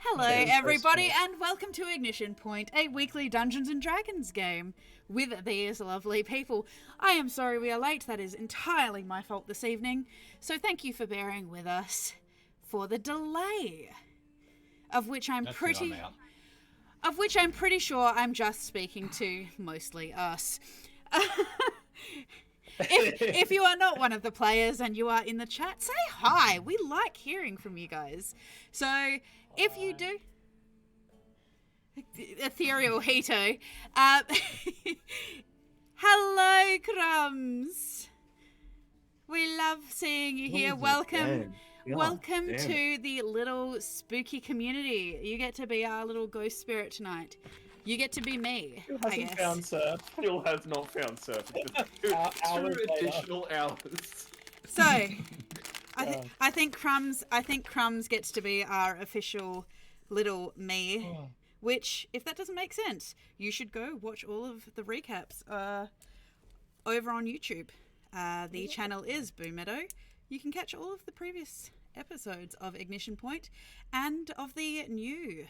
Hello everybody and welcome to Ignition Point, a weekly Dungeons & Dragons game with these lovely people. I am sorry we are late, that is entirely my fault this evening, so thank you for bearing with us for the delay, of which I'm pretty sure I'm just speaking to mostly us. If you are not one of the players and you are in the chat, say hi. We like hearing from you guys. So if you do, ethereal Hito, hello Crumbs. We love seeing you here. Welcome to the little spooky community. You get to be our little ghost spirit tonight. You get to be me, I guess. Found surf. Still has not found surf. Two additional hours. So, I think Crumbs gets to be our official little me. Which, if that doesn't make sense, you should go watch all of the recaps over on YouTube. The channel is Boomeadow. You can catch all of the previous episodes of Ignition Point and of the new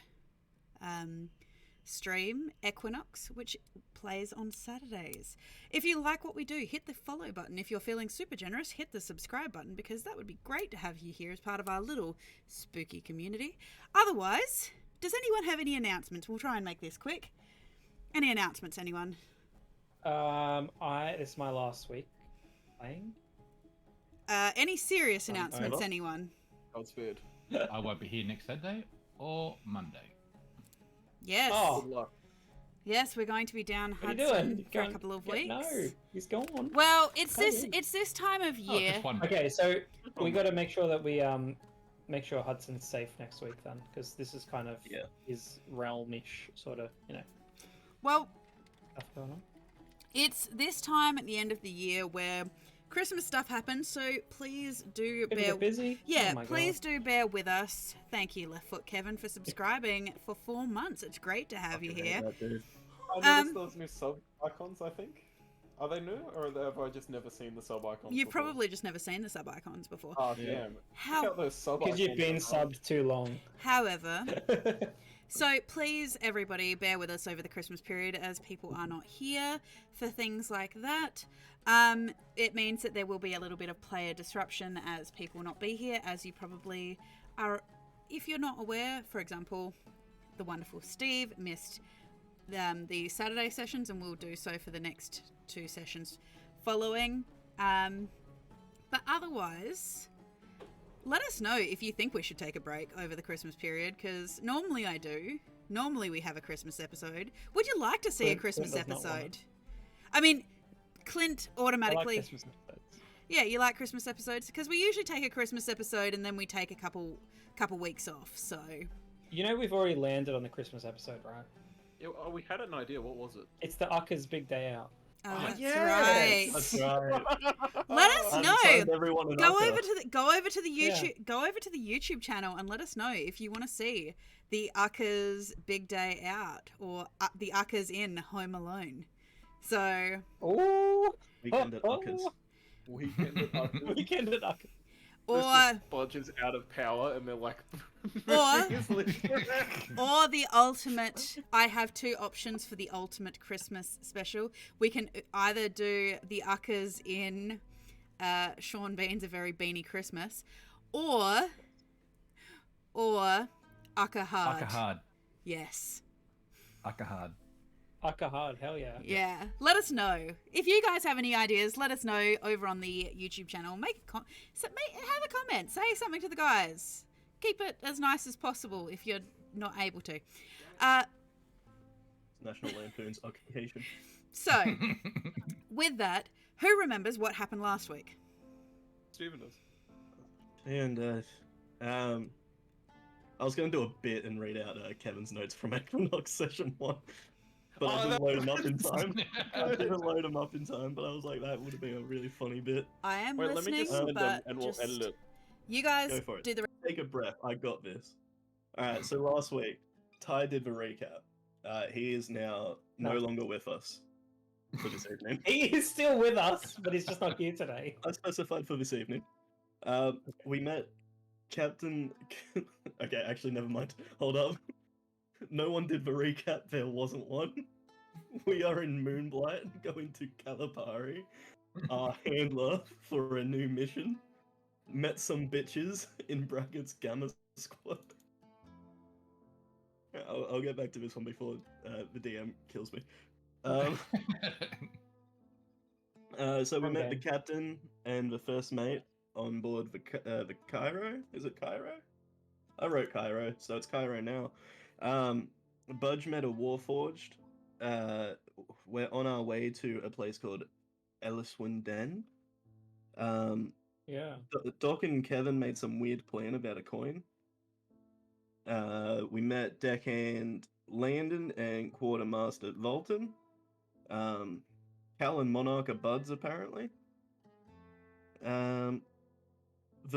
stream Equinox, which plays on Saturdays. If you like what we do, hit the follow button. If you're feeling super generous, hit the subscribe button, because that would be great to have you here as part of our little spooky community. Otherwise, does anyone have any announcements? We'll try and make this quick. Any announcements, anyone? This is my last week playing. Any serious announcements, anyone? Godspeed. I won't be here next Saturday or Monday. Yes. Oh. Yes, we're going to be down What are you Hudson doing? for a couple of weeks. No, he's gone. Well, it's this time of Oh, year. just one. Okay, so we got to make sure that we make sure Hudson's safe next week then, because this is kind of his realm-ish sort of Well, stuff going on. it's this time at the end of the year where Christmas stuff happens, so please do Been a bear bit busy. Yeah, Oh my please God. do bear with us. Thank you, Left Foot Kevin, for subscribing for 4 months. It's great to have you here. I noticed those new sub icons, I think. Are they new, or have I just never seen the sub icons You've before? probably just never seen the sub icons before. Oh, damn. How- Check out those sub Because icons. you've been subbed too long. However, so please, everybody, bear with us over the Christmas period as people are not here for things like that. It means that there will be a little bit of player disruption as people will not be here, as you probably are. If you're not aware, for example, the wonderful Steve missed the Saturday sessions and will do so for the next 2 sessions following. But otherwise, let us know if you think we should take a break over the Christmas period, because normally I do. Normally we have a Christmas episode. Would you like to see a Christmas Clint does not want episode? I mean, Clint automatically... I like Christmas episodes. Yeah, you like Christmas episodes? Because we usually take a Christmas episode and then we take a couple weeks off, so... You know we've already landed on the Christmas episode, right? Yeah, oh, we had an idea. What was it? It's the Ucker's Big Day Out. Oh, that's yes! right. That's right. Let us know. Everyone in Go Ucker. over to the YouTube channel and let us know if you want to see the Ucker's Big Day Out or the Uckers in Home Alone. So, Oh, Weekend at Uckers. Weekend at Uckers. Weekend at Ucker. or Budge is out of power, and they're like... or the ultimate. I have 2 options for the ultimate Christmas special. We can either do the Uckers in Sean Bean's A Very Beanie Christmas, or Ucker Hard. Ucker hard. Yes. Ucker hard. Ucker hard, hell yeah. Yeah. Let us know if you guys have any ideas. Let us know over on the YouTube channel. Have a comment. Say something to the guys. Keep it as nice as possible if you're not able to. National Lampoon's occupation. So, with that, who remembers what happened last week? Steven does. And I was going to do a bit and read out Kevin's notes from Equinox session 1. But I didn't load them up in time. I didn't load them up in time, but I was like, that would have been a really funny bit. I am Wait, let listening, me just send them, but and we'll just, edit it. you guys Go for it. do the... Take a breath. I got this. Alright, so last week, Ty did the recap. He is now no longer with us for this evening. He is still with us, but he's just not here today. I specified for this evening. We met Captain. Okay, actually, never mind. Hold up. No one did the recap. There wasn't one. We are in Moonblight, going to Kalapari, our handler for a new mission. Met some bitches in brackets Gamma Squad. I'll get back to this one before the DM kills me. So we met the captain and the first mate on board the Cairo. Is it Cairo? I wrote Cairo, so it's Cairo now. Budge met a Warforged. We're on our way to a place called Elliswin Den. Yeah. Doc and Kevin made some weird plan about a coin. We met Deckhand Landon and Quartermaster Volton. Cal and Monarch are buds, apparently. The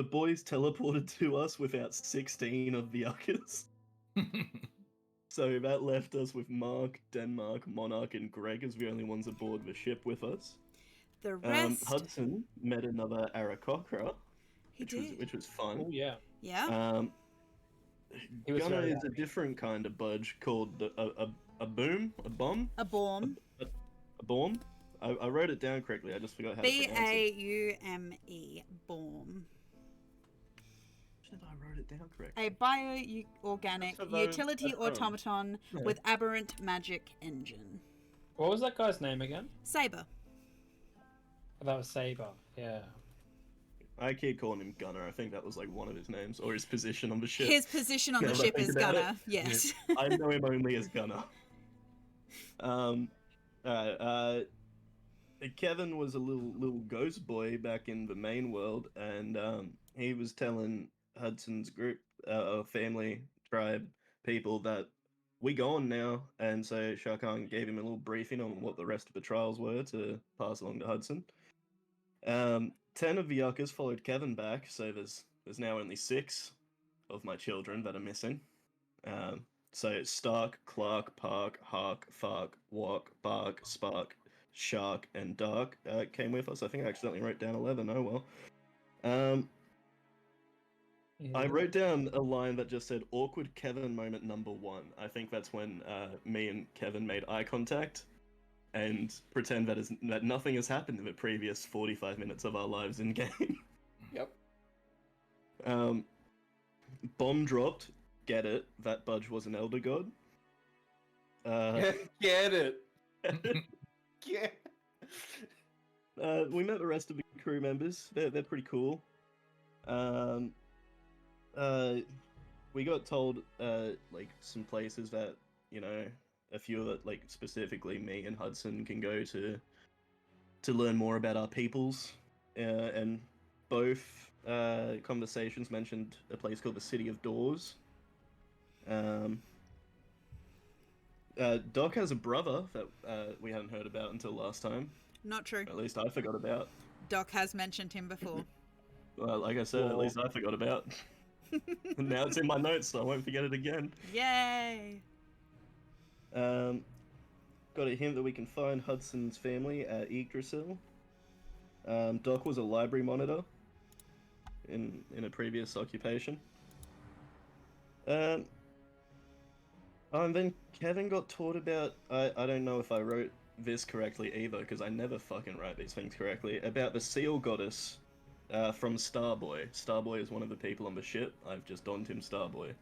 boys teleported to us without 16 of the Uckers. So that left us with Mark, Denmark, Monarch, and Greg as the only ones aboard the ship with us. The rest... Hudson met another Aarakocra, which was fun. Oh, yeah. Yeah. Gunner is a different kind of budge called a boom? A bomb? A bomb. A bomb? I wrote it down correctly, I just forgot how to pronounce it. B-A-U-M-E. Bomb. I wrote it down correctly. A bio-organic utility automaton with aberrant magic engine. What was that guy's name again? Saber. Oh, that was Saber, yeah. I keep calling him Gunner. I think that was like one of his names, or his position on the ship. His position on the ship is Gunner, yes. I know him only as Gunner. Kevin was a little ghost boy back in the main world, and he was telling Hudson's group, family, tribe, people that we gone now, and so Shah Khan gave him a little briefing on what the rest of the trials were to pass along to Hudson. 10 of the Yuccas followed Kevin back, so there's now only 6 of my children that are missing. So Stark, Clark, Park, Hark, Fark, Walk, Bark, Spark, Shark, and Dark came with us. I think I accidentally wrote down 11. Oh well. I wrote down a line that just said "awkward Kevin moment number 1." I think that's when me and Kevin made eye contact and pretend that nothing has happened in the previous 45 minutes of our lives in game. Yep. Bomb dropped. Get it? That Budge was an elder god. Get it. Yeah. We met the rest of the crew members. They're pretty cool. We got told like some places that, you know, a few of it, like specifically me and Hudson, can go to learn more about our peoples. And both conversations mentioned a place called the City of Doors. Doc has a brother that we hadn't heard about until last time. Not true. At least I forgot about. Doc has mentioned him before. Well, like I said, at least I forgot about. Now it's in my notes, so I won't forget it again. Yay! Got a hint that we can find Hudson's family at Yggdrasil. Doc was a library monitor in a previous occupation. And then Kevin got taught about, I don't know if I wrote this correctly either, because I never fucking write these things correctly, about the seal goddess from Starboy. Starboy is one of the people on the ship. I've just donned him Starboy.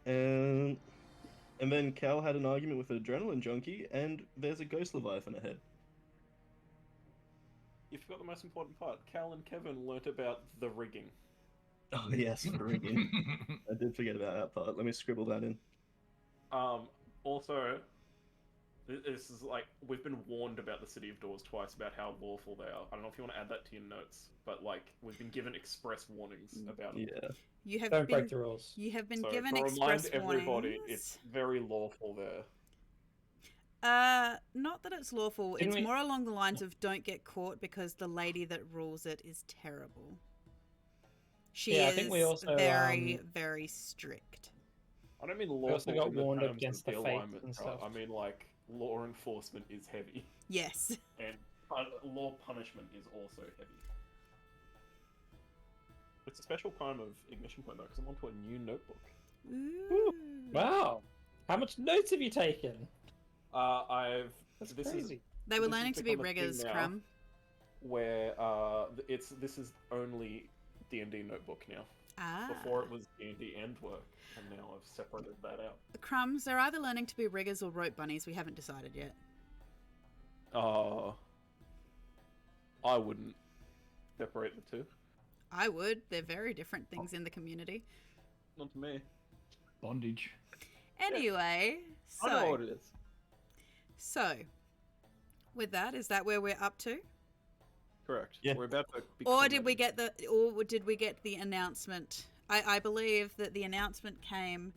And then Cal had an argument with an adrenaline junkie, and there's a ghost leviathan ahead. You forgot the most important part. Cal and Kevin learnt about the rigging. Oh yes, the rigging. I did forget about that part. Let me scribble that in. Also, this is like, we've been warned about the City of Doors twice about how lawful they are. I don't know if you want to add that to your notes, but like, we've been given express warnings about it. Yeah. You have Don't been break the rules. You have been So given to express remind everybody, warnings. it's very lawful there. Not that it's lawful. Didn't it's we- more along the lines of don't get caught because the lady that rules it is terrible. She Yeah, I is think we also, very, very strict. I don't mean We also lawful got in the warned terms against of the the faith alignment. and Right? stuff. I mean, like, law enforcement is heavy, Yes. and law punishment is also heavy. It's a special kind of ignition point though, because I'm onto a new notebook. Ooh. Wow. How much notes have you taken? This Crazy. They were This has learning to be become a thing riggers, now. Crumb. where this is only D&D notebook now. Ah. Before it was D&D and work, and now I've separated that out. Crumbs, they're either learning to be riggers or rope bunnies. We haven't decided yet. I wouldn't separate the two. I would. They're very different things in the community. Not to me. Bondage. Anyway, I know what it is. So, with that, is that where we're up to? Correct. Yeah. We're about to be Or did we get the announcement? I believe that the announcement came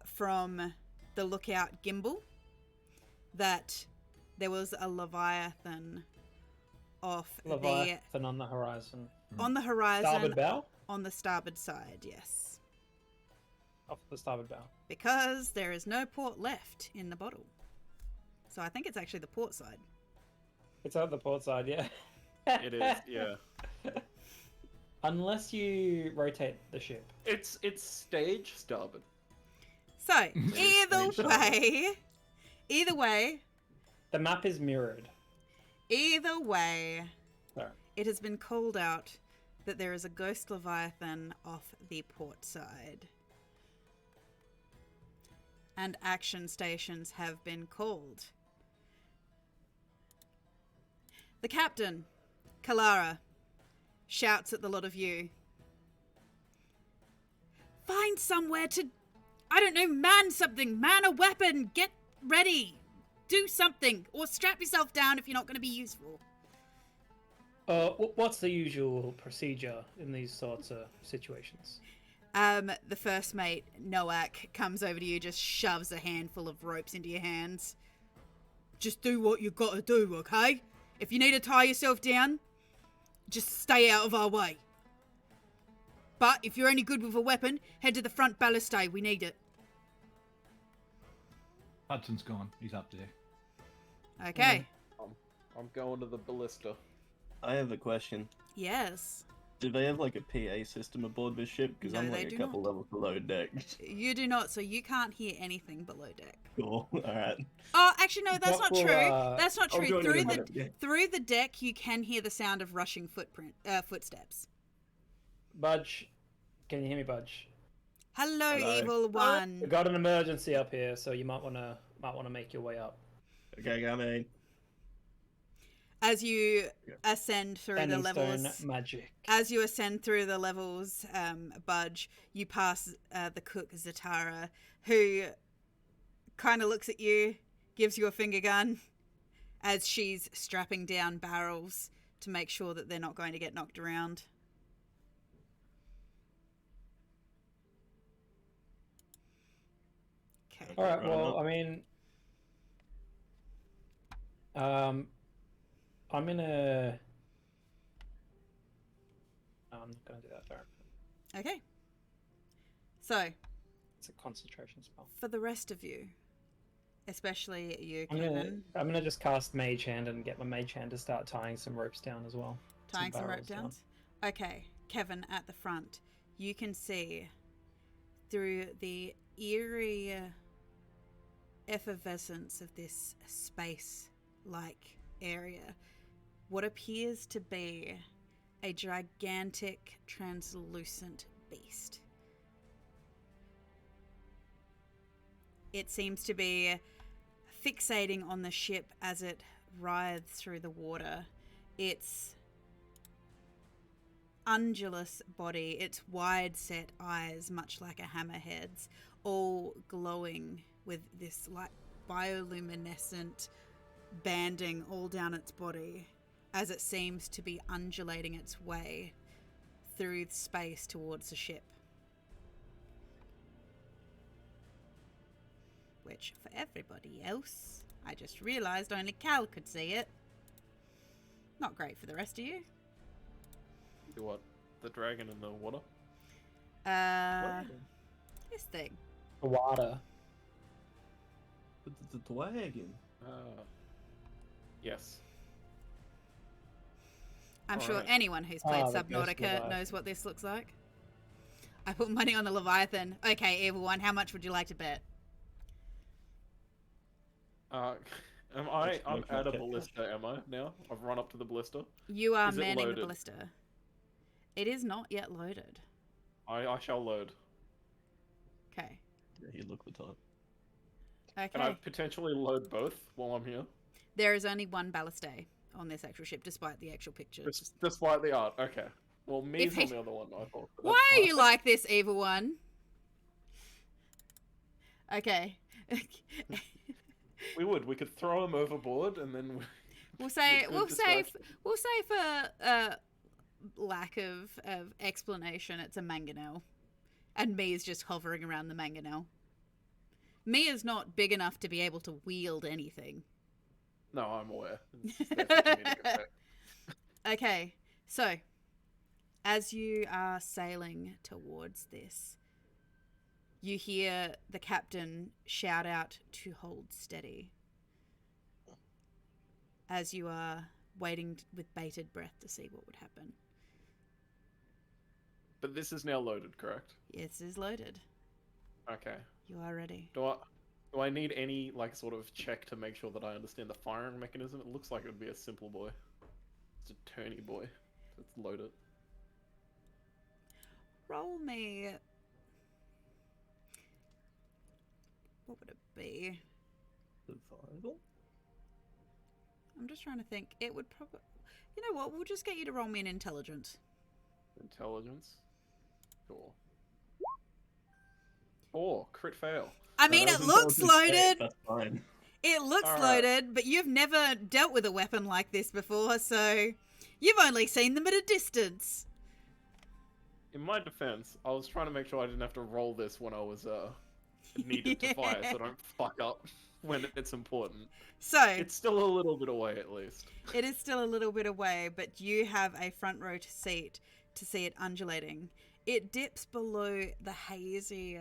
from the Lookout Gimbal that there was a Leviathan off Leviathan on the horizon. on the horizon Starboard bow? on the starboard side, yes. Off the starboard bow. Because there is no port left in the bottle. So I think it's actually the port side. It's at the port side, yeah. It is, yeah. Unless you rotate the ship. It's stage starboard. So, either way, The map is mirrored. Sorry. it has been called out that there is a ghost Leviathan off the port side. And action stations have been called. The captain, Kalara, shouts at the lot of you. Find somewhere to, I don't know, man something, man a weapon, get ready, do something, or strap yourself down if you're not going to be useful. What's the usual procedure in these sorts of situations? The first mate, Noak, comes over to you, just shoves a handful of ropes into your hands. Just do what you gotta do, okay? If you need to tie yourself down, just stay out of our way. But if you're any good with a weapon, head to the front balustrade, we need it. Hudson's gone. He's up there. Okay. I'm going to the ballista. I have a question. Yes. Do they have like a PA system aboard this ship? Because No, I'm they like do a couple not. levels below deck. You do not, so you can't hear anything below deck. Cool. Alright. Oh, actually, no, that's What not will, true. That's not I'll true. join you Through in a the minute, yeah. through the deck, you can hear the sound of rushing footsteps. Budge. Can you hear me, Budge? Hello, Hello. evil one. We got an emergency up here, so you might wanna make your way up. Okay, come in. As you ascend through the Standing levels, stone magic. as you ascend through the levels, Budge, you pass the cook Zatara, who kind of looks at you, gives you a finger gun, as she's strapping down barrels to make sure that they're not going to get knocked around. Okay. All right. Right Well, up. I mean, I'm gonna. No, I'm not gonna do that. Sorry. Okay. So, It's a concentration spell. for the rest of you, especially you, I'm Kevin, gonna just cast Mage Hand and get my Mage Hand to start tying some ropes down as well. tying some rope barrels down. downs. Okay, Kevin, at the front, you can see through the eerie effervescence of this space-like area what appears to be a gigantic, translucent beast. It seems to be fixating on the ship as it writhes through the water. Its undulous body, its wide-set eyes, much like a hammerhead's, all glowing with this like bioluminescent banding all down its body as it seems to be undulating its way through space towards the ship. Which, for everybody else, I just realised only Cal could see it. Not great for the rest of you. Do what? The dragon in the water? This thing. The water. The dragon. Yes. I'm sure Alright. anyone who's played the ghost Subnautica Leviathan. knows what this looks like. I put money on the Leviathan. Okay, Evil One, how much would you like to bet? I'm Which at a okay. ballista, am I now? I've run up to the ballista. You are Is it manning the loaded? ballista. It is not yet loaded. I shall load. Okay. Yeah, you look the type. Can I Okay. potentially load both while I'm here? There is only one ballista on this actual ship, despite the actual picture. Despite the art, okay. Well, me's If on it- the other one, I thought. but Why that's are fine. you like this, Evil One? Okay. We could throw him overboard and then We'll say Good we'll say distraction. we'll say for lack of explanation, it's a mangonel, and me is just hovering around the mangonel. Me is not big enough to be able to wield anything. No, I'm aware. It's just there for comedic effect. Okay, so as you are sailing towards this, you hear the captain shout out to hold steady. As you are waiting with bated breath to see what would happen. But this is now loaded, correct? Yes, it is loaded. Okay. You are ready. Do I need any like sort of check to make sure that I understand the firing mechanism? It looks like it would be a simple boy. It's a turny boy. Let's load it. Roll me. What would it be? Survival? I'm just trying to think. It would probably. You know what? We'll just get you to roll me an intelligence. Intelligence. Sure. 4. Crit fail. I mean, That it was looks intelligence check, loaded. That's fine. It looks Alright. loaded, but you've never dealt with a weapon like this before, so you've only seen them at a distance. In my defense, I was trying to make sure I didn't have to roll this when I was needed to fire, so I don't fuck up when it's important. So It's still a little bit away, at least. it is still a little bit away, but you have a front row seat to see it undulating. It dips below the hazy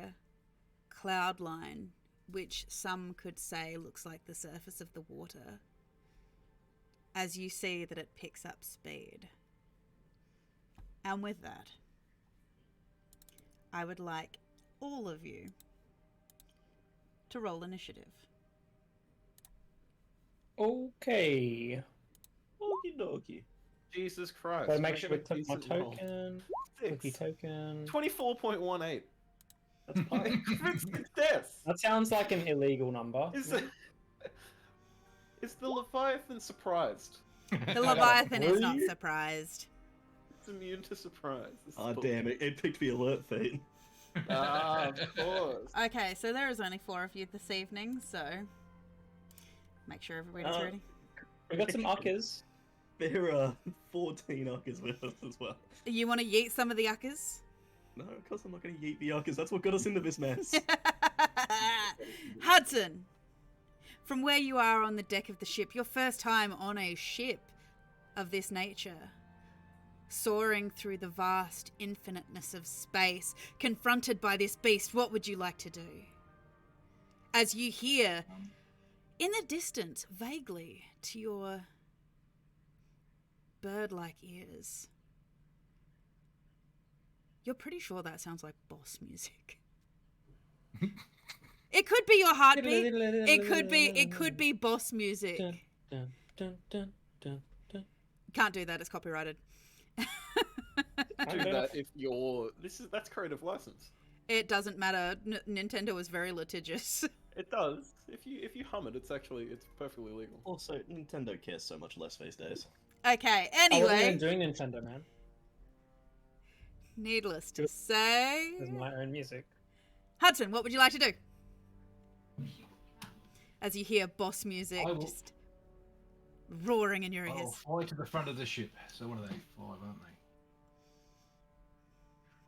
cloud line, which some could say looks like the surface of the water, as you see that it picks up speed. And with that, I would like all of you to roll initiative. Okay. Okie dokie. Jesus Christ. Gotta make make sure it we a click my decent roll. token. 6. Cookie token. 24.18. That's fine. Crit success! That sounds like an illegal number. Is the Leviathan surprised? The Leviathan is not surprised. It's immune to surprise. This is Ah, bullshit. damn it. It picked the alert feed. Ah, of course. Okay, so there is only 4 of you this evening, so make sure everybody's ready. We got some uckers. There are 14 uckers with us as well. You want to yeet some of the uckers? No, because I'm not going to yeet the uckers. That's what got us into this mess. Hudson, from where you are on the deck of the ship, your first time on a ship of this nature, soaring through the vast infiniteness of space, confronted by this beast, what would you like to do? As you hear, in the distance, vaguely, to your bird-like ears, you're pretty sure that sounds like boss music. It could be your heartbeat. It could be boss music. Dun, dun, dun, dun, dun, dun. Can't do that, it's copyrighted. Do that if you're. That's creative license. It doesn't matter. Nintendo is very litigious. It does. If you hum it, it's perfectly legal. Also, Nintendo cares so much less these days. Okay, I wasn't anyway, even doing Nintendo, man. needless to say, There's my own music. Hudson, what would you like to do? As you hear boss music I will- just roaring in your I'll ears. fly to the front of the ship. So what are they? 5, aren't they?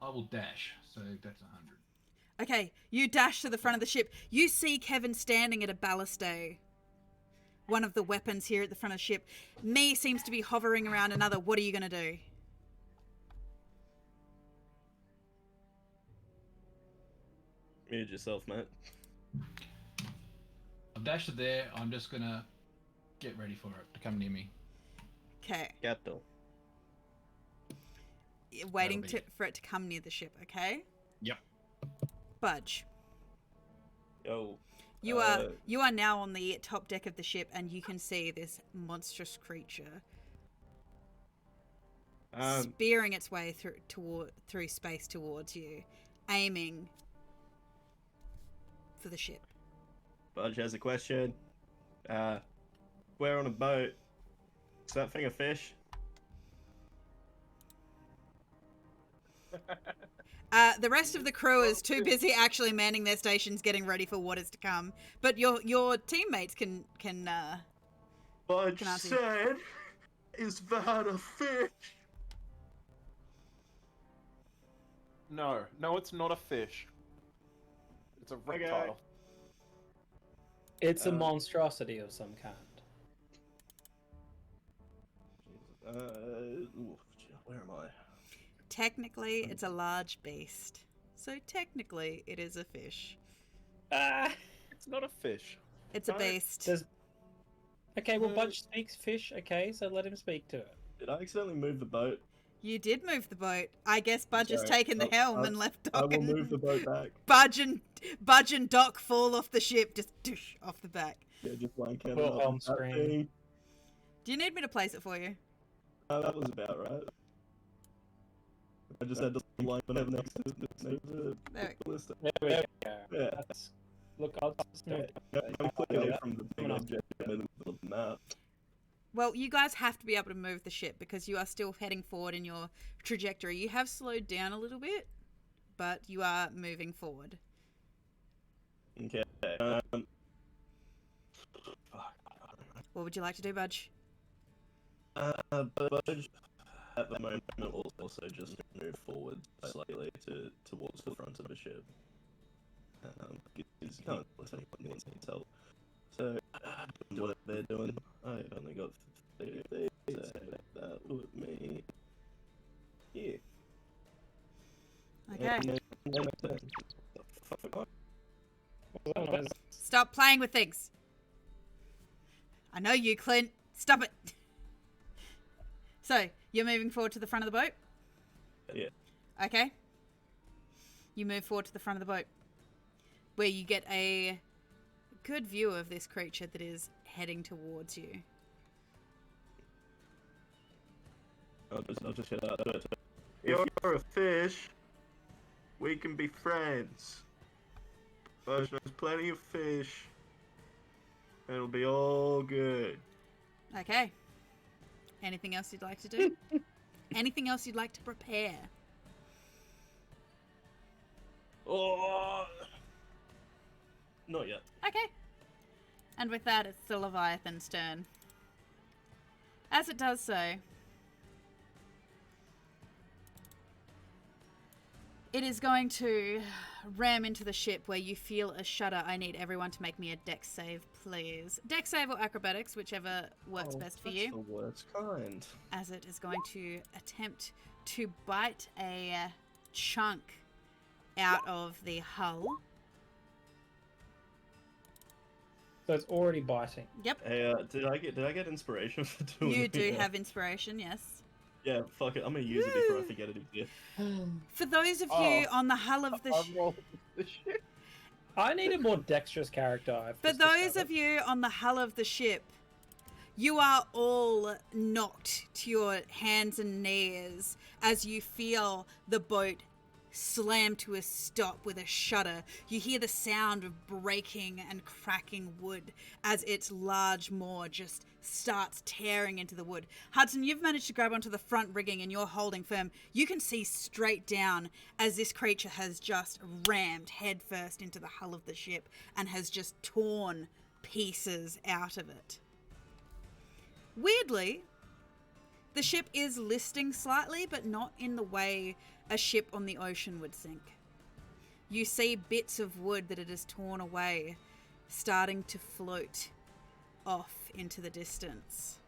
I will dash. So that's 100. Okay, you dash to the front of the ship. You see Kevin standing at a ballista, one of the weapons here at the front of the ship. Me seems to be hovering around another. What are you going to do? Mute yourself, mate. I've dashed it there. I'm just gonna get ready for it to come near me. Okay. Capital. waiting That'll be for it to come near the ship. Okay. Yep. Budge. Yo. You are now on the top deck of the ship, and you can see this monstrous creature spearing its way through space towards you, aiming for the ship. Budge has a question. We're on a boat. Is that thing a fish? The rest of the crew is too busy actually manning their stations, getting ready for what is to come. But your teammates can Budge Can answer said, "Is that a fish?" No, it's not a fish. It's a reptile. It's a monstrosity of some kind. Where am I? Technically, it's a large beast. So technically, it is a fish. It's not a fish. It's a beast. Okay, well, Budge speaks fish. Okay, so let him speak to it. Did I accidentally move the boat? You did move the boat. I guess Budge has Sorry. taken the helm and left I Doc will and move the boat back. Budge and Doc fall off the ship, just doosh, off the back. Yeah, just blank out Full home screen. Do you need me to place it for you? That was about right. I just had to line whenever next to the list. There we go. Yeah. Look, I'll just move I'm clicking from the big object in the middle of the map. Well, you guys have to be able to move the ship because you are still heading forward in your trajectory. You have slowed down a little bit, but you are moving forward. Okay. What would you like to do, Budge? Budge at the moment will also just move forward slightly towards the front of the ship. Because you can't let anyone needs any help. So, what they're doing, I've only got 30 of these, so that would me. Yeah. Okay. And Stop playing with things. I know you, Clint. Stop it. So, you're moving forward to the front of the boat? yeah. Okay. You move forward to the front of the boat, where you get a good view of this creature that is heading towards you. I'll just hit out. If you're a fish, we can be friends. There's plenty of fish. It'll be all good. Okay. Anything else you'd like to do? Anything else you'd like to prepare? Oh, not yet. Okay. And with that, it's the Leviathan's turn. As it does so, it is going to ram into the ship where you feel a shudder. I need everyone to make me a dex save, please. Dex save or acrobatics, whichever works best for you. That's the worst kind. As it is going to attempt to bite a chunk out of the hull. So it's already biting. Yep. Hey, did I get inspiration for doing You it? do have inspiration, yes. Yeah, fuck it. I'm gonna use it before I forget it exists. For those of you on the hull of the ship. I need a more dexterous character. For those of you on the hull of the ship, you are all knocked to your hands and knees as you feel the boat slam to a stop with a shudder. You hear the sound of breaking and cracking wood as its large maw just starts tearing into the wood. Hudson, you've managed to grab onto the front rigging and you're holding firm. You can see straight down as this creature has just rammed headfirst into the hull of the ship and has just torn pieces out of it. Weirdly, the ship is listing slightly, but not in the way a ship on the ocean would sink. You see bits of wood that it has torn away starting to float off into the distance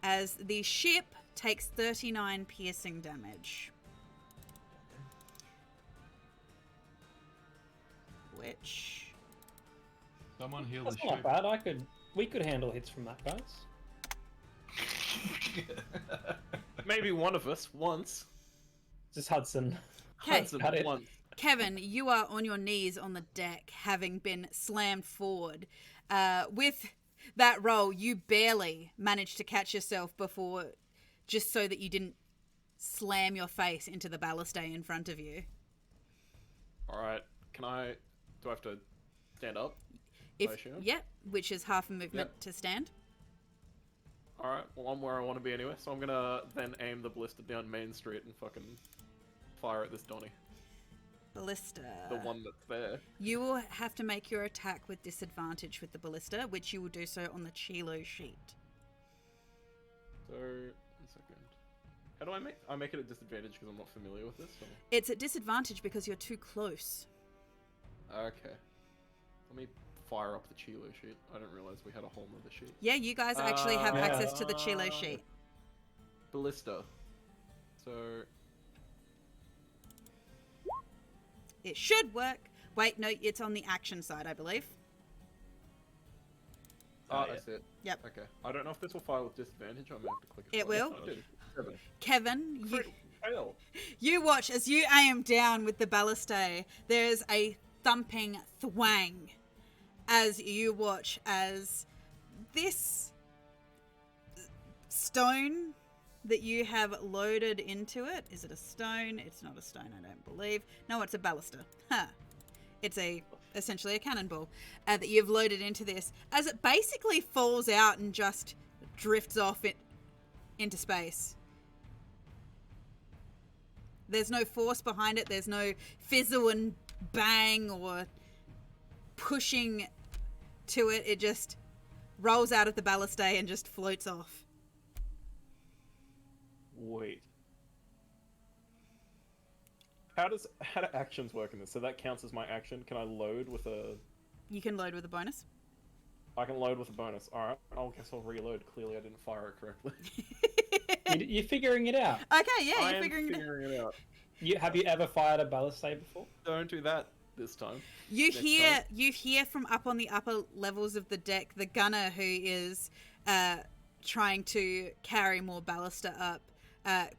as the ship takes 39 piercing damage. Which... Someone heal the That's ship. not bad. We could handle hits from that, guys. Maybe one of us once. Just Hudson. Okay. Hudson, Got it. once. Kevin, you are on your knees on the deck, having been slammed forward. With that roll, you barely managed to catch yourself before, just so that you didn't slam your face into the balustrade in front of you. Alright, do I have to stand up? If I assume? Yep, which is half a movement to stand. Alright, well, I'm where I want to be anyway, so I'm gonna then aim the ballista down Main Street and fucking fire at this Donny. Ballista. The one that's there. You will have to make your attack with disadvantage with the ballista, which you will do so on the Chilo sheet. So, 1 second. How do I make it a disadvantage because I'm not familiar with this? Or? It's at disadvantage because you're too close. Okay. Let me fire up the Chilo sheet. I didn't realize we had a whole nother sheet. Yeah, you guys actually have Yeah. access to the Chilo sheet. Ballista. So, It should work. Wait, no, it's on the action side, I believe. I yeah. see it. Yep. Okay. I don't know if this will fire with disadvantage. I might have to click it. It will. Oh, it did. 7. Kevin, Critical fail. you watch as you aim down with the balustrade. There's a thumping thwang as you watch as this stone that you have loaded into it. Is it a stone? It's not a stone, I don't believe. No, it's a ballista. Huh. It's essentially a cannonball that you've loaded into this as it basically falls out and just drifts off into space. There's no force behind it. There's no fizzle and bang or pushing to it. It just rolls out of the balustrade and just floats off. Wait. How do actions work in this? So that counts as my action. Can I load with a... You can load with a bonus. I can load with a bonus. Alright, I guess I'll reload. Clearly I didn't fire it correctly. You're figuring it out. Okay, yeah, I you're am figuring it out. figuring it out. Have you ever fired a balustrade before? Don't do that this time. You Next hear from up on the upper levels of the deck the gunner who is trying to carry more ballista up,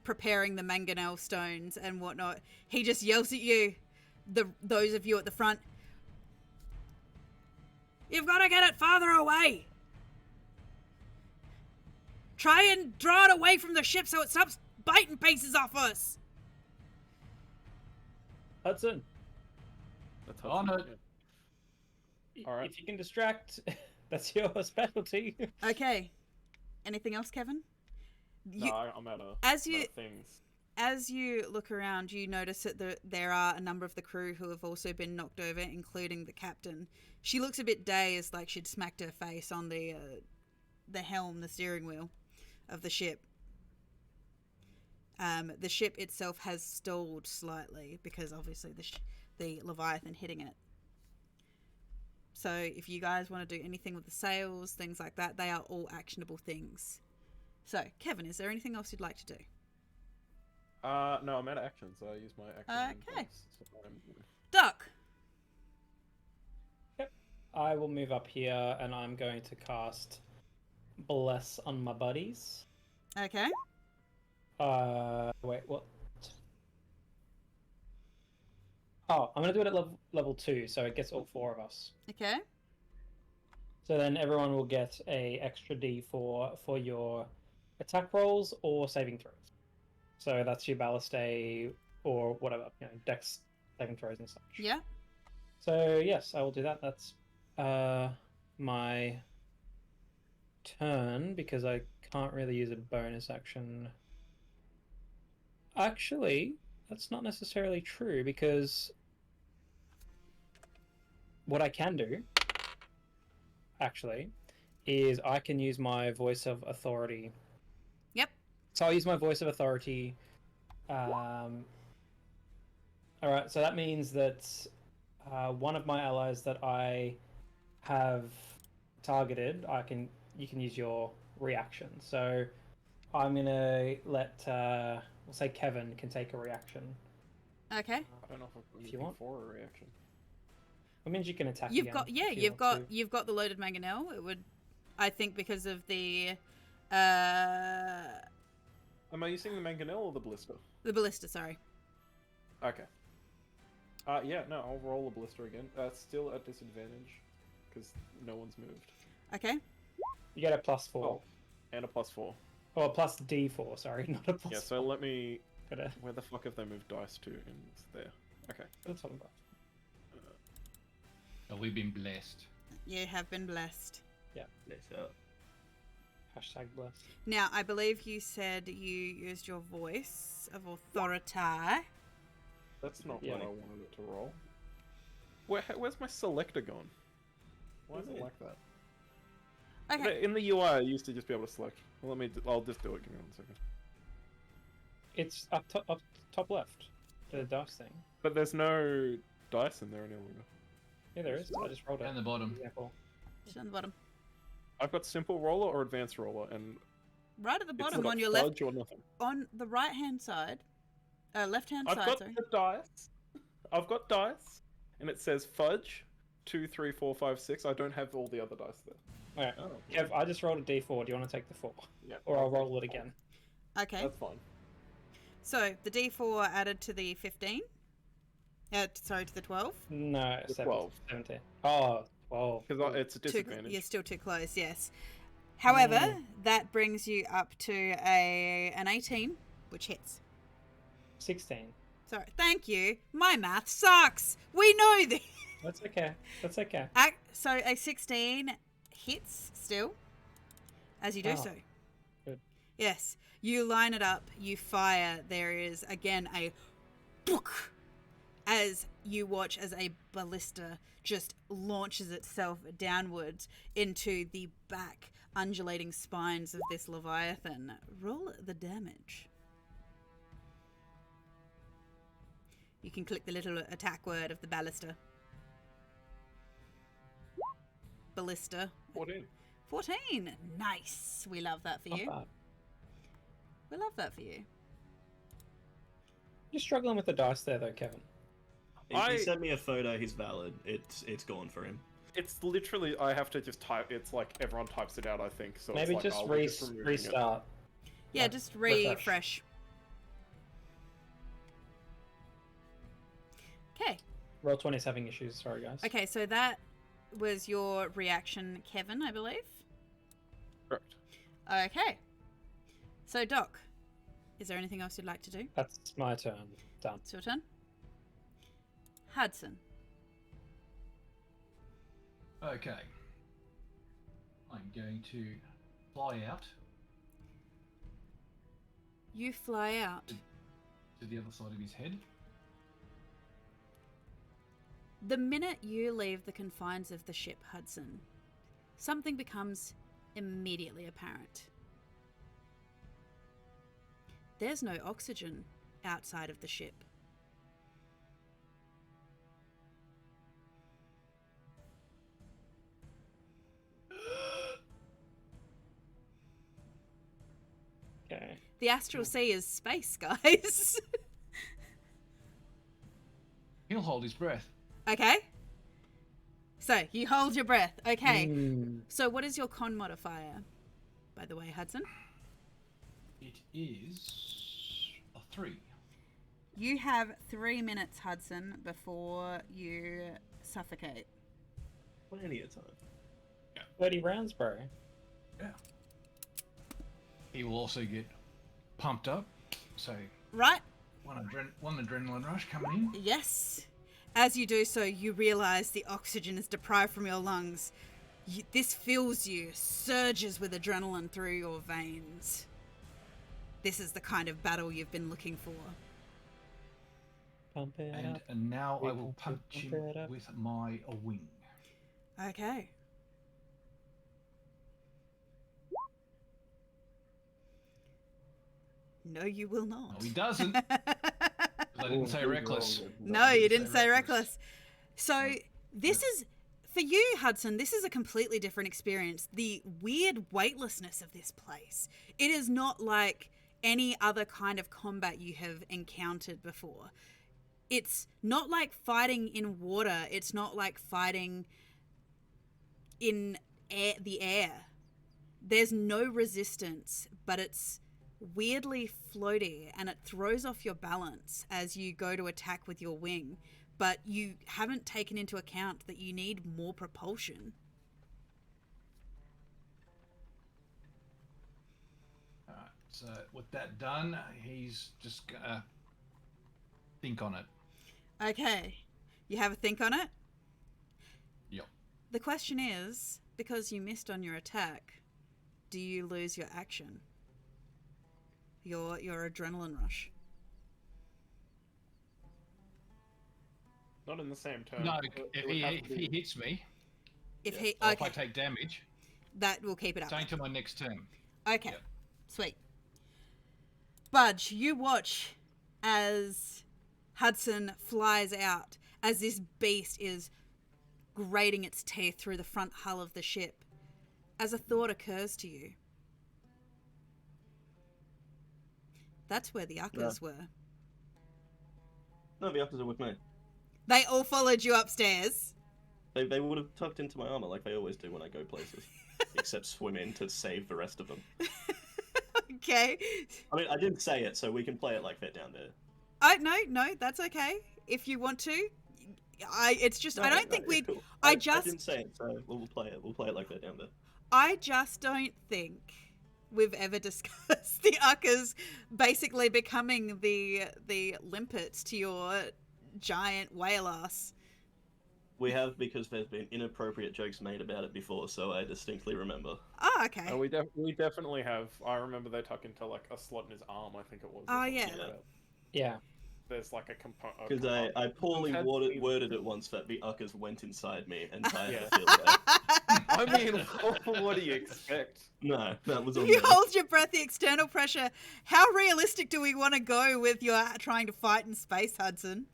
preparing the mangonel stones and whatnot. He just yells at you, those of you at the front, "You've got to get it farther away. Try and draw it away from the ship so it stops biting pieces off us." Hudson, That's On helpful, it. yeah. All right. if you can distract, that's your specialty. Okay. Anything else, Kevin? No, I'm out of as you- things. As you look around, you notice that there are a number of the crew who have also been knocked over, including the captain. She looks a bit dazed, like she'd smacked her face on the helm, the steering wheel of the ship. The ship itself has stalled slightly because obviously the Leviathan hitting it. So if you guys want to do anything with the sails, things like that, they are all actionable things. So, Kevin, is there anything else you'd like to do? No, I'm out of action, so I use my action. Okay. So Duck! I will move up here and I'm going to cast Bless on my buddies. Okay. Wait, what? Oh, I'm going to do it at level 2, so it gets all 4 of us. Okay. So then everyone will get a extra D4 for your attack rolls or saving throws. So that's your balustrade or whatever, dex saving throws and such. Yeah. So yes, I will do that. That's my turn because I can't really use a bonus action. Actually, that's not necessarily true because what I can do, actually, is I can use my voice of authority. Yep. So I'll use my voice of authority. Alright, so that means that one of my allies that I have targeted, you can use your reaction. So I'm gonna let we'll say Kevin can take a reaction. Okay. I don't know if I'm If you looking want. for a reaction. That means you can attack. You've again got if you want to. you've got the loaded mangonel. It would, I think, because of the Am I using the mangonel or the ballista? ballista. Sorry. Okay. Yeah, no, I'll roll a ballista again. Still at disadvantage, because no one's moved. Okay. You get a +4. Oh, and a +4. Oh, a plus D4, sorry, not a plus. Yeah, so let me... Gotta... Where the fuck have they moved dice to? It's there. Okay. That's all about. Oh, we've been blessed. You have been blessed. Let's go. Hashtag blessed. Now, I believe you said you used your voice of authority. That's not Yeah. what I wanted it to roll. Where's my selector gone? Why is it like that? Okay. In the UI, I used to just be able to select. Well, I'll just do it. Give me 1 second. It's up top left. The dice thing. But there's no dice in there any longer. Yeah, there is. I just rolled it. Down the bottom. Example. Just on the bottom. I've got simple roller or advanced roller, and Right at the it's bottom got on your left, fudge or nothing. on the right-hand side, left-hand I've side, got sorry. the dice. I've got dice, and it says fudge 2, 3, 4, 5, 6. I don't have all the other dice there. Alright. Oh, Kev, I just rolled a D4. Do you want to take the 4? Yeah. Or I'll roll it again. Okay. That's fine. So, the D4 added to the 15? Sorry, to the 12? No, The 17. 12. Oh, 12. Because it's a Too, disadvantage. you're still too close, yes. However, that brings you up to an 18, which hits. 16. Sorry, thank you. My math sucks. We know this. That's okay. That's okay. So a 16 hits still, as you do Oh, so. good. Yes, you line it up, you fire. There is again a book as you watch as a ballista just launches itself downwards into the back undulating spines of this Leviathan. Roll the damage. You can click the little attack word of the ballista. Ballista. 14. 14. Nice. We love that for Not you. bad. We love that for you. You're struggling with the dice there, though, Kevin. He sent me a photo. He's valid. It's gone for him. It's literally, I have to just type. It's like everyone types it out, I think. So Maybe it's like, just, we're just removing it. restart. Yeah, Like, just refresh. refresh. Okay. Roll 20's having issues. Sorry, guys. Okay, so that was your reaction, Kevin, I believe. Correct. Okay. So, Doc, is there anything else you'd like to do? That's my turn. Done. It's your turn. Hudson. Okay. I'm going to fly out You fly out. to the other side of his head. The minute you leave the confines of the ship, Hudson, something becomes immediately apparent. There's no oxygen outside of the ship. Okay. The astral sea is space, guys. He'll hold his breath. Okay. So, you hold your breath. Okay. Mm. So, what is your con modifier, by the way, Hudson? It is a 3. You have 3 minutes, Hudson, before you suffocate. Plenty of time. 30 rounds, bro. Yeah. He will also get pumped up. So Right? one adrenaline rush coming in. Yes. As you do so, you realize the oxygen is deprived from your lungs. This fills you, surges with adrenaline through your veins. This is the kind of battle you've been looking for. Pump it And, up. and now I will Pump punch him it up. with my wing. Okay. No, you will not. No, he doesn't. 'Cause I didn't say reckless. No, you didn't say reckless. So this is, for you, Hudson, this is a completely different experience. The weird weightlessness of this place. It is not like any other kind of combat you have encountered before. It's not like fighting in water. It's not like fighting in the air. There's no resistance, but it's weirdly floaty, and it throws off your balance as you go to attack with your wing, but you haven't taken into account that you need more propulsion. Alright, so with that done, he's just gonna think on it. Okay, you have a think on it? Yep. The question is, because you missed on your attack, do you lose your action? Your adrenaline rush? Not in the same turn. No, It would have to if be- he hits me, If Yeah. he or if I okay, take damage, that will keep it up. staying till my next turn. Okay, Yep. sweet. Budge, you watch as Hudson flies out, as this beast is grating its teeth through the front hull of the ship, as a thought occurs to you. That's where the Uckers were. No, the others are with me. They all followed you upstairs. They would have tucked into my armor like they always do when I go places. Except swim in to save the rest of them. Okay. I mean, I didn't say it, so we can play it like they're down there. No, that's okay. If you want to. It's just, I don't think it's we'd... cool. I I just... didn't say it, so we'll play it. We'll play it like they're down there. I just don't think we've ever discussed the Uckers basically becoming the limpets to your giant whale ass. We have, because there's been inappropriate jokes made about it before, so I distinctly remember. Oh, okay. Oh, we definitely have. I remember they tuck into like a slot in his arm. I think it was. or Oh, something yeah. like that. Yeah. There's like a component. Because I poorly We've had worded it once that the uckers went inside me and I had Yeah. to feel bad. I mean, what do you expect? No, that was on You me. hold your breath, the external pressure. How realistic do we want to go with your trying to fight in space, Hudson?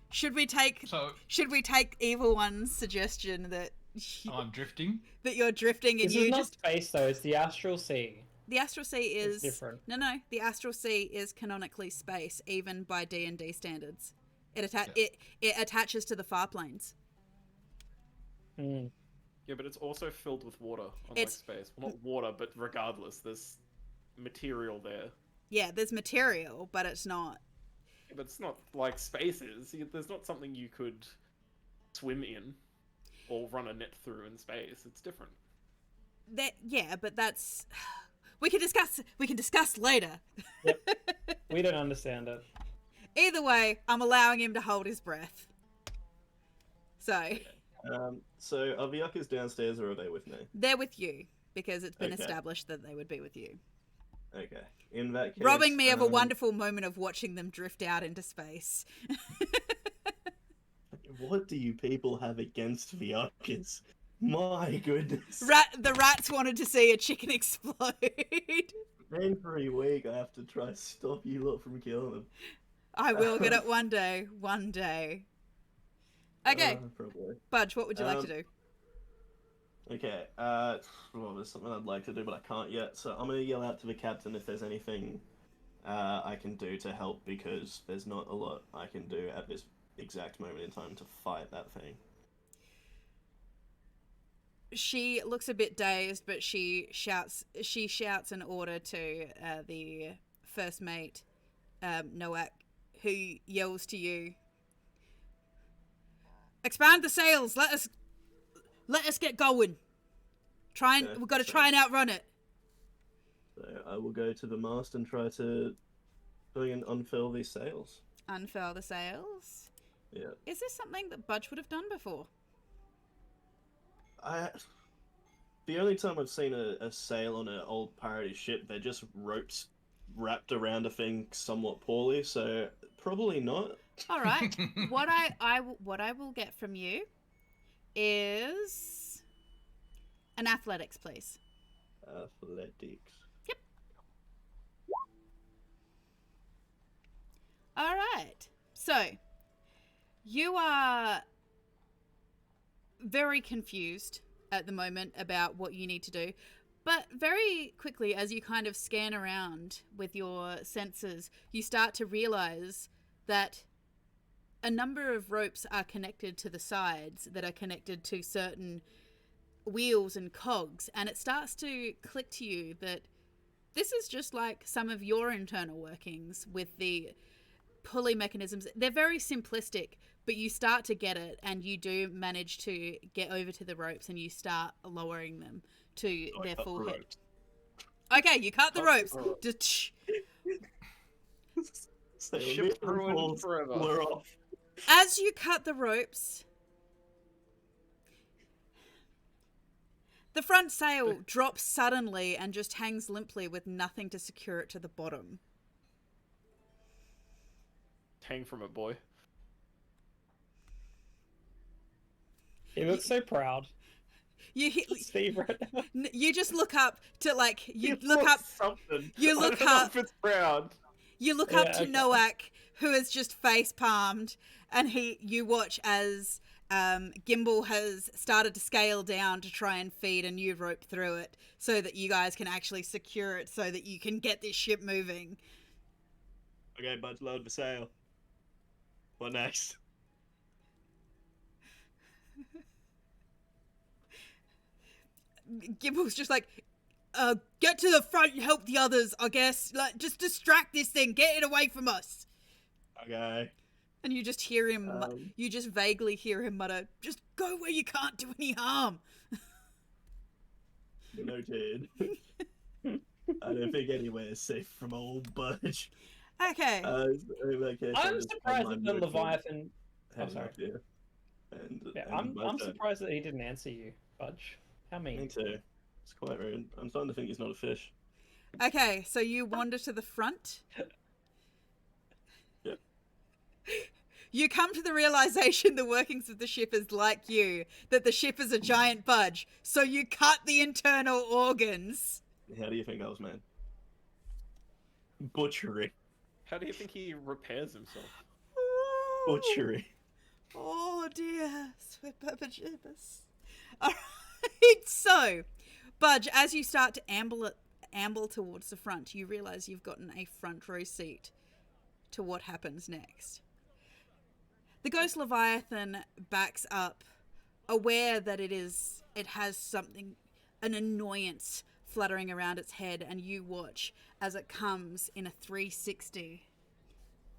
Should we take So Evil One's suggestion that I'm drifting. that you're drifting and This you is not just space though, it's the astral sea. the astral sea is It's different. No, the astral sea is canonically space, even by D&D standards. It Yeah. it attaches to the far planes. Mm. Yeah, but it's also filled with water, unlike It's- space. Well, not water, but regardless, there's material there. Yeah, there's material, but it's not. But it's not like space is. There's not something you could swim in or run a net through in space. It's different. But that's we can discuss later. We don't understand it. Either way, I'm allowing him to hold his breath. So So are the uckers downstairs or are they with me? they're with you because it's been Okay. established that they would be with you. Okay. In that case, Robbing me of a wonderful moment of watching them drift out into space. What do you people have against the uckers? My goodness. The rats wanted to see a chicken explode. Every week I have to try to stop you lot from killing them. I will get it one day. One day. Okay, Probably. Budge, what would you like to do? Okay, well, there's something I'd like to do, but I can't yet, so I'm gonna yell out to the captain if there's anything I can do to help, because there's not a lot I can do at this exact moment in time to fight that thing. She looks a bit dazed, but she shouts an order to the first mate, Noak, who yells to you, "Expand the sails. Let us get going. Okay, We've got to so- try and outrun it." So I will go to the mast and try to try and unfurl these sails. Unfurl the sails. Yeah. Is this something that Budge would have done before? The only time I've seen a sail on an old piratey ship, they're just ropes wrapped around a thing somewhat poorly, so probably not. All right. What I will get from you is an athletics, please. Athletics. All right. So, you are very confused at the moment about what you need to do. But very quickly, as you kind of scan around with your senses, you start to realize that a number of ropes are connected to the sides that are connected to certain wheels and cogs, and it starts to click to you that this is just like some of your internal workings with the pulley mechanisms. They're very simplistic, but you start to get it, and you do manage to get over to the ropes, and you start lowering them to their full height. Okay, you cut the ropes. Just Ship's ruined forever. We're off. as you cut the ropes, the front sail drops suddenly and just hangs limply with nothing to secure it to the bottom. Hang from it, boy. He looks so proud. You Steve right now. you just look up to like He you look looks up something. you look I don't know up- if it's proud. you look Yeah, up to okay. Noak, who is just face palmed, and you watch as Gimbal has started to scale down to try and feed a new rope through it so that you guys can actually secure it so that you can get this ship moving. Okay, Budge, load the sail. What next? Gimbal's just like, get to the front and help the others, I guess. Like, just distract this thing. Get it away from us. Okay. And you just hear him, Um. you just vaguely hear him mutter, just go where you can't do any harm. Noted. I don't think anywhere is safe from old Budge. Okay. Okay, so I'm just surprised online that the mode for Leviathan. heading sorry. up here. And, Yeah, and I'm Budge, surprised that he didn't answer you, Budge. How Me mean? too. It's quite rude. I'm starting to think he's not a fish. Okay, so you wander to the front. Yep. You come to the realization the workings of the ship is like you, that the ship is a giant budge. So you cut the internal organs. How do you think that was made? Butchery. How do you think he repairs himself? Butchery. Oh dear, sweet Papa Jibus. Alright, so, Budge, as you start to amble towards the front, you realize you've gotten a front row seat to what happens next. The Ghost Leviathan backs up, aware that it has something, an annoyance fluttering around its head, and you watch as it comes in a 360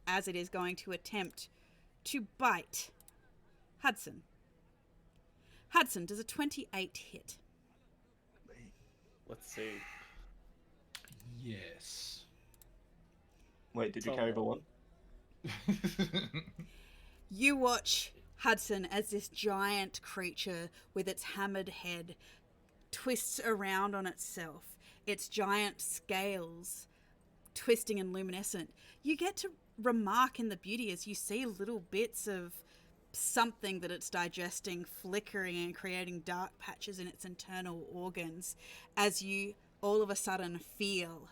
as it is going to attempt to bite Hudson. Hudson, does a 28 hit? Let's see. Yes. Wait, did you carry the one? You watch Hudson as this giant creature with its hammered head twists around on itself, its giant scales twisting and luminescent. You get to remark in the beauty as you see little bits of something that it's digesting flickering and creating dark patches in its internal organs as you all of a sudden feel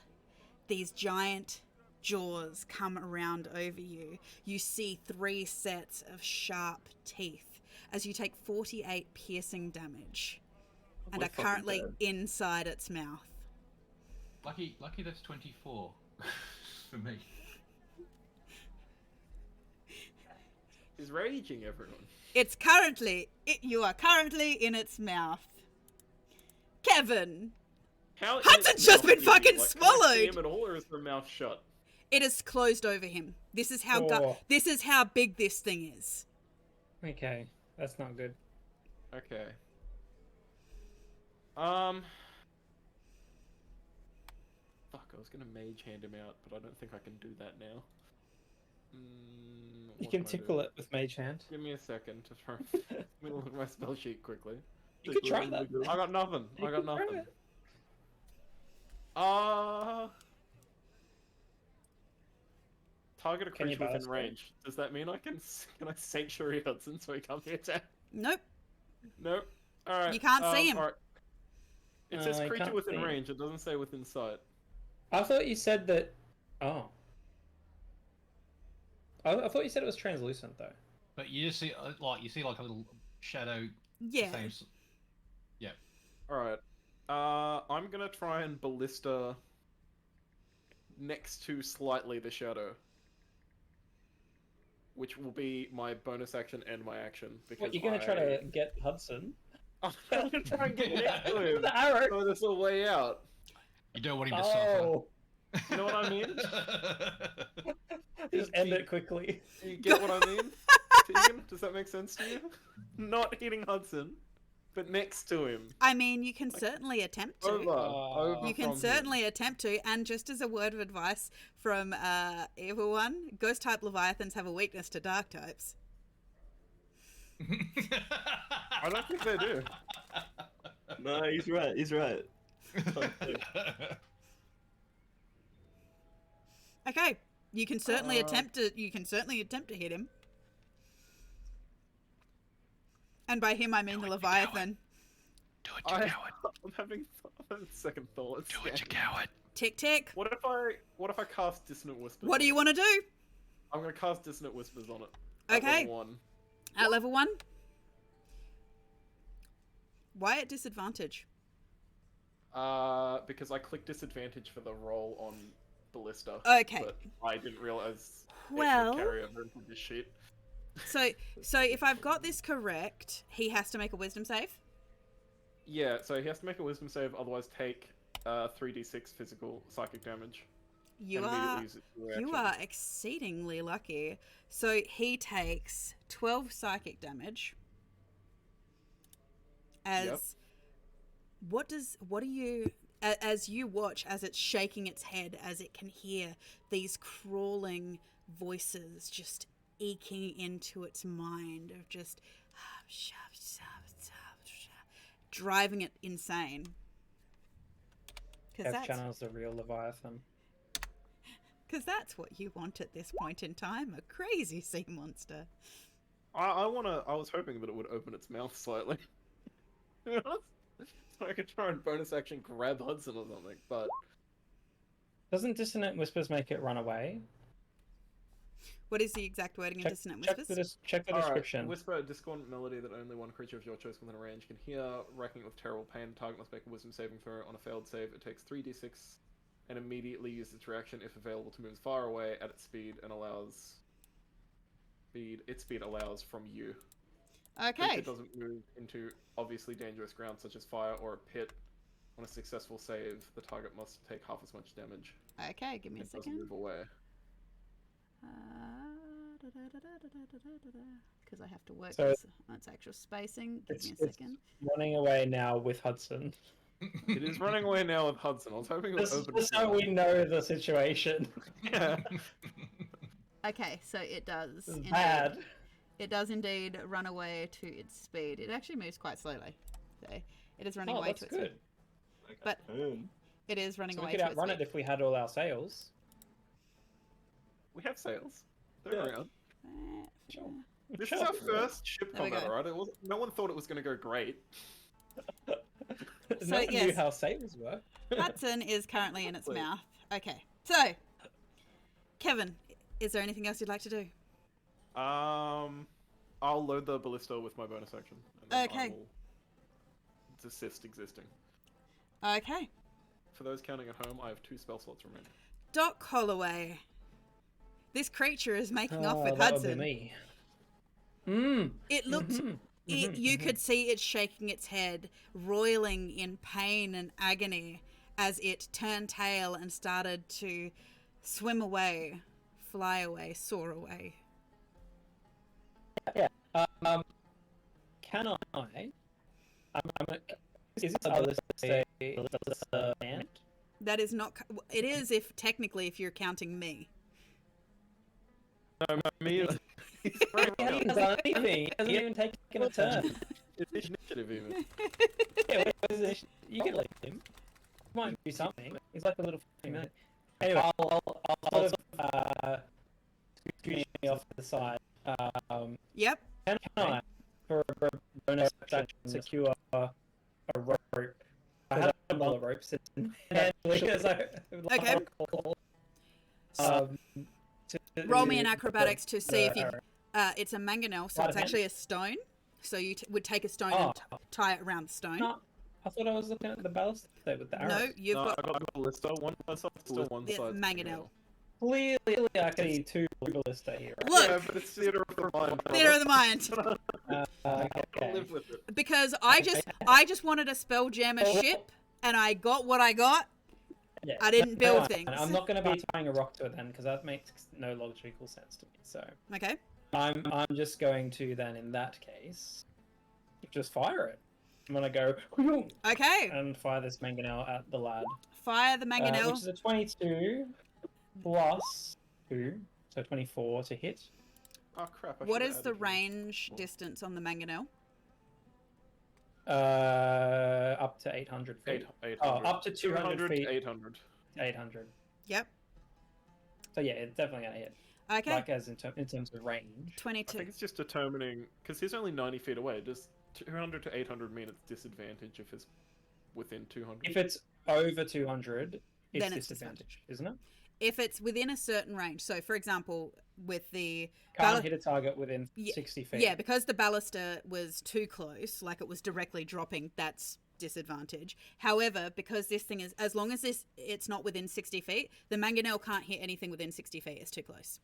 these giant jaws come around over you. You see 3 sets of sharp teeth as you take 48 piercing damage and We're are fucking currently dead. inside its mouth. Lucky that's 24 for me. He's raging, everyone. You are currently in its mouth. Kevin, How in Hudson's its just mouth been is he? fucking Can I see swallowed! him at all, or is the mouth shut? it is closed over him. This is how Oh. this is how big this thing is. Okay, that's not good. Okay. Fuck, I was gonna mage hand him out, but I don't think I can do that now. You What can I do? tickle it with Mage Hand. Give me a second to try. Let me look at my spell sheet quickly. You could try that. I got nothing. You I got could try nothing. it. Target a Can you creature within balance it? range. Does that mean I can I sanctuary Hudson so he can't be attacked? Nope. Nope. All right. You can't see him. All right. It says you creature can't within see him. range. It doesn't say within sight. I thought you said that. Oh. I thought you said it was translucent though. But you just see like a little shadow. Yeah. Same. All right. I'm gonna try and ballista next to slightly the shadow, which will be my bonus action and my action because What, you're gonna try to get Hudson? I'm gonna try and get next to him. The arrow. So there's a way out. You don't want him to Oh, You know what I mean? suffer. just end it quickly. Do you get what I mean? Tegan, does that make sense to you? Not hitting Hudson, but next to him. I mean, you can certainly attempt to. Over You can from him. certainly attempt to, and just as a word of advice from Evil One, Ghost type Leviathans have a weakness to dark types. I don't think they do. No, he's right. He's right. Okay, you can certainly attempt to. You can certainly attempt to hit him. And by him, I mean the Leviathan. Do it, you coward. I'm having second thoughts. Do it, you coward. Tick tick. What if I cast Dissonant Whispers? What do you want to do? I'm gonna cast Dissonant Whispers on it. Okay. Level 1. At level 1. Why at disadvantage? Because I clicked disadvantage for the roll on Ballista. Okay. But I didn't realize it Well- would carry over into this shit. So if I've got this correct, he has to make a wisdom save. Yeah, so he has to make a wisdom save, otherwise take 3d6 physical psychic damage. You and immediately are use it for you reaction. are exceedingly lucky. So he takes 12 psychic damage. As as you watch as it's shaking its head, as it can hear these crawling voices just eking into its mind of just driving it insane. Kev channels the real Leviathan. Because that's what you want at this point in time, a crazy sea monster. I was hoping that it would open its mouth slightly. So I could try and bonus action grab Hudson or something, but... Doesn't Dissonant Whispers make it run away? What is the exact wording in Dissonant Whispers? Check the Alright, description. whisper a discordant melody that only one creature of your choice within a range can hear, racking it with terrible pain. Target must make a wisdom saving throw. On a failed save, it takes 3d6 and immediately uses its reaction if available to move far away at its speed and allows... Its speed allows from you. Okay. It doesn't move into obviously dangerous ground such as fire or a pit. On a successful save, the target must take half as much damage. Okay, give me a It doesn't second. move away. Because I have to work So- this on its actual spacing. Give me a It's second. running away now with Hudson. It is running away now with Hudson. I was hoping it would open Just its so mouth. we know the situation. Yeah. Okay, so it does. This is Indeed. bad. It does indeed run away to its speed. It actually moves quite slowly. So it is running Oh, away that's to its good. speed. But it is running So we away could to its outrun speed. it if we had all our sails. We have sails. They're Yeah. around. Sure. This Sure. is our first ship There we combat, go. right? No one thought it was going to go great. No one knew yes. how sails work. Hudson is currently in its Wait. mouth. Okay, so Kevin, is there anything else you'd like to do? I'll load the ballista with my bonus action. And then Okay. I will desist existing. Okay, For those counting at home, I have 2 spell slots remaining. Doc Holloway. This creature is making off Oh, with that would be Hudson. me. Mm. It looked. You could see it shaking its head, roiling in pain and agony as it turned tail and started to swim away, fly away, soar away. Yeah. Can I? Is this a ballista band? That is not. It is if technically if you're counting me. No, me. He hasn't done anything. He hasn't even taken a turn. It's initiative even. Yeah, you can let him. He might do something. He's like a little minute. Anyway, I'll sort of scoot me off to the side. Yep. Can I, for a bonus action, secure a rope? I have a lot of ropes in hand as I Okay. recall. Roll me an acrobatics to see if you. arrow. It's a mangonel, so Right it's hand. actually a stone. So you would take a stone Oh. and tie it around the stone. No, I thought I was looking at the ballista there with the arrows. No, you've No, got. I got ballista. One side, still one Yeah, side. mangonel. Clearly, I can see 2 ballista here. Look, Yeah, but it's theater of the mind. theater of the mind. I'll Okay. live with it. Because I just wanted a spell jam a ship, and I got what I got. Yeah, I didn't build fine. things. I'm not going to be tying a rock to it then, because that makes no logical sense to me. So Okay. I'm just going to then, in that case, just fire it. I'm gonna go Okay. and fire this mangonel at the lad, Fire the mangonel. which is a 22 plus 2, so 24 to hit. Oh crap! What is the range distance on the mangonel? Up to 800 feet. 800. Oh, up to 200 feet. 800. 800. Yep. So yeah, it's definitely gonna hit. Okay. Like as in terms of range. I 22. think it's just determining because he's only 90 feet away. Does 200 to 800 mean it's disadvantage if it's within 200? If it's over 200, it's Then it's disadvantage, isn't it? If it's within a certain range, so for example, with the Can't hit a target within Yeah, 60 feet. yeah, because the ballista was too close, like it was directly dropping, that's disadvantage. However, because this thing is, as long as it's not within 60 feet, the mangonel can't hit anything within 60 feet. It's too close,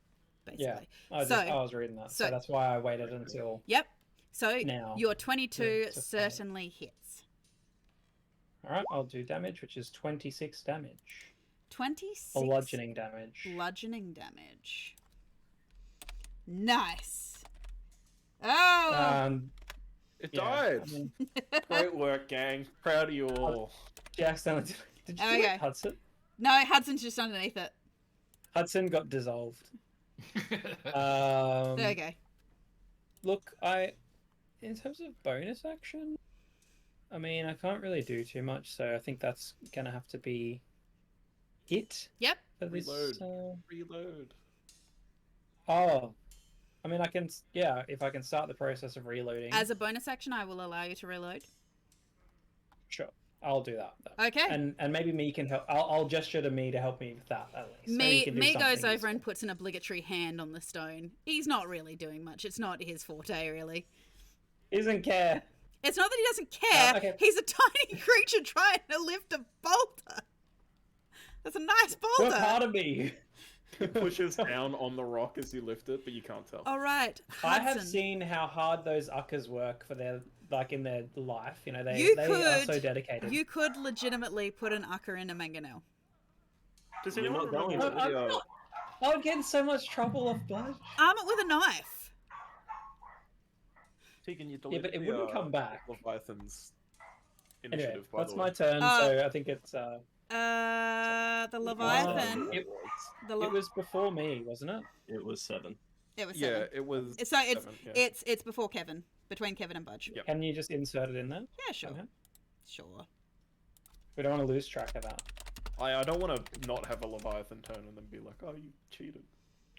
basically. I was reading that, so that's why I waited until Yep. So now. your 22 to certainly hits. All right, I'll do damage, which is 26 damage. 26 Bludgeoning damage. bludgeoning damage. Nice. Oh, It yeah, died. I mean, Great work, gang. Proud of you all. she accidentally did you do Okay. it, Hudson? no, Hudson's just underneath it. Hudson got dissolved. Okay. Look, in terms of bonus action, I mean, I can't really do too much, so I think that's gonna have to be it. Yep. For this, Reload. Reload. Oh, I mean, I can, yeah, if I can start the process of reloading. As a bonus action, I will allow you to reload. Sure, I'll do that. Okay. And maybe me can help. I'll gesture to me to help me with that at least. So he Me can do goes something over useful. and puts an obligatory hand on the stone. He's not really doing much. It's not his forte, really. He doesn't care. It's not that he doesn't care. Okay. He's a tiny creature trying to lift a boulder. That's a nice What boulder. part of me? It pushes down on the rock as you lift it, but you can't tell. All right, I Hudson. have seen how hard those uckers work for their, like, in their life. You know, they You are could- so dedicated. You could legitimately put an ucker in a mangonel. Does You're anyone not going remember to. the video? I would get in so much trouble of blood. Arm it with a knife. Tegan, you Yeah, deleted but it the, wouldn't come back. Leviathan's Anyway, initiative, by that's the way. my turn, Oh. so I think it's The Leviathan. It- The it was before me, wasn't it? It was 7. It was Yeah, seven. it was. So it's 7, yeah. it's before Kevin, between Kevin and Budge. Yep. Can you just insert it in there? Yeah, sure, somehow? sure. We don't want to lose track of that. I don't want to not have a Leviathan turn and then be like, oh, you cheated.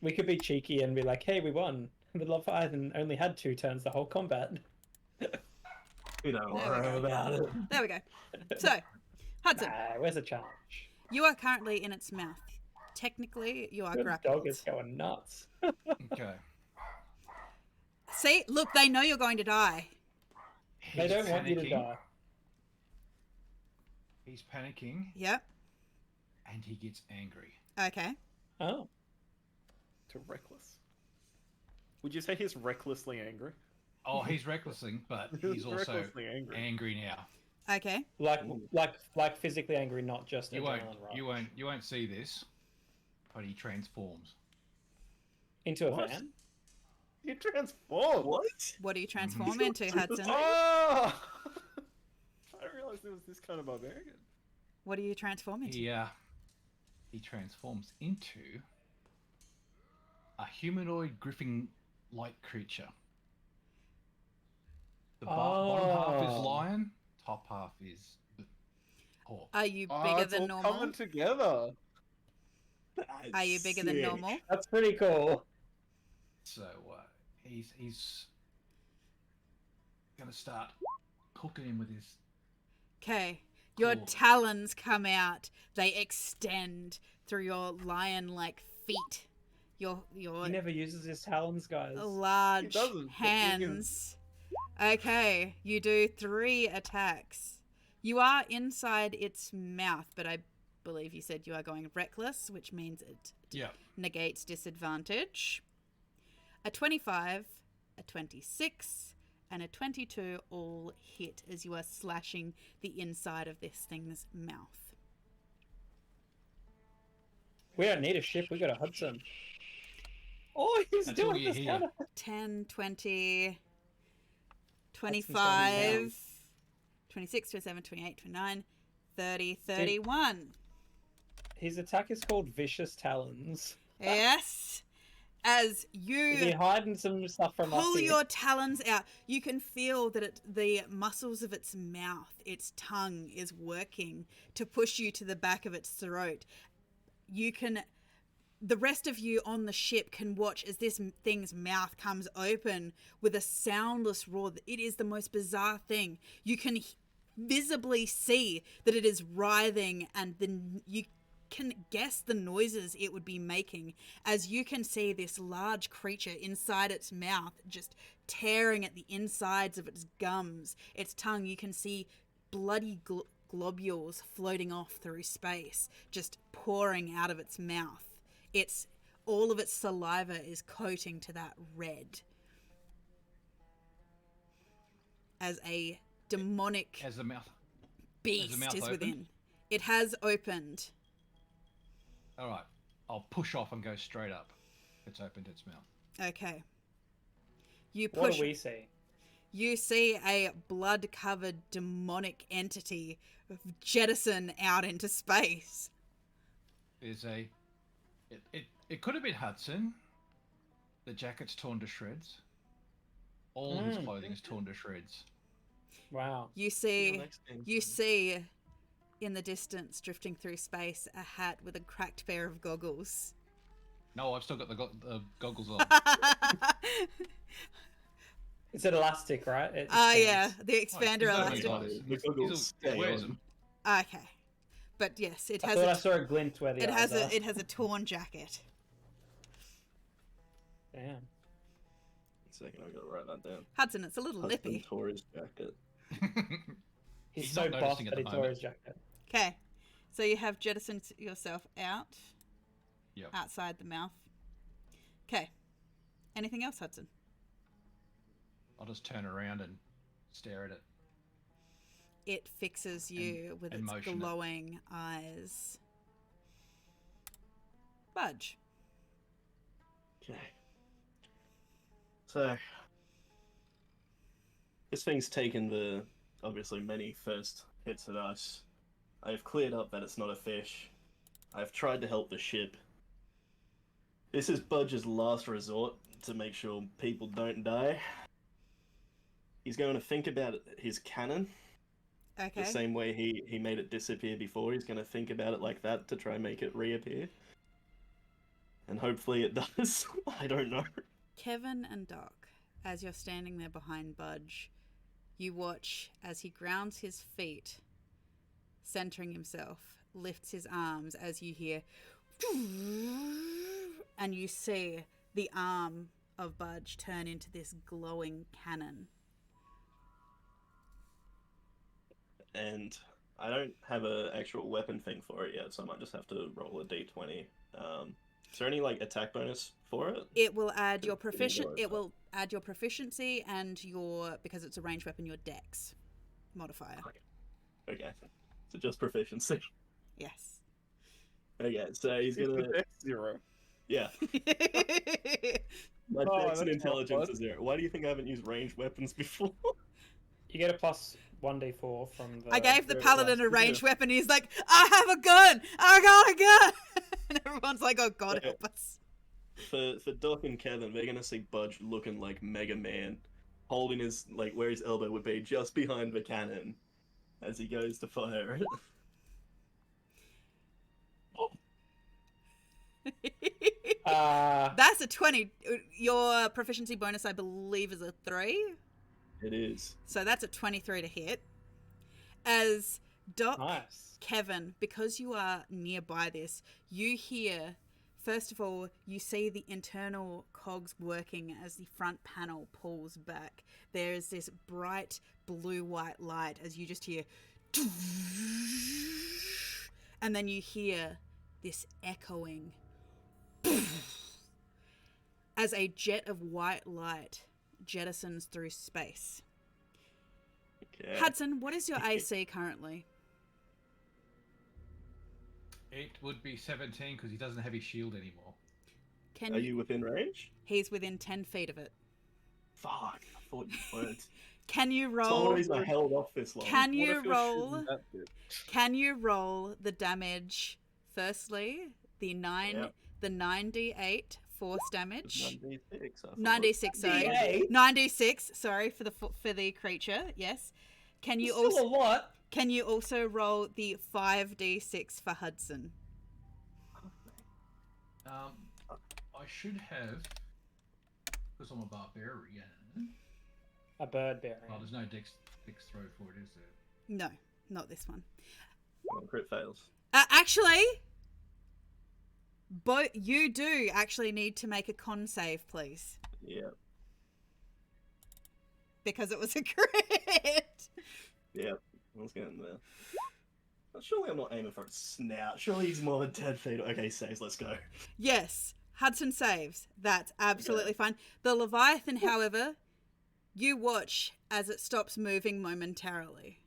We could be cheeky and be like, hey, we won. The Leviathan only had 2 turns the whole combat. We don't There we worry go. about it. There we go. So, Hudson, Nah, where's the challenge? you are currently in its mouth. Technically, you are The grappled. dog is going nuts. Okay. See, look, they know you're going to die. They He's don't want you to panicking. die. He's panicking Yep. and he gets angry. Okay. Oh. To reckless. Would you say he's recklessly angry? Oh, he's recklessing, but he's also recklessly angry. angry now. Okay. Like physically angry, not just You won't, adrenaline rush. you won't see this, but he transforms. Into a What? van? You transformed. What? What do you transform into, Hudson? Oh! I didn't realize there was this kind of barbarian. What do you transform into? He transforms into a humanoid griffin-like creature. The bottom half is Oh. lion, top half is the hawk. Are you Oh, bigger it's than all normal? coming together. Are you bigger than normal? That's pretty cool. So he's gonna start hooking him with his. Okay. Your Cool. talons come out. They extend through your lion-like feet. Your He never uses his talons, guys. large doesn't, but he can- hands. Okay, you do 3 attacks. You are inside its mouth, but I believe you said you are going reckless, which means it Yeah. negates disadvantage. A 25, a 26, and a 22 all hit as you are slashing the inside of this thing's mouth. We don't need a ship. We got a Hudson. Oh, he's That's all doing you this hear. kind of... 10, 20, Hudson's 25, 26, 27, 28, 29, 30, 31. His attack is called Vicious Talons. Yes. As Is he you hiding some stuff from us pull here? your talons out, you can feel that the muscles of its mouth, its tongue is working to push you to the back of its throat. The rest of you on the ship can watch as this thing's mouth comes open with a soundless roar. It is the most bizarre thing. You can visibly see that it is writhing, and then you can guess the noises it would be making as you can see this large creature inside its mouth just tearing at the insides of its gums. Its tongue, you can see bloody globules floating off through space, just pouring out of its mouth. All of its saliva is coating to that red. As a demonic As the mouth. beast mouth is opened? within. It has opened. All right. I'll push off and go straight up. It's opened its mouth. Okay. You What push. do we see? You see a blood-covered demonic entity jettison out into space. It could have been Hudson. The jacket's torn to shreds. All of his clothing is torn to shreds. Wow. You see next thing. You see in the distance, drifting through space, a hat with a cracked pair of goggles. No, I've still got the goggles on. It's an elastic, right? It Yeah, expands. the expander Right, elastic. he's The goggles he stay wears on. them. Okay, but yes, it I has thought I saw a glint where the eyes are. it has a torn jacket. Damn. Second, I gotta write that down. Hudson, it's a little Husband nippy. tore his jacket. He's He's so not buff noticing at that he the tore moment. his jacket. Okay, so you have jettisoned yourself out Yep. outside the mouth. Okay, anything else, Hudson? I'll just turn around and stare at it. It fixes you with and its motion it. glowing eyes. Budge. Okay. So, this thing's taken the obviously many first hits at us. I've cleared up that it's not a fish. I've tried to help the ship. This is Budge's last resort to make sure people don't die. He's going to think about his cannon the Okay. same way he made it disappear before. He's going to think about it like that to try and make it reappear. And hopefully it does. I don't know. Kevin and Doc, as you're standing there behind Budge, you watch as he grounds his feet, centering himself, lifts his arms as you hear, and you see the arm of Budge turn into this glowing cannon. And I don't have an actual weapon thing for it yet, so I might just have to roll a d20. Is there any like attack bonus for it? It will add your Did you know It will add your proficiency and your, because it's a ranged weapon, your dex modifier. Okay, so just proficiency. Yes. Okay, so he's gonna Zero. yeah. My Oh, dex and that's not intelligence good. is 0. Why do you think I haven't used ranged weapons before? You get a plus 1d4 from the... I gave the very paladin last a ranged video. weapon. He's like, I have a gun. I got a gun. And everyone's like, oh God, Okay. help us. For Doc and Kevin, we're gonna see Budge looking like Mega Man, holding his like where his elbow would be, just behind the cannon, as he goes to fire it. That's a 20. Your proficiency bonus, I believe, is a 3. It is. So that's a 23 to hit. As Doc, Nice. Kevin, because you are nearby this, you hear, first of all, you see the internal cogs working as the front panel pulls back. There's this bright blue-white light as you just hear, and then you hear this echoing as a jet of white light jettisons through space. Okay. Hudson, what is your AC currently? It would be 17 because he doesn't have his shield anymore. Can Are you within range? He's within 10 feet of it. Fuck, I thought you weren't. Can you It's the only roll? reason I held off this long. Can What you if you're roll? shooting that bit? Can you roll the damage? Firstly, the 9d8 force damage. 96, I thought. 96, sorry. D8? 96, sorry, for the creature. Yes. Can you Still also a lot. Can you also roll the 5d6 for Hudson? I should have, because I'm a barbarian. A bird bearing. Oh, there's no dex throw for it, is there? No, not this one. Crit fails. Actually, but you do actually need to make a con save, please, Yeah. because it was a crit. Yeah. I was getting there. But surely I'm not aiming for its snout. Surely he's more than 10 feet. Okay, saves. Let's go. Yes, Hudson saves. That's absolutely fine. The Leviathan, however, you watch as it stops moving momentarily,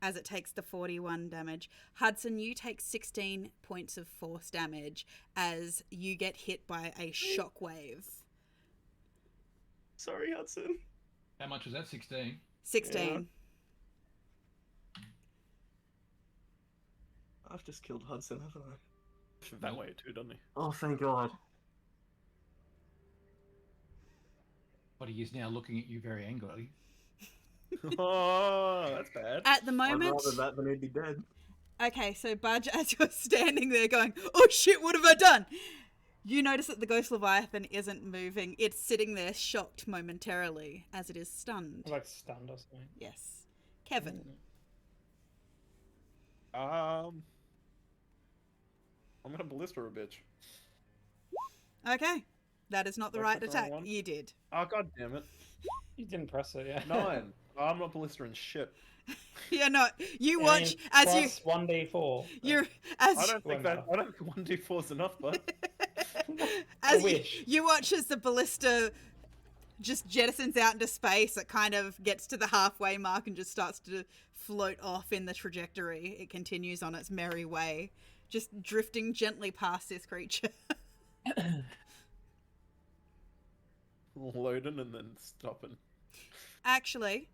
as it takes the 41 damage. Hudson, you take 16 points of force damage as you get hit by a shockwave. Sorry, Hudson. How much was that? 16? 16. I've just killed Hudson, haven't I? That way too, doesn't he? Oh, thank God. But he is now looking at you very angrily. Oh, that's bad. At the I'd moment, rather that than he'd be dead. okay, so Budge, as you're standing there going, oh shit, what have I done? You notice that the Ghost Leviathan isn't moving. It's sitting there shocked momentarily as it is stunned. Like stunned or something. Yes. Kevin. I'm gonna ballista a bitch. Okay. That is not the Did I right click the wrong attack. one? You did. Oh, god damn it. You didn't press it, yeah. 9. I'm not balistering shit. You're not. You I watch mean, as you. plus 1d4. You're as I don't think Well, that. I don't think 1d4 is enough, but as I you, wish. you watch as the ballista just jettisons out into space. It kind of gets to the halfway mark and just starts to float off in the trajectory. It continues on its merry way, just drifting gently past this creature. loading and then stopping. Actually,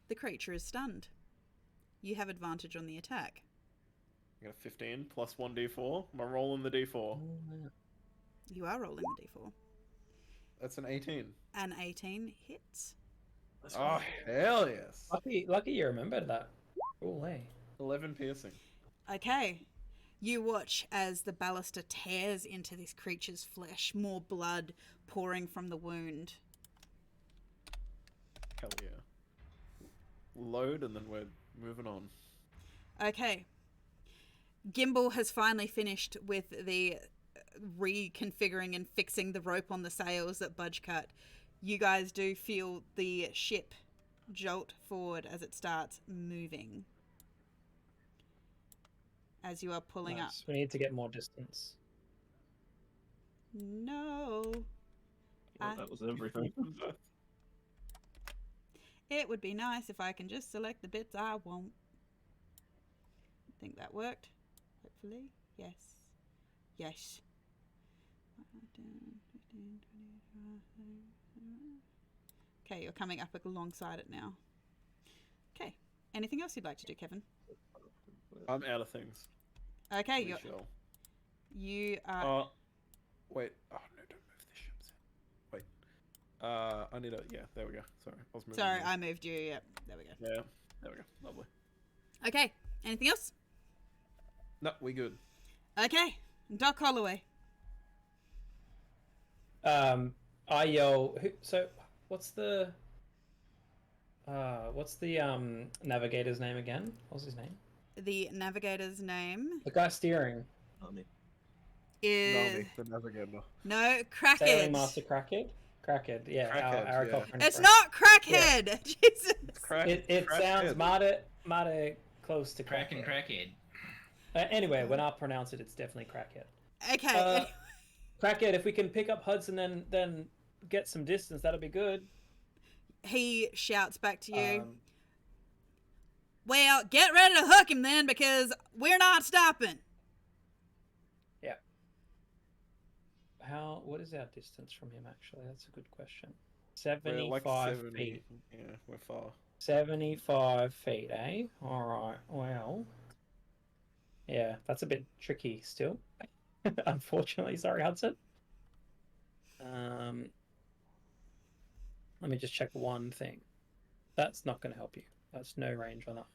the creature is stunned. You have advantage on the attack. I got a 15 plus 1d4. Am I rolling the d4? You are rolling the d4. That's an 18. An 18 hits. Oh, hell yes. Lucky you remembered that. Cool, hey. 11 piercing. Okay. You watch as the ballista tears into this creature's flesh, more blood pouring from the wound. Hell yeah. Load and then we're moving on. Okay. Gimbal has finally finished with the reconfiguring and fixing the rope on the sails that Budge cut. You guys do feel the ship jolt forward as it starts moving. As you are pulling Nice. up. We need to get more distance. No. Well, that was everything. It would be nice if I can just select the bits I want. I think that worked. Hopefully. Yes. Yes. Okay, you're coming up alongside it now. Okay. Anything else you'd like to do, Kevin? I'm out of things. Okay, We you shall. you are Wait. Oh no! Don't move the ships. Wait. I need a. Yeah. There we go. Sorry. I was moving. sorry, you. I moved you. Yep, there we go. Yeah. There we go. Lovely. Okay. Anything else? No, we good. Okay. Doc Holloway. I yell. So, what's the navigator's name again? What's his name? The navigator's name The guy steering. is Nami, the navigator. no Sailing Crackhead. Master Crackhead. Crackhead. Yeah. Crackhead, Our yeah. Cochrane It's friend. not Crackhead. Jesus. It's crack. It sounds mighty close to Cracking Crackhead. crackhead. Anyway, when I pronounce it, it's definitely Crackhead. Okay. Crackhead, if we can pick up Hudson, then get some distance, that'd be good. He shouts back to you. Um, Well, get ready to hook him then, because we're not stopping. yeah. What is our distance from him, actually? That's a good question. We're like 75 70. feet. Yeah, we're far. 75 feet, eh? Alright, well. Yeah, that's a bit tricky still. Unfortunately, sorry, Hudson. Let me just check one thing. That's not going to help you. That's no range on that.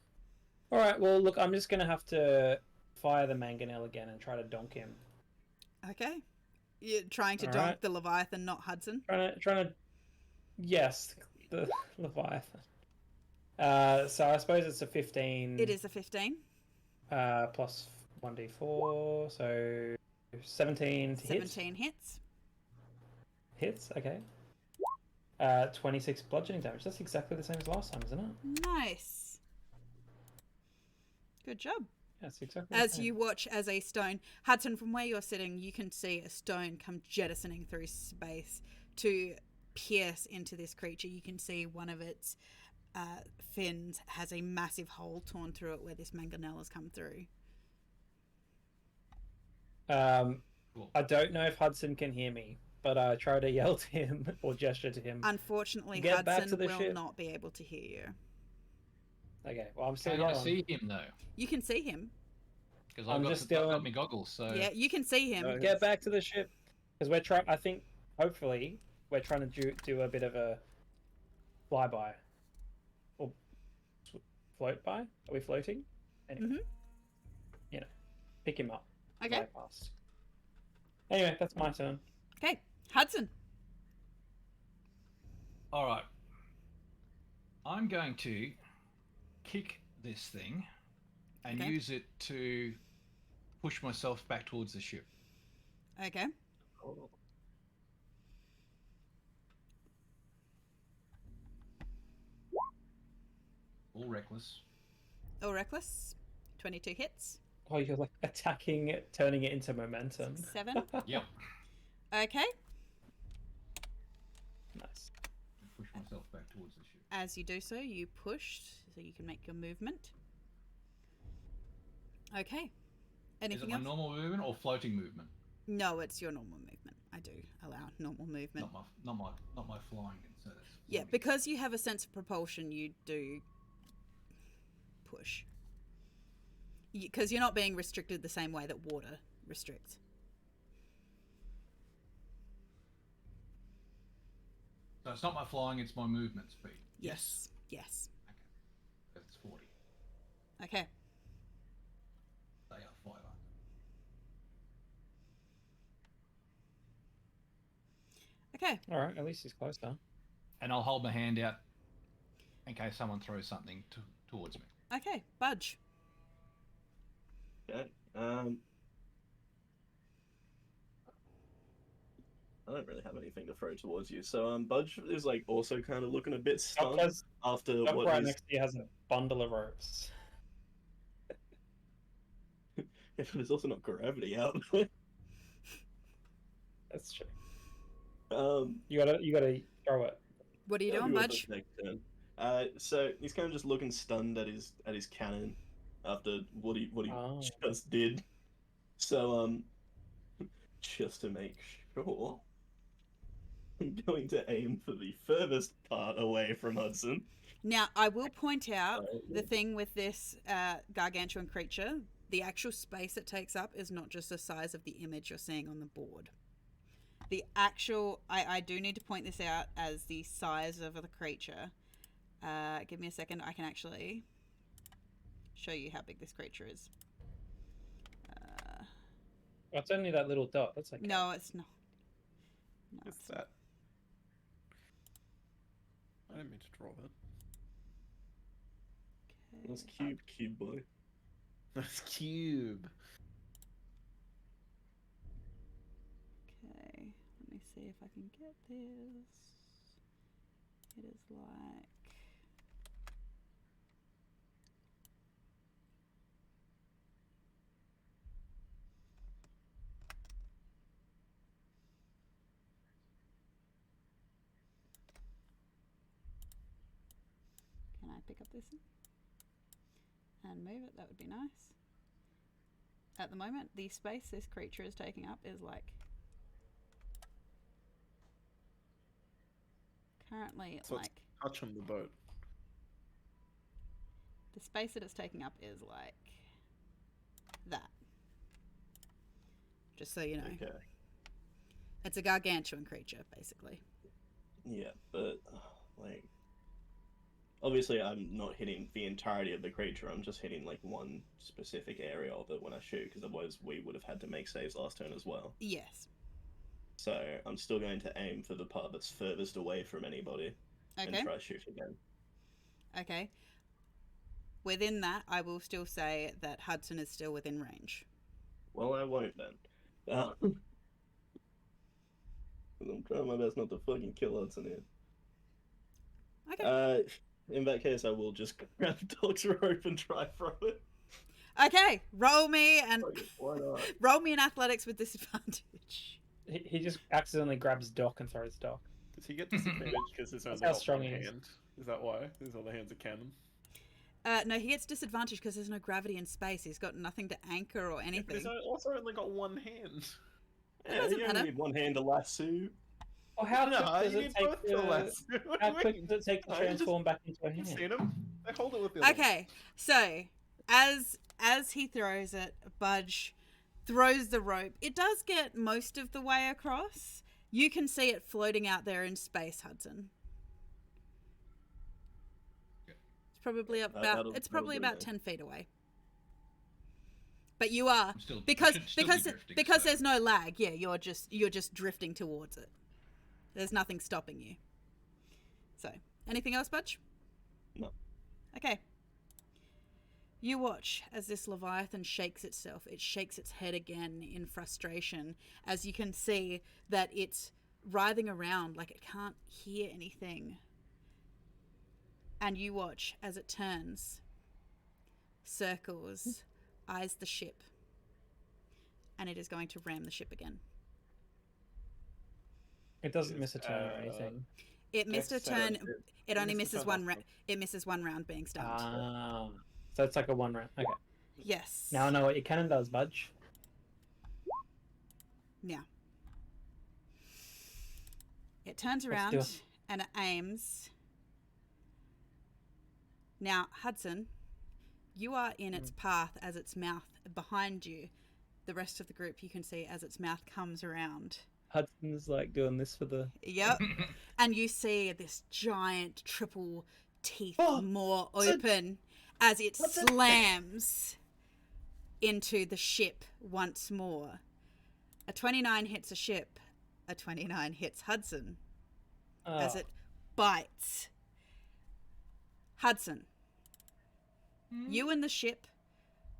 Alright, well, look, I'm just going to have to fire the mangonel again and try to donk him. Okay. You're trying to All donk right. the Leviathan, not Hudson. Trying to, yes, the Leviathan. So I suppose it's a 15. It is a 15. Plus 1d4, so 17 to hit. 17 hits. Hits, okay. 26 bludgeoning damage. That's exactly the same as last time, isn't it? Nice. Good job. Yes, exactly. the As same. you watch as a stone, Hudson, from where you're sitting, you can see a stone come jettisoning through space to pierce into this creature. You can see one of its fins has a massive hole torn through it where this mangonel has come through. Cool. I don't know if Hudson can hear me, but I try to yell to him or gesture to him. Unfortunately, Get back to Hudson the will ship. not be able to hear you. Okay, well, I'm still Can I yelling. see him though? You can see him. Because I'm I've just got still- my goggles. So Yeah, you can see him. No. Get back to the ship. Because we're trying, I think, hopefully, we're trying to do a bit of a flyby. Or float by? Are we floating? Anyway. Mhm. You know, pick him up. Okay. Right past. Anyway, that's my turn. Okay, Hudson. all right, I'm going to kick this thing and Okay. use it to push myself back towards the ship. Okay. All reckless. All reckless. 22 hits. Oh, you're like attacking it, turning it into momentum. 7. Yep. Okay. Nice. Push myself back towards the ship. As you do so, you push so you can make your movement. Okay. Is it Anything my else? normal movement or floating movement? No, it's your normal movement. I do allow normal movement. Not my flying. So that's Yeah, floating. because you have a sense of propulsion, you do push. Because you're not being restricted the same way that water restricts. So it's not my flying, it's my movement speed. Yes. Yes. Okay. That's 40. Okay. They are 5 up. Okay. Alright, at least he's closer. And I'll hold my hand out in case someone throws something towards me. Okay. Budge. Okay. I don't really have anything to throw towards you. So Budge is like also kind of looking a bit stunned Because after Doc what right is. next to you has a bundle of ropes. Yeah, but there's also not gravity out there. That's true. You You gotta throw it. What are you doing, Budge? Next turn. So he's kind of just looking stunned at his cannon after what he Oh. just did. So just to make sure, I'm going to aim for the furthest part away from Hudson. Now, I will point out Oh, the thing with this gargantuan creature, the actual space it takes up is not just the size of the image you're seeing on the board. The actual, I do need to point this out as the size of the creature. Give me a second, I can actually show you how big this creature is. Well, it's only that little dot. That's okay. No, it's not. No, It's that. I didn't mean to draw that. That's cube boy. That's cube. Okay, let me see if I can get this. It is like... pick up this and move it? That would be nice. At the moment, the space this creature is taking up is like... Currently, So it's like... touch on the boat. The space that it's taking up is like... that. Just so you know. Okay. It's a gargantuan creature, basically. Yeah, but like, obviously, I'm not hitting the entirety of the creature. I'm just hitting like one specific area of it when I shoot, because otherwise we would have had to make saves last turn as well. Yes. So I'm still going to aim for the part that's furthest away from anybody and Okay. try shoot again. Okay. Within that, I will still say that Hudson is still within range. Well, I won't then. I'm trying my best not to fucking kill Hudson here. Okay. In that case, I will just grab the dog's rope and try throw it. Okay. Roll me and Why not? roll me in athletics with disadvantage. He just accidentally grabs Doc and throws Doc. Does he get disadvantage because there's only how got strong one he is. hand? Is that why? His other hand's a cannon? No, he gets disadvantage because there's no gravity in space. He's got nothing to anchor or Yeah, but anything. he's also only got one hand. Yeah, doesn't you only matter. need one hand to lasso. Oh, how No, quick does you it need take both to last. how quick does it take to I just- transform back into a You've hand? seen him? They hold it with the other Okay, so as he throws it, Budge throws the rope. It does get most of the way across. You can see it floating out there in space, Hudson. It's probably about that'll do 10 feet away. But you are I'm still, I because should still be because drifting, because so- there's no lag. Yeah, you're just drifting towards it. There's nothing stopping you. So, anything else, Budge? No. Okay. You watch as this Leviathan shakes itself. It shakes its head again in frustration, as you can see that it's writhing around like it can't hear anything. And you watch as it turns, circles, eyes the ship, and it is going to ram the ship again. It doesn't miss a turn or anything. It missed a Yes, turn. It only missed a misses turn one. last time. It misses one round being stunned. Ah, so it's like a one round. Okay. Yes. Now I know what your cannon does, Budge. Now. It turns Let's around do it. and it aims. Now, Hudson, you are in its path as its mouth behind you. The rest of the group you can see as its mouth comes around. Hudson's like doing this for the. Yep. And you see this giant triple teeth Oh, maw what's it? open as it What's it? slams into the ship once more. A 29 hits a ship. A 29 hits Hudson as Oh, it bites. Hudson, you and the ship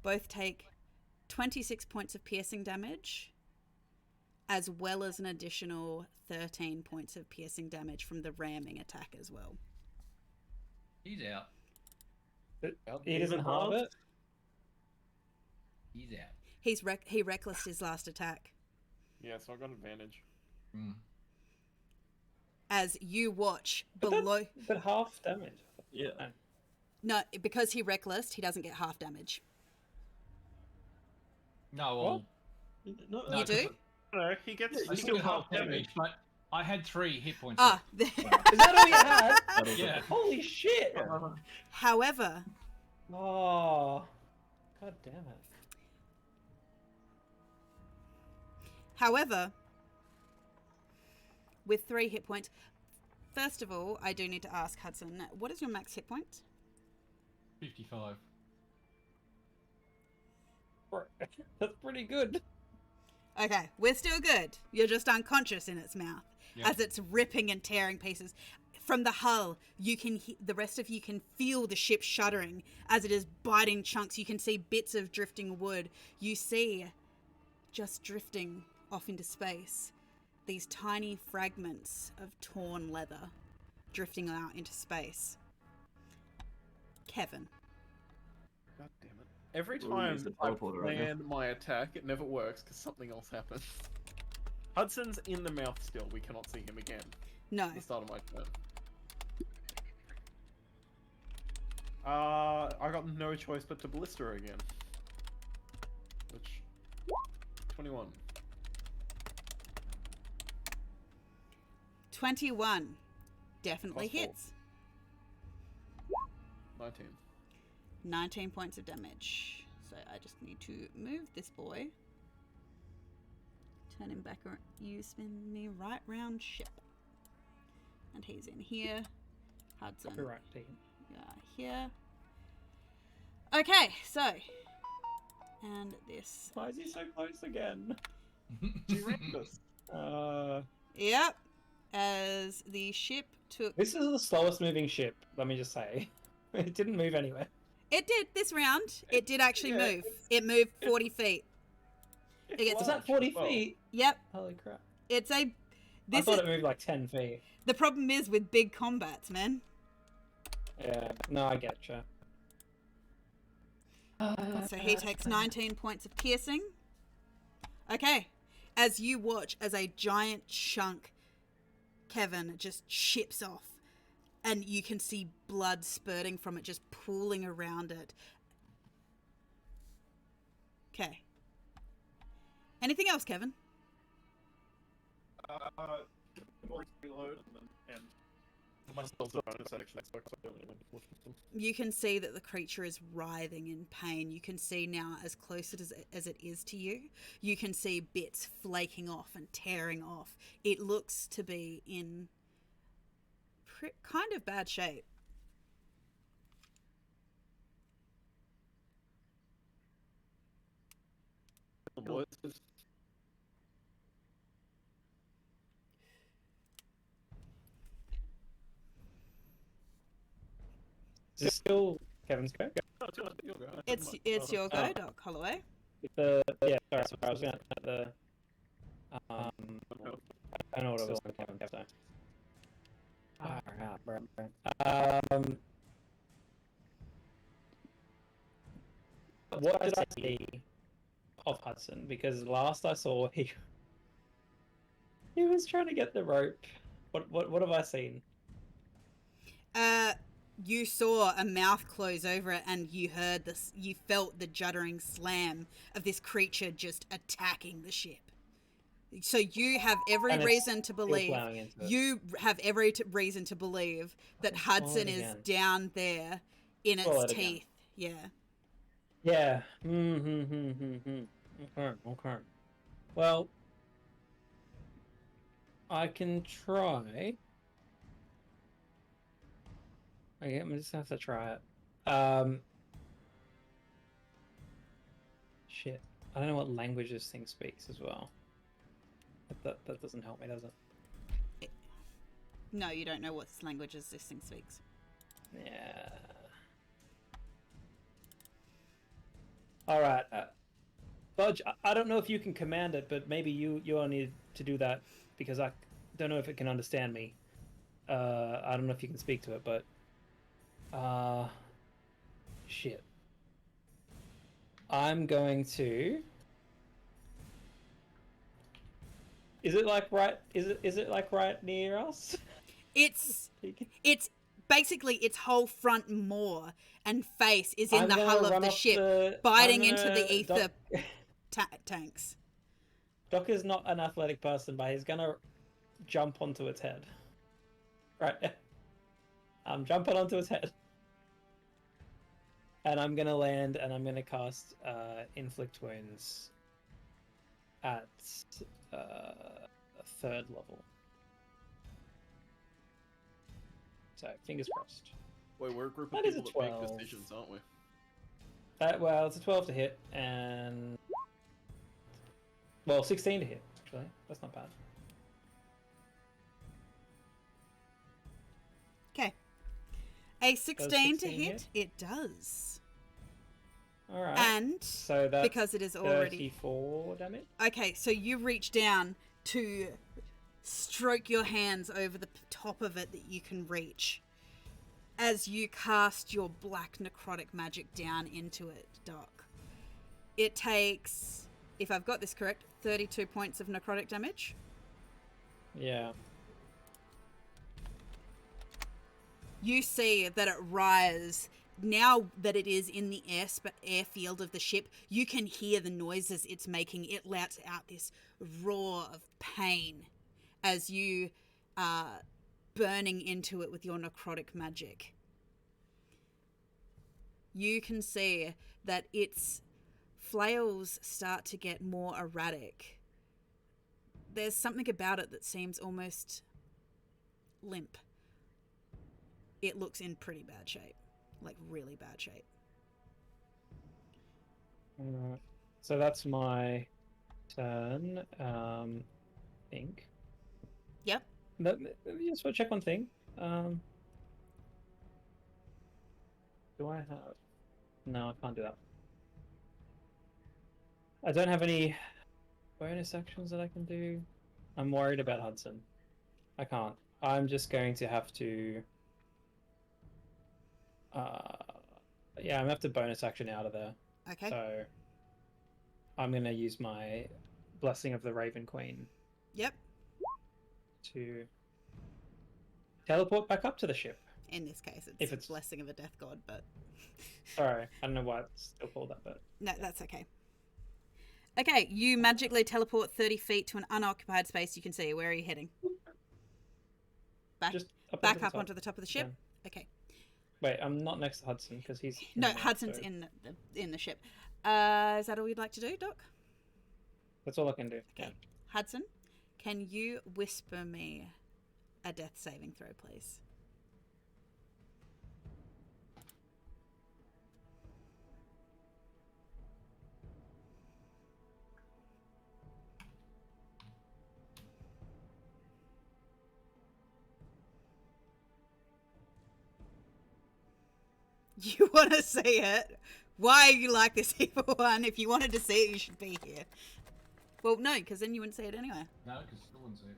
both take 26 points of piercing damage, as well as an additional 13 points of piercing damage from the ramming attack as well. He's out. he doesn't halve it. He's out. He reckless his last attack Yeah, so I got advantage. Mm. as you watch But below. But half damage. Yeah. No, because he reckless, he doesn't get half damage. No, well, No, No, You do? No, he gets I he still gets half damage, but I had 3 hit points. Ah, Is that all you had? That'll do. Yeah. Holy shit! however, Oh, god damn it! However, with 3 hit points, first of all, I do need to ask Hudson, what is your max hit point? 55. That's pretty good. Okay, we're still good. You're just unconscious in its mouth Yep. as it's ripping and tearing pieces. From the hull, you can the rest of you can feel the ship shuddering as it is biting chunks. You can see bits of drifting wood. You see, just drifting off into space, these tiny fragments of torn leather drifting out into space. Kevin. God damn it. Every We'll time use the I teleporter right now. plan my attack, it never works because something else happens. Hudson's in the mouth still. We cannot see him again. No. At the start of my turn. I got no choice but to blister again. Which 21. 21. Definitely +4. hits. 19. 19 points of damage. So I just need to move this boy. Turn him back around. You spin me right round ship. And he's in here. Hudson. Copyright team. Yeah, here. Okay, so. And this. Why is he so close again? She raped us. Yep. As the ship took. This is the slowest moving ship, let me just say. It didn't move anywhere. It did this round. It did actually Yeah, move. It moved 40 feet. It gets Was that 40 well. feet? Yep. Holy crap. It's a. I This thought is it moved like 10 feet. the problem is with big combats, man. Yeah, no, I get you. So he takes 19 points of piercing. Okay. As you watch as a giant chunk, Kevin, just chips off. And you can see blood spurting from it, just pooling around it. Okay. Anything else, Kevin? Reload and my spells are bonus action, so I don't really want them. You can see that the creature is writhing in pain. You can see now, as close as it is to you, you can see bits flaking off and tearing off. It looks to be in kind of bad shape. Boys, Is this still Kevin's go? It's your go, Doc Holloway. Yeah, sorry, I was going to the... I don't know what it was on Kevin, so... What did I see of Hudson? Because last I saw, he was trying to get the rope. What have I seen? You saw a mouth close over it, and you heard this. You felt the juddering slam of this creature just attacking the ship. So you have every And it's reason to still believe. plowing into it. You have every reason to believe that Hudson is again. down there in Swallow its it again. teeth. Yeah. Yeah. Okay. Well, I can try. Okay, I'm just gonna have to try it. Shit. I don't know what language this thing speaks as well. That doesn't help me, does it? No, you don't know what languages this thing speaks. Yeah. Alright. Budge, I don't know if you can command it, but maybe you all need to do that because I don't know if it can understand me. I don't know if you can speak to it, but... shit. I'm going to... Is it like right? Is it like right near us? It's basically its whole front maw and face is in the hull of the ship, biting into the ether tanks. Doc is not an athletic person, but he's gonna jump onto its head. Right. I'm jumping onto its head. And I'm gonna land and I'm gonna cast Inflict Wounds at a 3rd level. So, fingers crossed. Wait, we're a group of That is a people that make 12. decisions, aren't we? Well, it's a 12 to hit, and... Well, 16 to hit, actually. That's not bad. Okay. A 16 to 16 hit? hit? It does. Alright. And So that's because it is already 34 damage? Okay, so you reach down to stroke your hands over the top of it that you can reach as you cast your black necrotic magic down into it, Doc. It takes, if I've got this correct, 32 points of necrotic damage. Yeah. You see that it writhes now that it is in the airfield of the ship, you can hear the noises it's making. It lets out this roar of pain as you are burning into it with your necrotic magic. You can see that its flails start to get more erratic. There's something about it that seems almost limp. It looks in pretty bad shape, like really bad shape. So that's my turn. Think. Yep. Let me just check one thing. Do I have? No, I can't do that. I don't have any bonus actions that I can do. I'm worried about Hudson. I can't. I'm just going to have to. Yeah, I'm gonna have to bonus action out of there. Okay. So I'm gonna use my Blessing of the Raven Queen Yep. to teleport back up to the ship. In this case, If it's it's- Blessing of a Death God, but Sorry, I don't know why it's still called that, but no, that's okay. Okay, you magically teleport 30 feet to an unoccupied space you can see. Where are you heading? Back, just back up onto the top of the ship? Okay. Wait, I'm not next to Hudson because he's No, in there, Hudson's so in the ship. Is that all you'd like to do, Doc? That's all I can do. Okay. Hudson, can you whisper me a death saving throw, please? You want to see it? Why are you like this, evil one? If you wanted to see it, you should be here. Well, no, because then you wouldn't see it anyway. No, because no one's it.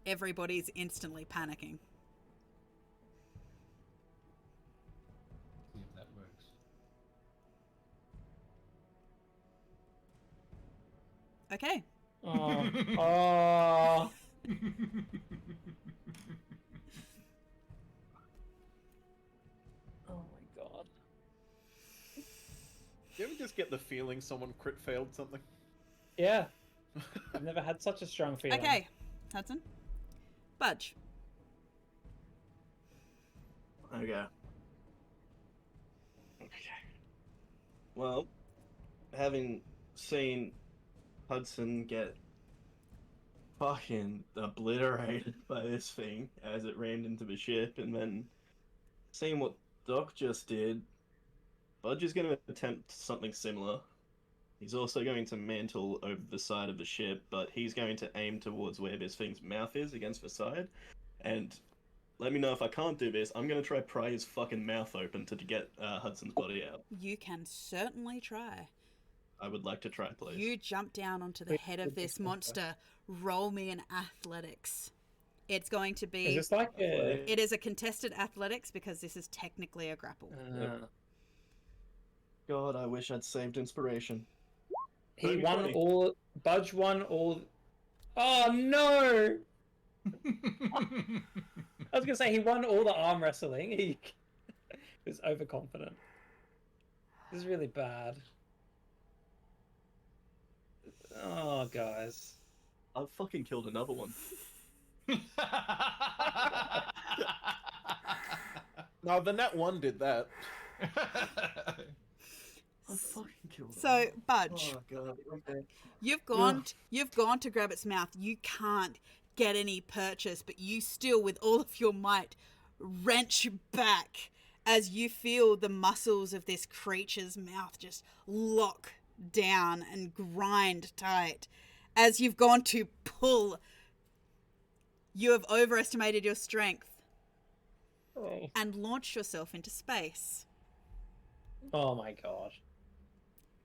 Everybody's instantly panicking. See if that works. Okay. Oh, oh. Oh my god. Do you ever just get the feeling someone crit failed something? Yeah. I've never had such a strong feeling. Okay, Hudson. Budge. Okay. Okay. Well, having seen Hudson get fucking obliterated by this thing as it rammed into the ship, and then seeing what Doc just did, Budge is going to attempt something similar. He's also going to mantle over the side of the ship, but he's going to aim towards where this thing's mouth is against the side. And let me know if I can't do this. I'm going to try pry his fucking mouth open to get Hudson's body out. You can certainly try. I would like to try, please. You jump down onto the head of this monster. Roll me an athletics. It's going to be... Is this like a... It is a contested athletics because this is technically a grapple. God, I wish I'd saved inspiration. He Very won funny. all... Budge won all... Oh, no! I was going to say, he won all the arm wrestling. He was overconfident. This is really bad. Oh, guys. I've fucking killed another one. No, the net one did that. I fucking killed So, Budge, Oh god. Okay. you've gone to grab its mouth. You can't get any purchase, but you still, with all of your might, wrench back as you feel the muscles of this creature's mouth just lock down and grind tight. As you've gone to pull, you have overestimated your strength Oh, and launched yourself into space. oh my god.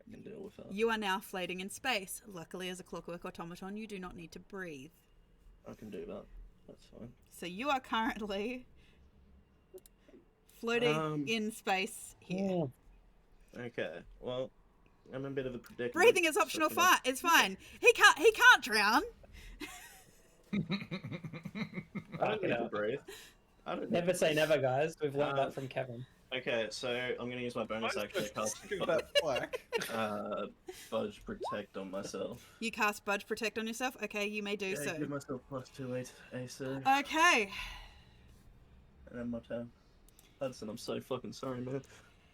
I can deal with that. You are now floating in space. Luckily, as a clockwork automaton, you do not need to breathe. I can do that. That's fine. So you are currently floating in space here. Okay. Well, I'm in a bit of a predicament. Breathing is so optional. can I- It's fine. He can't drown. I don't need to out. breathe. I don't Never say never, guys. We've learned that from Kevin. Okay, so I'm gonna use my bonus action to cast that black. Budge Protect on myself. You cast Budge Protect on yourself? Okay, you may do Yeah, so. give myself +2 AC. Okay. And then my turn. Hudson, I'm so fucking sorry, man.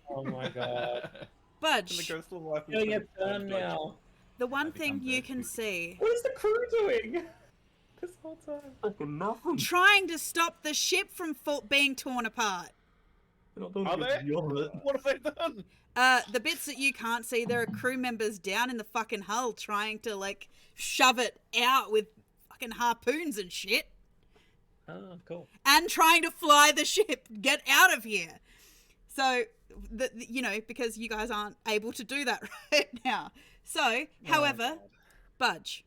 Oh my god. And the Budge, ghost of life. Doing your turn now. the one I thing become you very can spooky. see, What is the crew doing? This whole time. Fucking nothing. trying to stop the ship from being torn apart. They're not doing Are a good they? job of it. What have they done? The bits that you can't see, there are crew members down in the fucking hull trying to, like, shove it out with fucking harpoons and shit. Oh, cool. And trying to fly the ship. Get out of here. So, because you guys aren't able to do that right now. So, however, Budge,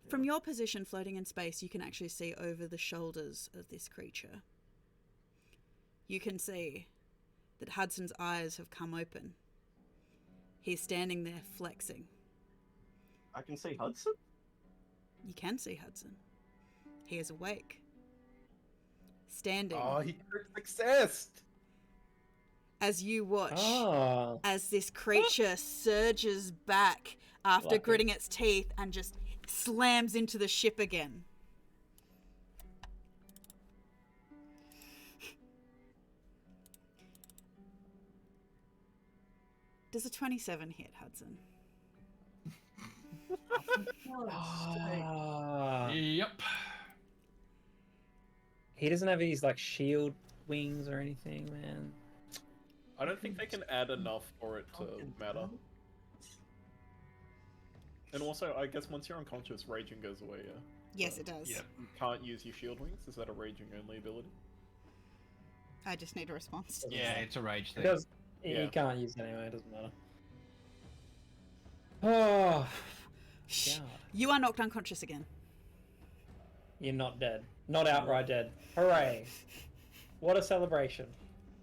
from your position floating in space, you can actually see over the shoulders of this creature. You can see that Hudson's eyes have come open. He's standing there flexing. I can see Hudson? You can see Hudson. He is awake. Standing Oh, he crit success. as you watch Oh. as this creature surges back after Lucky. gritting its teeth and just slams into the ship again. Does a 27 hit, Hudson? Ah. Yep. He doesn't have these like shield wings or anything, man. I don't think they can add enough for it to matter. And also, I guess once you're unconscious, raging goes away, yeah? Yes, it does. Yep. You can't use your shield wings? Is that a raging only ability? I just need a response. Yeah, it's a rage thing. Because Yeah. you can't use it anyway, it doesn't matter. Oh, Shh. God. You are knocked unconscious again. You're not dead. Not outright dead. Hooray. What a celebration.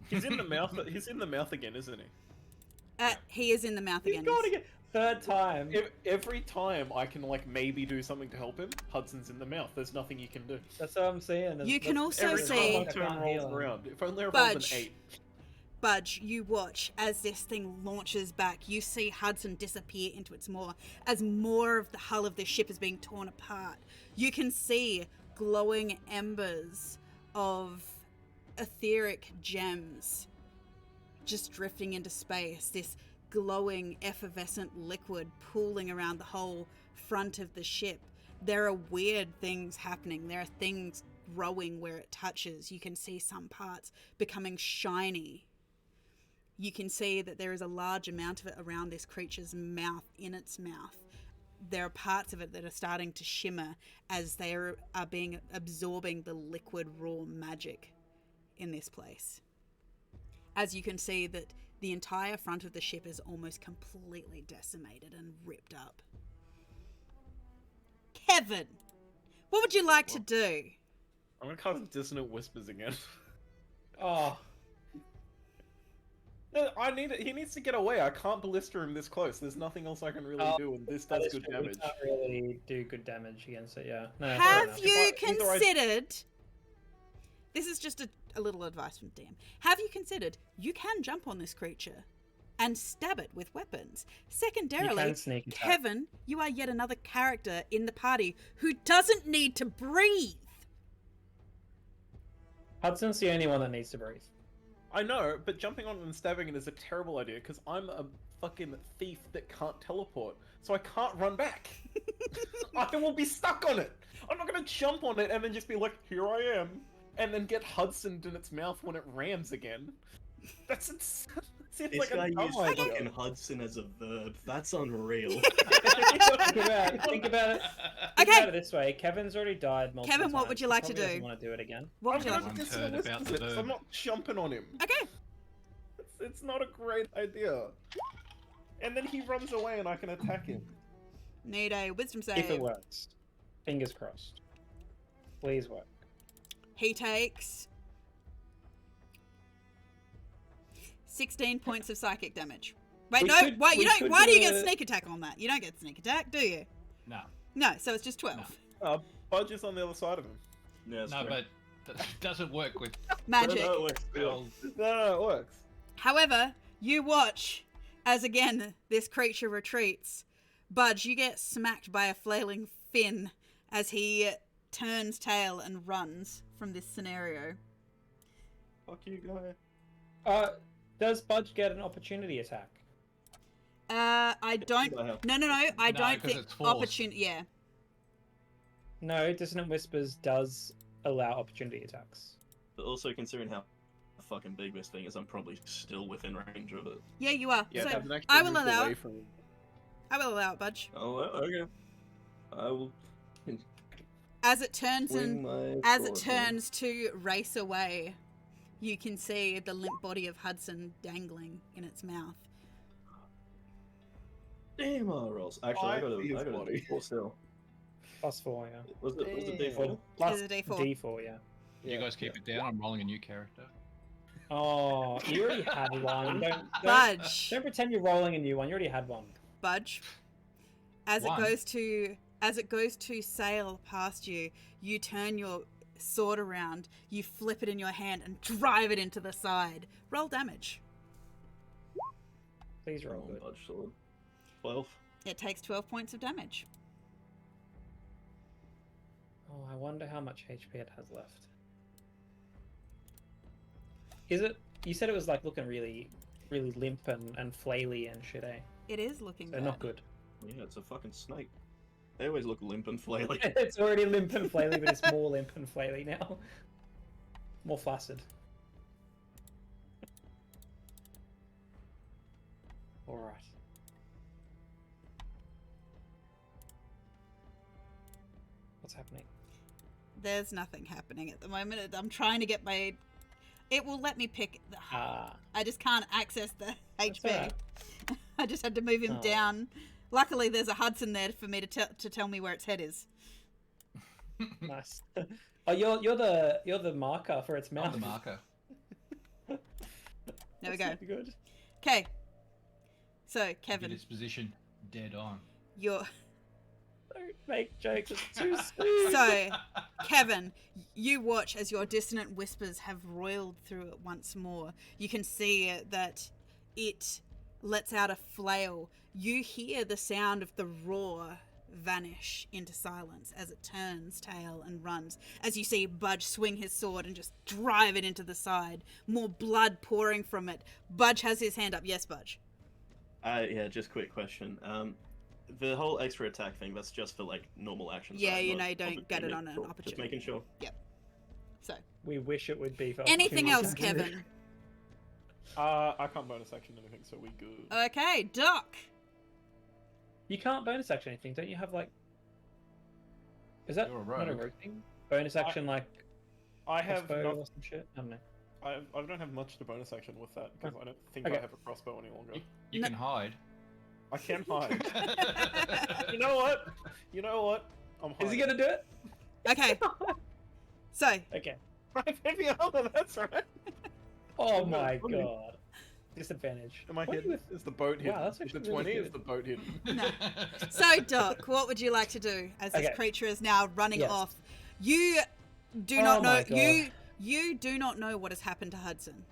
He's in the mouth. He's in the mouth again, isn't he? He is in the mouth He's again. going again. Third time. Every time I can like maybe do something to help him, Hudson's in the mouth. There's nothing you can do. That's what I'm saying. You can also Every see- time my turn I can't rolls heal him. around. If only I rolled Budge. an 8. Budge, you watch as this thing launches back. You see Hudson disappear into its maw as more of the hull of the ship is being torn apart. You can see glowing embers of etheric gems just drifting into space. This glowing, effervescent liquid pooling around the whole front of the ship. There are weird things happening. There are things growing where it touches. You can see some parts becoming shiny. You can see that there is a large amount of it around this creature's mouth, in its mouth. There are parts of it that are starting to shimmer as they are absorbing the liquid raw magic in this place. As you can see that the entire front of the ship is almost completely decimated and ripped up. Kevin, what would you like to do? I'm gonna cast Dissonant Whispers again. Oh. No, he needs to get away. I can't ballista him this close. There's nothing else I can really do, and this that does is good true. damage. We can't really do good damage against it, yeah. No, fair Have enough. you Either I- considered... This is just a little advice from DM. Have you considered you can jump on this creature and stab it with weapons? Secondarily, You can sneak attack. Kevin, you are yet another character in the party who doesn't need to breathe. Hudson's the only one that needs to breathe. I know, but jumping on it and stabbing it is a terrible idea because I'm a fucking thief that can't teleport, so I can't run back. I will be stuck on it. I'm not gonna jump on it and then just be like, "Here I am," and then get Hudson in its mouth when it rams again. That's seems This like guy a dumb used idea. fucking Hudson as a verb. That's unreal. Think about it. Think about it Okay, this way. Kevin's already died multiple Kevin, what times. would you He like to probably doesn't do? want to do it again. what I'm would you gonna like? One Dissonant turd about Whispers the it, 'cause verb. I'm not jumping on him. Okay, It's not a great idea. And then he runs away and I can attack him. need a wisdom If it save. works. Fingers crossed. Please work. He takes 16 points of psychic damage. Wait, We no, could- why you we don't? could Why do you do get a- sneak attack on that? You don't get sneak attack, do you? No. No, so it's just 12. Budge is on the other side of him. Yeah, that's No, true. but that doesn't work with Magic. No, it works. spells. No, it works. However, you watch as again this creature retreats. Budge, you get smacked by a flailing fin as he turns tail and runs from this scenario. Fuck you, guy. Does Budge get an opportunity attack? I don't. Wow. No. I No, don't 'cause think it's forced. opportunity. Yeah. No, Dissonant Whispers does allow opportunity attacks. But also considering how fucking big this thing is, I'm probably still within range of it. Yeah, you are. Yeah, So I've actually I will moved allow away it. from him. I will allow it, Budge. Oh, well, okay. I will As it turns swing my as it sword then. turns to race away, you can see the limp body of Hudson dangling in its mouth. Damn, I rolls. Actually, I got a His D4 body. still. +4, yeah. Was it Damn. D4? Plus It is a D4. D4, yeah. Did you guys keep it down? I'm rolling a new character. Oh, you already had one. Budge. Don't pretend you're rolling a new one. You already had one. Budge. As One. it goes to sail past you, you turn your sword around, you flip it in your hand and drive it into the side. Roll damage. Please roll good. Budge sword. 12. It takes 12 points of damage. Oh, I wonder how much HP it has left. Is it? You said it was like looking really, really limp and flaily and shit, eh? It is looking So bad. not good. Yeah, it's a fucking snake. They always look limp and flaily. It's already limp and flaily, but it's more limp and flaily now. More flaccid. Alright. What's happening? There's nothing happening at the moment. I'm trying to get my... It will let me pick... I just can't access the That's HP. alright. I just had to move him Oh. down. Luckily, there's a Hudson there for me to tell me where its head is. Nice. Oh, you're the marker for its mouth. I'm the marker. There we That's go. not good. Okay. So, Get Kevin, its position dead on. you're... Don't make jokes. It's too soon. So, Kevin, you watch as your dissonant whispers have roiled through it once more. You can see that it lets out a flail. You hear the sound of the roar vanish into silence as it turns tail and runs. As you see Budge swing his sword and just drive it into the side. More blood pouring from it. Budge has his hand up. Yes, Budge. Yeah, just quick question. The whole extra attack thing, that's just for like normal actions. Yeah, right? you Not know, don't get it on an Cool. Just opportunity. making sure. So, We wish it would be for anything else, opportunity. Kevin? I can't bonus action anything, so we good. Okay, Doc. You can't bonus action anything, don't you have like? Is that You're a not a rogue. rogue thing? Bonus action like I have crossbow not, or some shit. I don't know. I don't have much to bonus action with that because I don't think Okay. I have a crossbow any longer. You No. can hide. I can hide. You know what? You know what? I'm hiding. Is he gonna do it? Okay. So, Okay. Right, maybe I'll. That's right. Oh No, my funny. god. Disadvantage. Am I What are hidden? you- Is the boat hidden? that's Is the actually really 20? Is good. the boat hidden? no. So, Doc, what would you like to do as this Okay. creature is now running Yes. off? You do Oh not know. my God. You do not know what has happened to Hudson.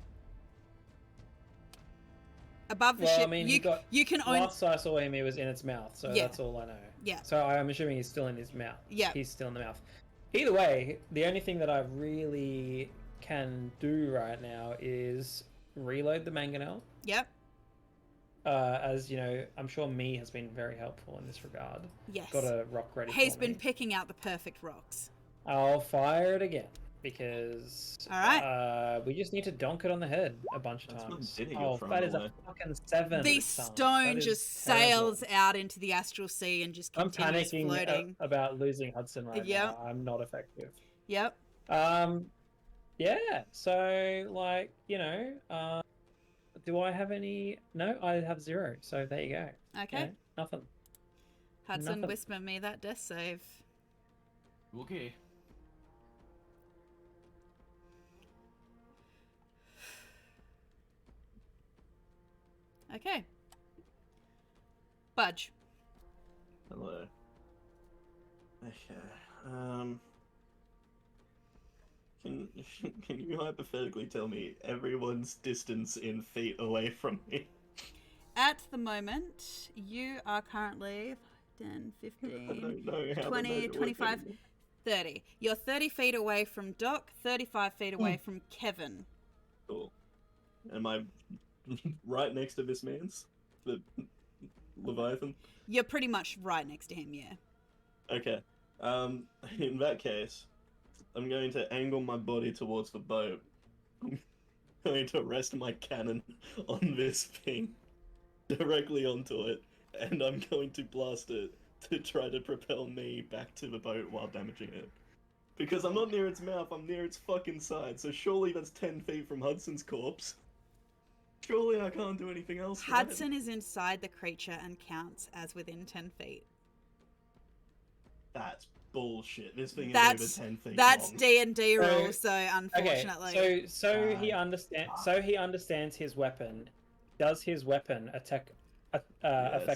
Above the Well, I ship, mean, he got- you can only. Last I saw him, he was in its mouth, so Yeah. that's all I know. Yeah. So I'm assuming he's still in his mouth. Yeah. He's still in the mouth. Either way, the only thing that I really can do right now is reload the mangonel. Yep. As you know, I'm sure Me has been very helpful in this regard. Yes. Got a rock ready. He's for been me. picking out the perfect rocks. I'll fire it again because All right. we just need to donk it on the head a bunch of That's times. not hitting it Oh, from that the is a way. fucking 7. The this time. stone That is just terrible. sails out into the astral sea and just I'm continues panicking floating. about losing Hudson right Yeah. now. I'm not effective. Yep. Yeah. So like, you know, do I have any? No, I have 0. So there you go. Okay. Yeah, nothing. Hudson, nothing. whisper me that death save. Okay. Okay. Budge. Hello. Okay. Can can you hypothetically tell me everyone's distance in feet away from me? At the moment, you are currently 10, I 15, don't know how 20, to measure 25, anymore. 30. You're 30 feet away from Doc, 35 feet away from Kevin. Cool. Am I right next to this man's? The Leviathan? You're pretty much right next to him, yeah. Okay. In that case, I'm going to angle my body towards the boat. I'm going to rest my cannon on this thing, directly onto it, and I'm going to blast it to try to propel me back to the boat while damaging it. Because I'm not near its mouth, I'm near its fucking side, so surely that's 10 feet from Hudson's corpse. Surely I can't do anything else. Right? Hudson is inside the creature and counts as within 10 feet. That's bullshit. This thing is That's over 10 feet That's long. D&D So- rules, so unfortunately. Okay, so he understands his weapon. Does his weapon affect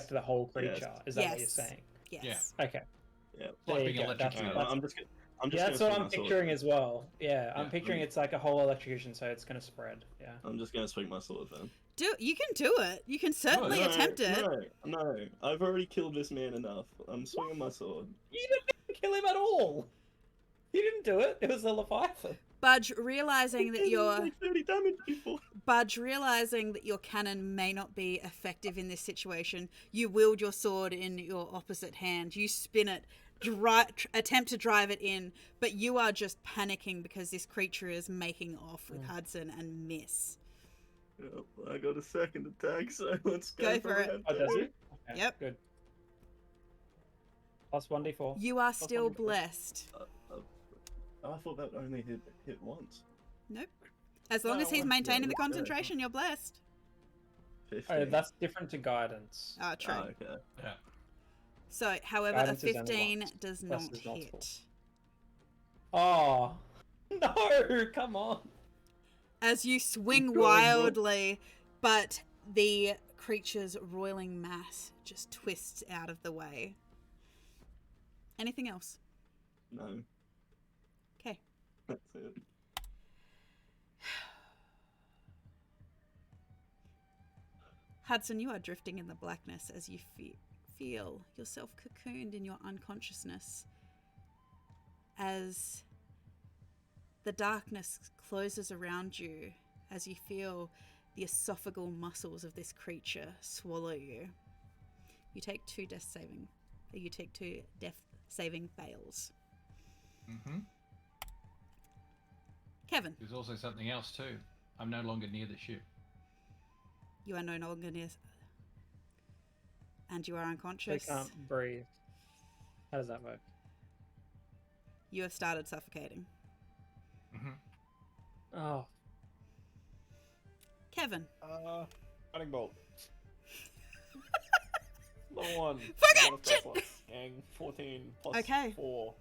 the whole creature? Yes. Is that what you're Yes. saying? yes. Okay. Yeah. It's like There being you go, electrocuted. that's- I'm just Yeah, that's gonna what swing I'm my sword. picturing as well. Yeah, I'm Yeah. picturing it's like a whole electrocution, so it's gonna spread. Yeah. I'm just gonna swing my sword then. You can do it. You can certainly No, attempt it. No, I've already killed this man enough. I'm swinging my sword. You didn't kill him at all. You didn't do it. It was a Leviathan. Budge, realizing that your Like 30 damage before. realizing that your cannon may not be effective in this situation, you wield your sword in your opposite hand. You spin it, attempt to drive it in, but you are just panicking because this creature is making off with Hudson and miss. Yep, I got a second attack, so let's Go for it. round Oh, does two. it? Okay, Yep. Good. Plus 1d4. You are still wonderful. blessed. I thought that only hit once. Nope. As long Oh, as he's yeah, maintaining the let's go. concentration, you're blessed. 15. Oh, that's different to guidance. Oh, true. Oh, okay. Yeah. So, however, Guidance a is only 15 once. does Plus not is multiple. hit. Oh. No, come on. As you swing God, no. wildly, but the creature's roiling mass just twists out of the way. Anything else? No, Okay. that's it. Hudson, you are drifting in the blackness as you feel yourself cocooned in your unconsciousness. As the darkness closes around you, as you feel the esophageal muscles of this creature swallow you. You take two death saving fails. Mm-hmm. Kevin, There's also something else too. I'm no longer near the ship. you are no longer near, and you are They unconscious. can't breathe. How does that work? You have started suffocating. Mm-hmm. Oh. Kevin, Cutting bolt. Level 1. Fuck it! Gang 14 plus Okay. 4.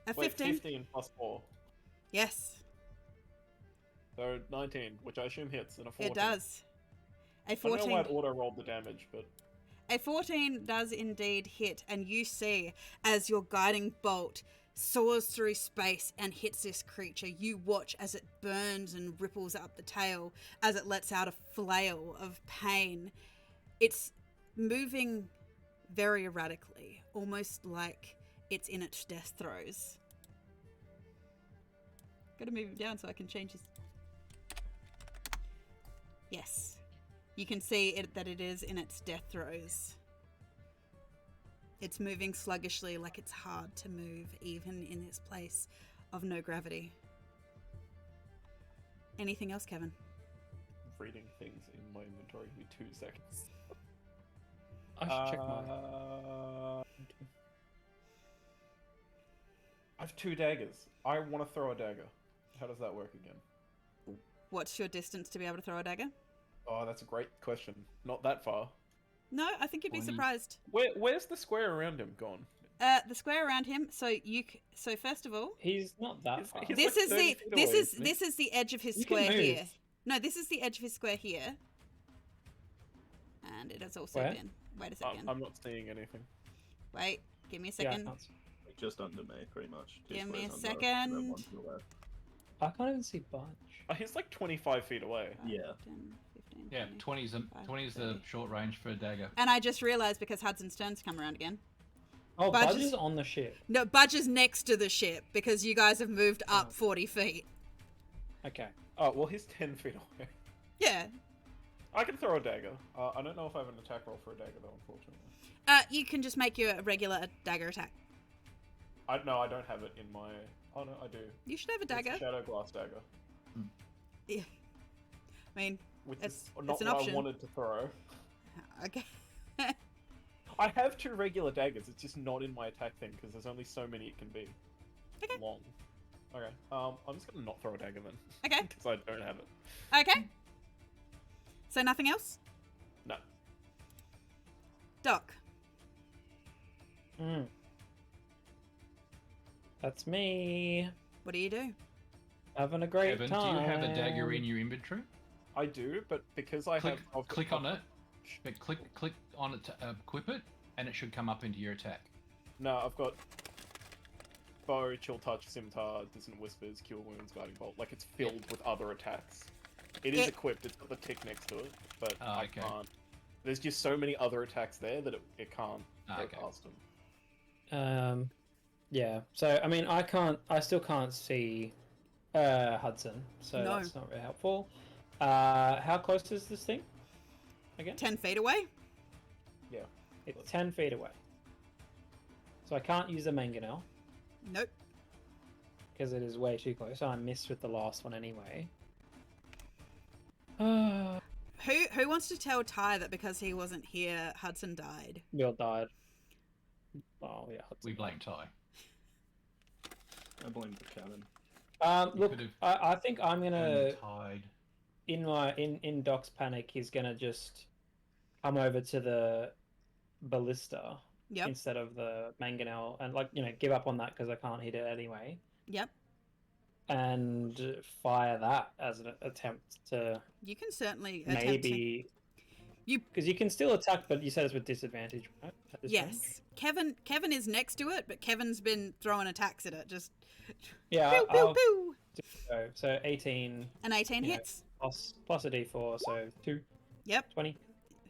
a Wait, 15. 15 plus 4. Yes, So 19, which I assume hits, and a 14. it does. A I don't know why 14. I'd auto-rolled the damage, but... A 14 does indeed hit, and you see as your guiding bolt soars through space and hits this creature. You watch as it burns and ripples up the tail, as it lets out a flail of pain. It's moving very erratically, almost like it's in its death throes. Gotta move him down so I can change his... Yes. You can see that it is in its death throes. It's moving sluggishly, like it's hard to move, even in this place of no gravity. Anything else, Kevin? Reading things in my inventory. Give me 2 seconds. I should check mine. I have 2 daggers. I want to throw a dagger. How does that work again? What's your distance to be able to throw a dagger? Oh, that's a great question. Not that far. No, I think you'd be 20. surprised. Where's the square around him gone? The square around him. So so first of all, He's not that He's- far. he's- this like is 30 the feet away, isn't he? this is the edge of his You can square move. here. No, this is the edge of his square here. And it has also Where? been. Wait a second. I'm not seeing anything. Wait, give me a Yeah, I second. can't see. just under me, pretty much. Two Give me a squares under, and then second. one to the left. I can't even see Bunch. He's like 25 feet away. 5, Yeah. 10, 15, Yeah, 20 is the 25, the 30. short range for a dagger. And I just realised because Hudson's turn's come around again. Oh, Budge Budge is- is on the ship. No, Budge is next to the ship because you guys have moved up Oh. 40 feet. Okay. Oh, well, he's 10 feet away. Yeah. I can throw a dagger. I don't know if I have an attack roll for a dagger, though, unfortunately. You can just make your regular dagger attack. No, I don't have it in my... Oh, no, I do. You should have a It's a dagger. Shadow Glass dagger. Yeah. I mean, Which It's- is not it's an what option. I wanted to throw. okay. I have 2 regular daggers, it's just not in my attack thing, because there's only so many it can be. Okay. Long. Okay, I'm just gonna not throw a dagger then. Okay. Because I don't have it. Okay. So nothing else? No. Doc. Hmm. That's me. What do you do? Having a great Evan, time. do you have a dagger in your inventory? I do, but because I Click, have... click on it. But click on it to equip it, and it should come up into your attack. No, I've got... Bow, Chill Touch, Scimitar, Dissonant Whispers, Cure Wounds, Guiding Bolt. Like, it's filled with other attacks. It is It- equipped, it's got the tick next to it, but Oh, I okay. can't. There's just so many other attacks there that it can't Oh, go okay. past them. Yeah. So I mean, I still can't see Hudson, so No. that's not very helpful. How close is this thing? Again? 10 feet away? Yeah. It's 10 feet away. So I can't use the mangonel Nope. because it is way too close. I missed with the last one anyway. Uh, Who wants to tell Ty that because he wasn't here, Hudson died? Bill died. Oh yeah. Hudson. We blame Ty. I blame the cabin. You Look, could've I think I'm gonna Tied. in Doc's panic. He's gonna just come over to the ballista Yep. instead of the mangonel, and give up on that because I can't hit it anyway, Yep. and fire that as an attempt to You can certainly attempt to... maybe. You- Because you can still attack, but you said it's with disadvantage, right? At this range? Yes. Kevin is next to it, but Kevin's been throwing attacks at it. Just Yeah. pew, pew, I'll pew. go. So 18 An 18 Yeah. hits. plus a d4, so 2, Yep. 20.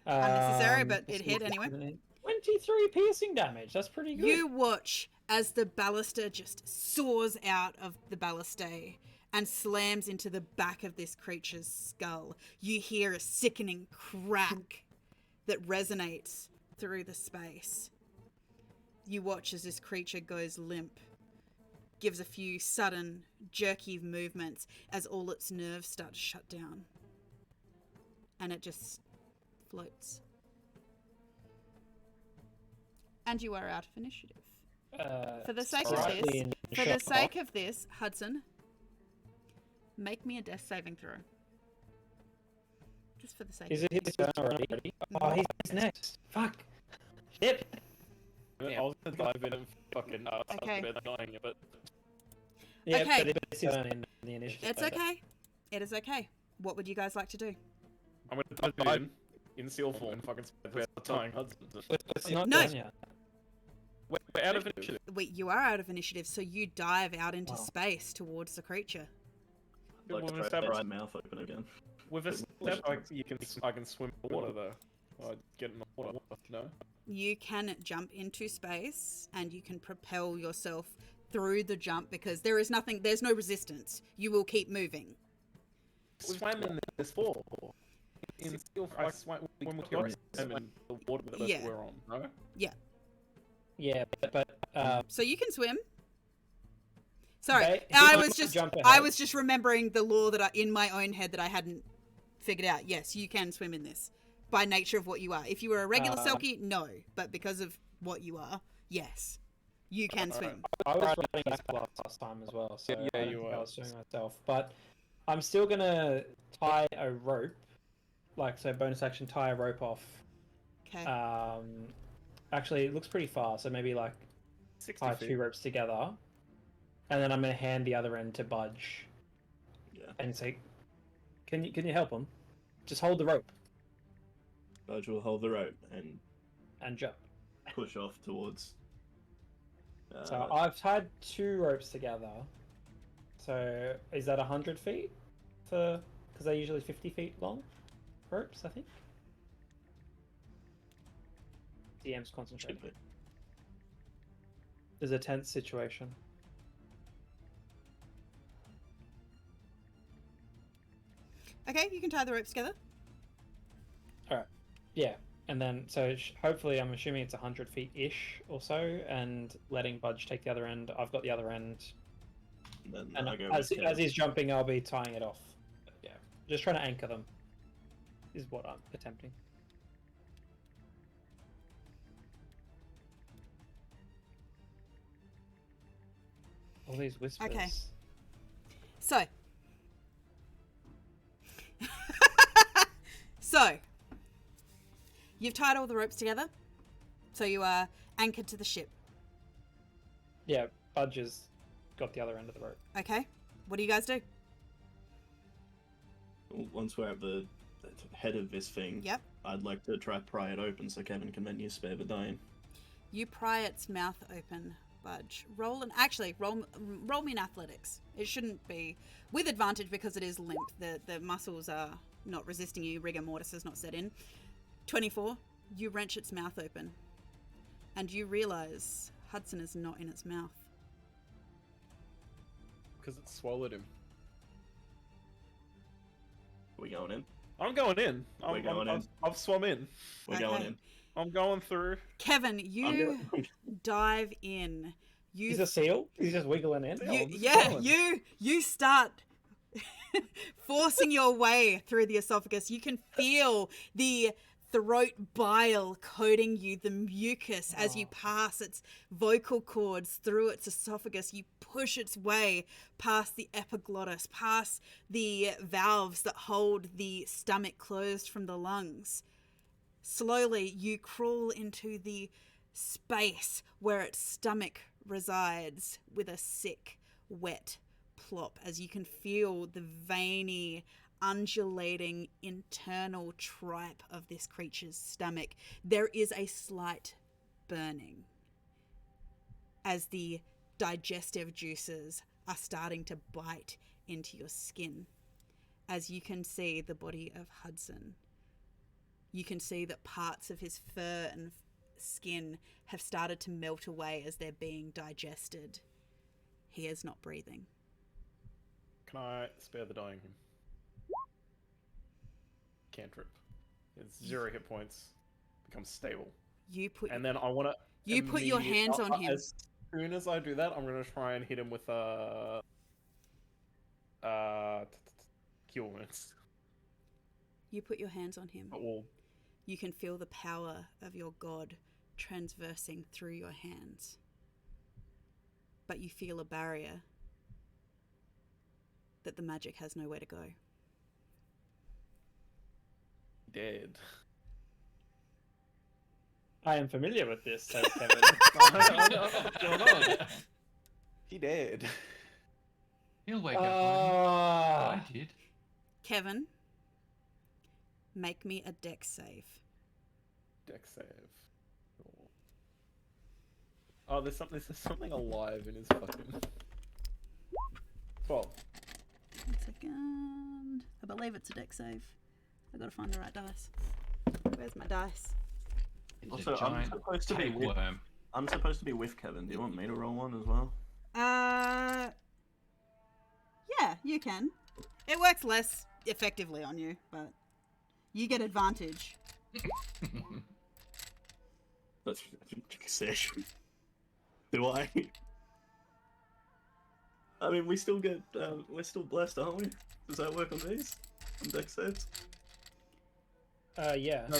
Unnecessary, but let's it see, hit anyway. 23 piercing damage. That's pretty good. You watch as the ballista just soars out of the ballistae and slams into the back of this creature's skull. You hear a sickening crack that resonates through the space. You watch as this creature goes limp, gives a few sudden, jerky movements as all its nerves start to shut down. And it just floats. And you are out of initiative. For the sake of slightly this, in for the shock. sake of this, Hudson, make me a death saving throw. Just for the sake Is of it his turn already? Oh, he's next. Fuck. Shit. I was gonna dive in and fucking Okay. start annoying it, but Yeah, Okay. but it's his turn in the initiative. It's okay. It is okay. What would you guys like to do? I'm gonna dive in seal form, fucking tying Hudson. It's not No. done yet. We're out of initiative. You are out of initiative, so you dive out into Wow. space towards the creature. Like Well, to we've try established- my mouth open again. With a step, I can swim in the water though. I get in the water. No. You can jump into space and you can propel yourself through the jump because there's no resistance. You will keep moving. Swam in this before. In seal, I swam when we swam in the water that Yeah. we're on. No. Yeah, but So you can swim. Sorry, Okay, I you was might just jump I ahead. was just remembering the law that in my own head that I hadn't figured out. Yes, you can swim in this by nature of what you are. If you were a regular Selkie, no, but because of what you are, yes, you can swim. I was running this last time as well, so Yeah, I don't you think were. I was doing myself. But I'm still gonna tie a rope, so bonus action, tie a rope off. Okay. Actually, it looks pretty far, so maybe 60 tie feet. 2 ropes together, and then I'm gonna hand the other end to Budge Yeah. and say, "Can you help him? Just hold the rope Budge will hold the rope and and jump." push off towards So I've tied 2 ropes together. So is that 100 feet? Because they're usually 50 feet long ropes, I think. DM's concentrating. There's a tense situation. Okay, you can tie the ropes together. Alright. Yeah. And then, so hopefully, I'm assuming it's 100 feet-ish or so, and letting Budge take the other end. I've got the other end. And as he's jumping, I'll be tying it off. But yeah. Just trying to anchor them is what I'm attempting. All these whispers. Okay. So. So. You've tied all the ropes together. So you are anchored to the ship. Yeah, Budge has got the other end of the rope. Okay. What do you guys do? Once we're at the head of this thing, Yep. I'd like to try pry it open so Kevin can then use spare the dying. You pry its mouth open, Budge. Roll me an athletics. It shouldn't be with advantage because it is limp. The muscles are not resisting you. Rigor mortis has not set in. 24. You wrench its mouth open, and you realize Hudson is not in its mouth. Because it swallowed him. Are we going in? I'm going in. We're going in. I've swum in. We're going in. I'm going through. Kevin, you dive in. He's a seal. He's just wiggling in. You start forcing your way through the esophagus. You can feel the throat bile coating you, the mucus as you pass its vocal cords through its esophagus. You push its way past the epiglottis, past the valves that hold the stomach closed from the lungs. Slowly, you crawl into the space where its stomach resides with a sick, wet plop as you can feel the veiny, undulating internal tripe of this creature's stomach. There is a slight burning as the digestive juices are starting to bite into your skin. As you can see the body of Hudson, you can see that parts of his fur and skin have started to melt away as they're being digested. He is not breathing. Can I spare the dying him? Cantrip. It's 0 hit points. Becomes stable. And then I want to. You put your hands on him. As soon as I do that, I'm going to try and hit him with a. Cure wounds. You put your hands on him. Well, you can feel the power of your god transversing through your hands. But you feel a barrier that the magic has nowhere to go. Dead. I am familiar with this, says Kevin. What's going on? He dead. He'll wake up. I did. Kevin, make me a dex save. Dex save. Oh, there's something alive in his fucking. 12. 1 second. I believe it's a dex save. I gotta find the right dice. Where's my dice? Also, I'm supposed to be with Kevin. Do you want me to roll one as well? Yeah, you can. It works less effectively on you, but you get advantage. That's sick. Do I? I mean, we still get, we're still blessed, aren't we? Does that work on these? On dex saves? Yeah. No.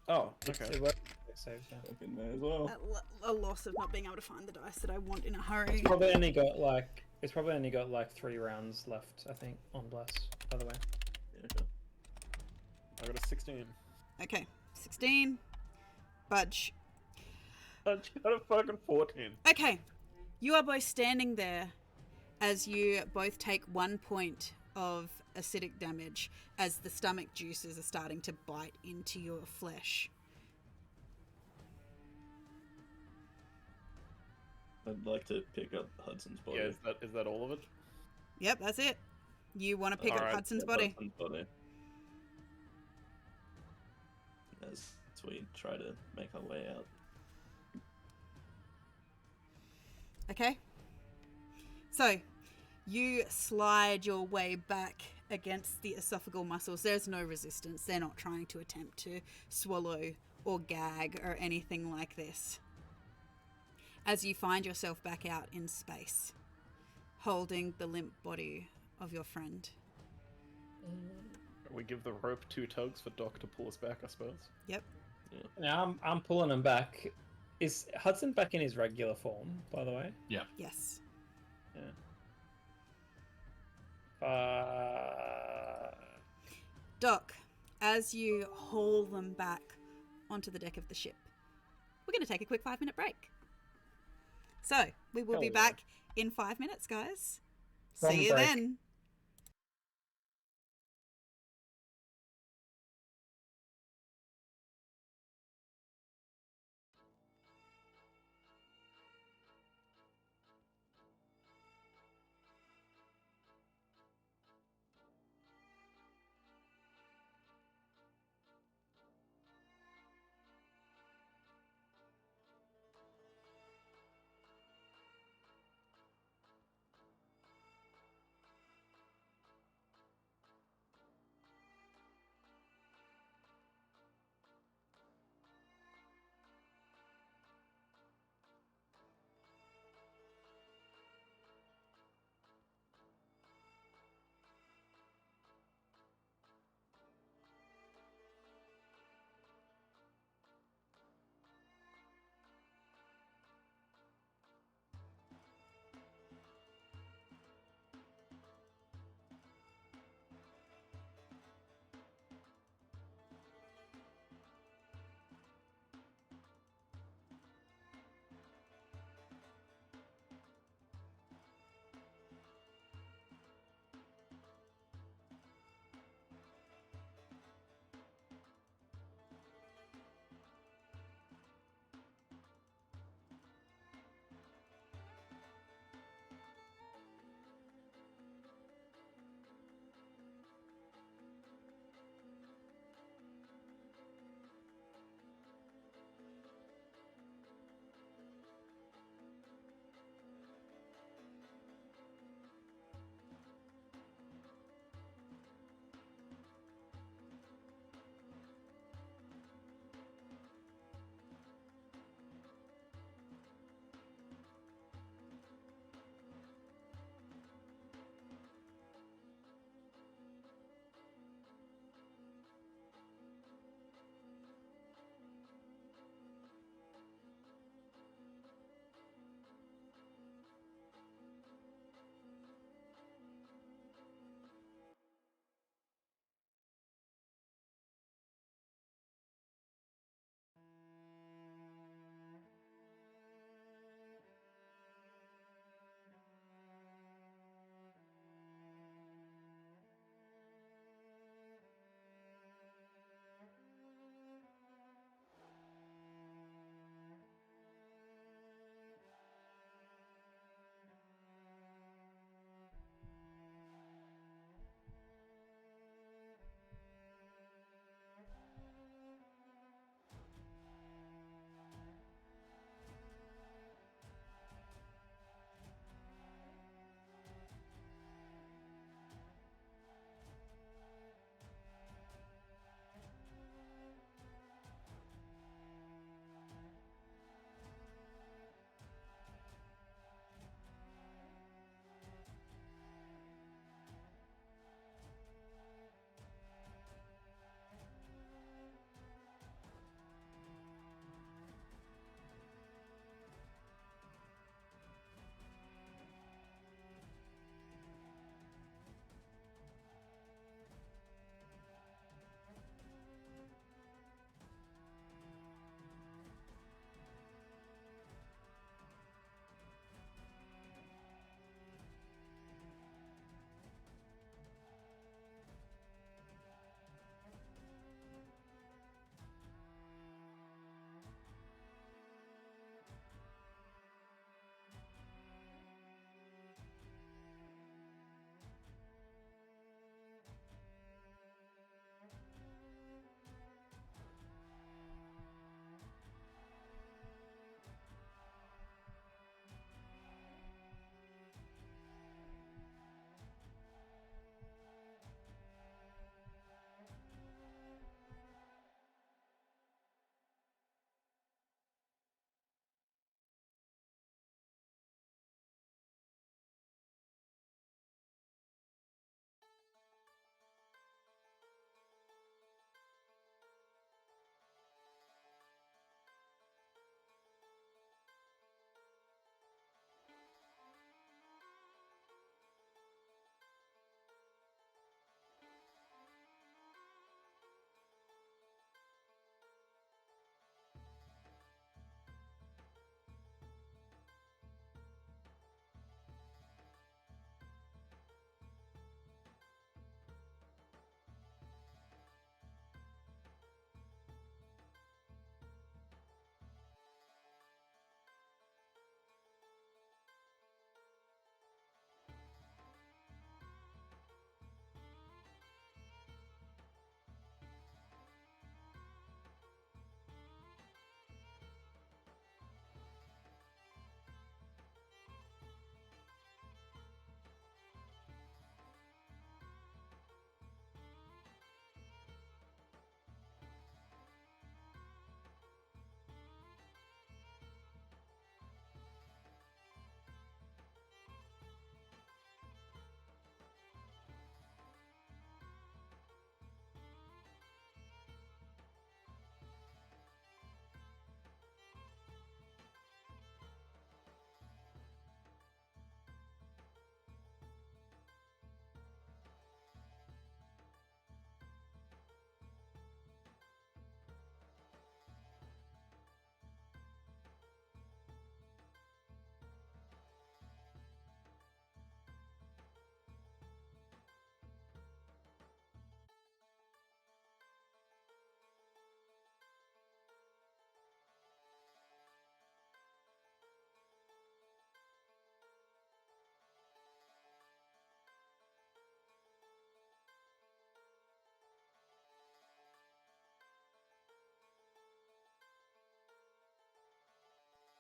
Oh, okay. It works. Saves, yeah. Fucking may as well. A loss of not being able to find the dice that I want in a hurry. It's probably only got like 3 rounds left, I think, on Bless, by the way. Yeah, okay. I got a 16. Okay, 16. Budge. Budge got a fucking 14. Okay, you are both standing there as you both take 1 point of acidic damage as the stomach juices are starting to bite into your flesh. I'd like to pick up Hudson's body. Yeah, is that all of it? Yep, that's it. You want to pick up Alright, Hudson's Yeah, body. Hudson's body. As we try to make our way out. Okay. So, you slide your way back against the esophageal muscles. There's no resistance. They're not trying to attempt to swallow or gag or anything like this. As you find yourself back out in space, holding the limp body of your friend. We give the rope 2 tugs for Doc to pull us back, I suppose. Yep. Now I'm pulling him back. Is Hudson back in his regular form, by the way? Yes. Doc, as you haul them back onto the deck of the ship, we're going to take a quick 5-minute break. So, we will be Hell yeah. back in 5 minutes, guys. From See you break. then.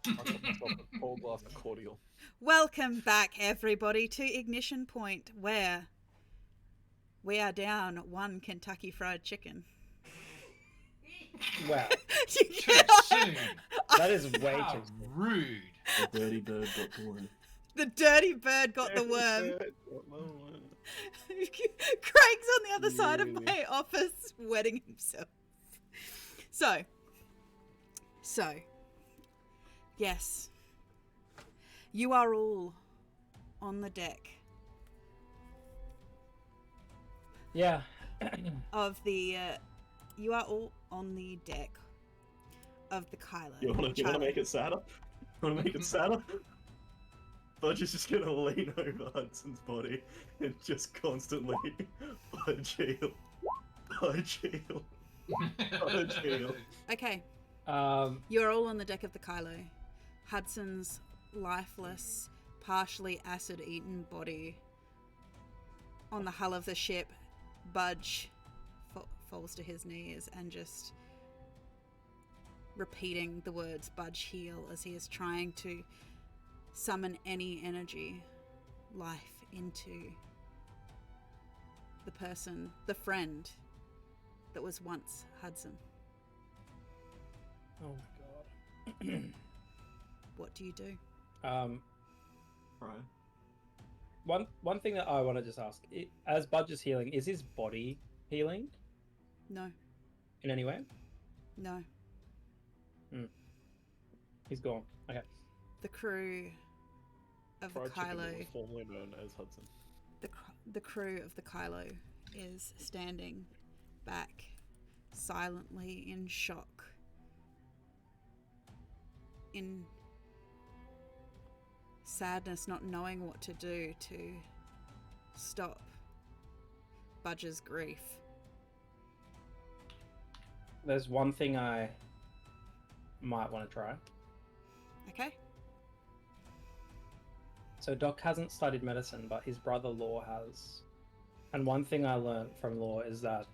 I got myself a cold glass of cordial. Welcome back, everybody, to Ignition Point, where we are down 1 Kentucky Fried Chicken. Wow, You Too cannot- soon. that is way How too soon. rude. The dirty bird got the worm. The dirty bird got the worm. Craig's on the other side of my office, wetting himself. So, yes, you are all on the deck Yeah. of the. You are all on the deck of the Kylo. You wanna make it sadder? You wanna make it sadder? Budge is just gonna lean over Hudson's body and just constantly Budge heal. Budge heal. Budge heal. Okay, Um, you're all on the deck of the Kylo. Hudson's lifeless, partially acid-eaten body on the hull of the ship. Budge falls to his knees and just repeating the words Budge heal as he is trying to summon any energy, life into the person, the friend that was once Hudson. oh my god. What do you do? Right. One thing that I want to just ask, as Budge is healing, is his body healing No, in any way? no. He's gone. Okay. The crew of the Fried chicken Kylo, was formerly known as Hudson. the crew of the Kylo is standing back silently in shock, in sadness, not knowing what to do to stop Budge's grief. There's one thing I might want to try. Okay? So Doc hasn't studied medicine, but his brother Law has. And one thing I learned from Law is that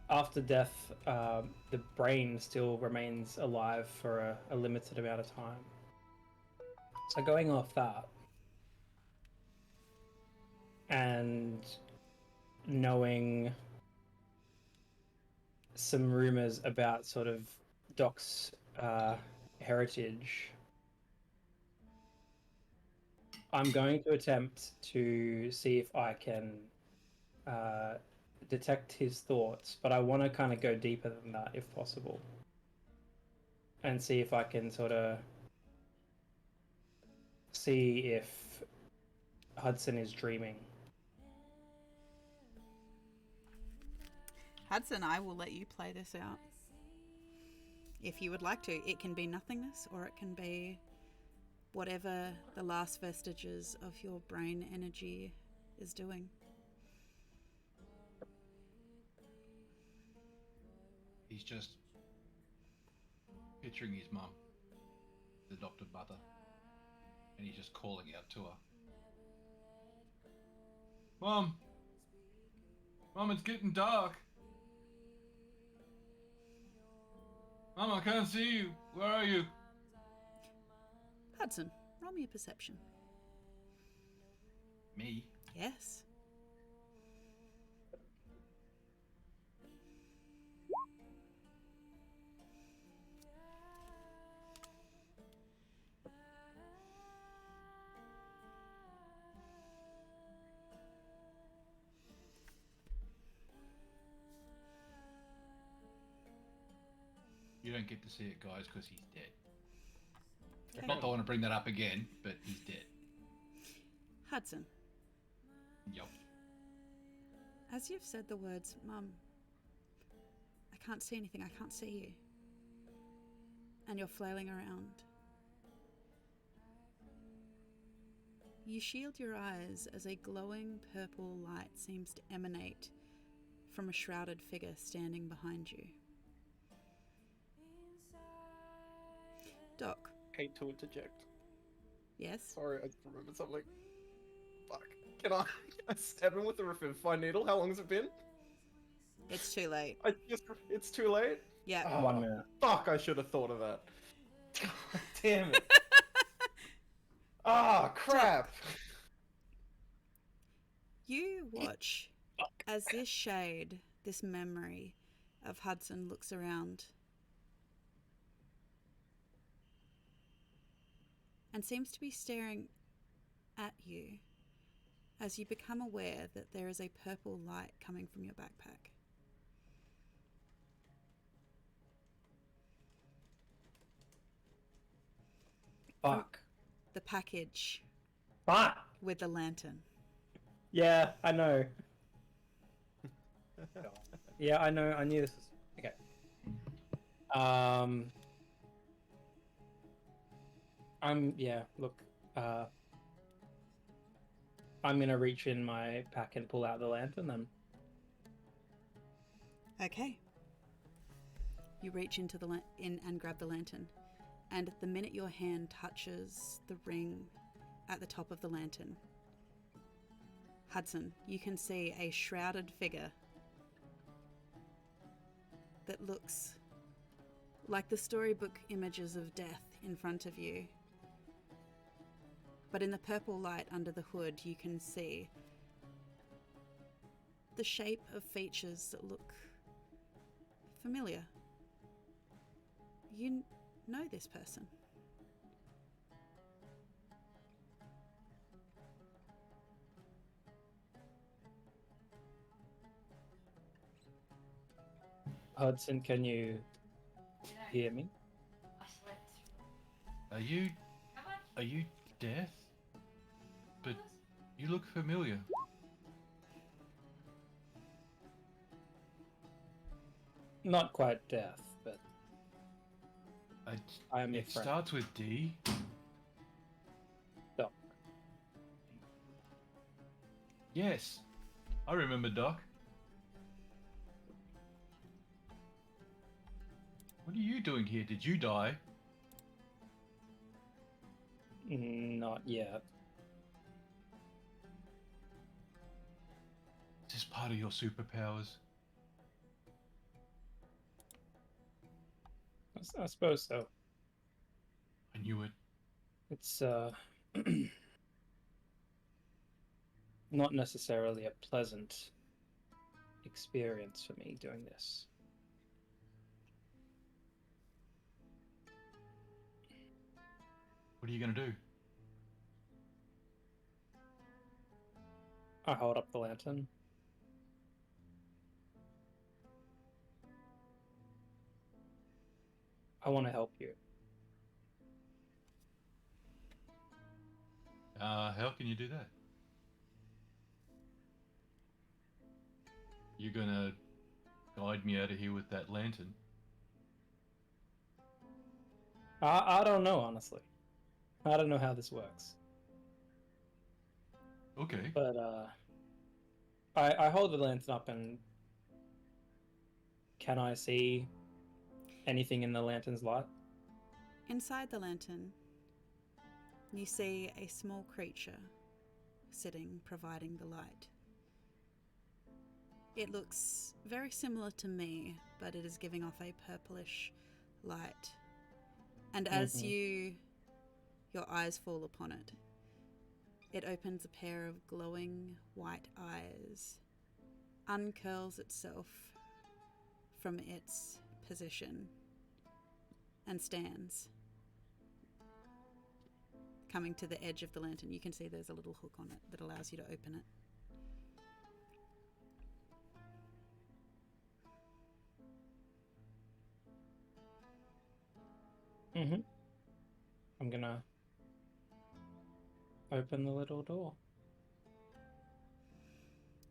after death, the brain still remains alive for a limited amount of time. So going off that, and knowing some rumors about sort of Doc's heritage, I'm going to attempt to see if I can detect his thoughts, but I want to kind of go deeper than that if possible, and see if I can sort of see if Hudson is dreaming. Hudson, I will let you play this out. If you would like to. It can be nothingness, or it can be whatever the last vestiges of your brain energy is doing. He's just picturing his mum, the adopted mother, and he's just calling out to her. Mum! Mum, it's getting dark! Mum, I can't see you! Where are you? Hudson, roll me a perception. Me? Yes. You don't get to see it, guys, because he's dead. Okay. Not that I want to bring that up again, but he's dead. Hudson, Yup. as you've said the words, Mum, I can't see anything, I can't see you, and you're flailing around, you shield your eyes as a glowing purple light seems to emanate from a shrouded figure standing behind you. Doc, Hate to interject. yes? Sorry, I just remembered something. Fuck. Can I stab him with a revive needle? How long has it been? It's too late. It's too late? Yeah. Oh, 1 minute. Fuck, I should have thought of that. Damn it. Ah, crap. You watch as this shade, this memory of Hudson looks around and seems to be staring at you as you become aware that there is a purple light coming from your backpack. Fuck. The package Fuck. with the lantern. Yeah, I know. Yeah, I know. I knew this was okay. Look. I'm gonna reach in my pack and pull out the lantern then. Okay. You reach into the in and grab the lantern, and the minute your hand touches the ring at the top of the lantern, Hudson, you can see a shrouded figure that looks like the storybook images of death in front of you. But in the purple light under the hood, you can see the shape of features that look familiar. You know this person. Hudson, can you hear me? Are you deaf? But you look familiar. Not quite deaf, but I am your It friend. starts with D. Doc. Yes, I remember Doc. What are you doing here? Did you die? Not yet. Is this part of your superpowers? I suppose so. I knew it. It's not necessarily a pleasant experience for me doing this. What are you gonna do? I hold up the lantern. I want to help you. How can you do that? You're gonna guide me out of here with that lantern? I don't know, honestly. I don't know how this works. Okay. But I hold the lantern up, and can I see anything in the lantern's light? Inside the lantern, you see a small creature sitting, providing the light. It looks very similar to me, but it is giving off a purplish light. And as your eyes fall upon it, it opens a pair of glowing white eyes, uncurls itself from its position, and stands. Coming to the edge of the lantern, you can see there's a little hook on it that allows you to open it. I'm gonna open the little door.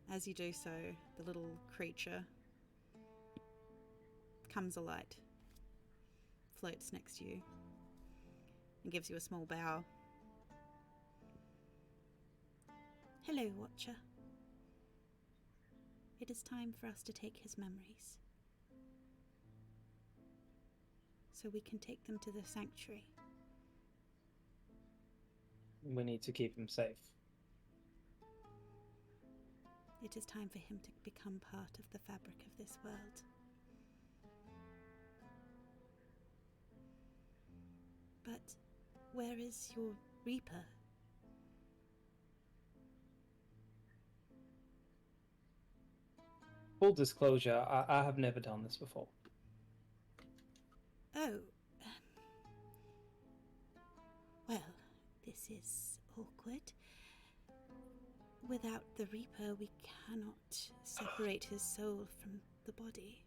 As you do so, the little creature comes alight, floats next to you, and gives you a small bow. Hello, Watcher. It is time for us to take his memories, so we can take them to the sanctuary. We need to keep him safe. It is time for him to become part of the fabric of this world. Where is your Reaper? Full disclosure, I have never done this before. Oh. Well, this is awkward. Without the Reaper, we cannot separate his soul from the body.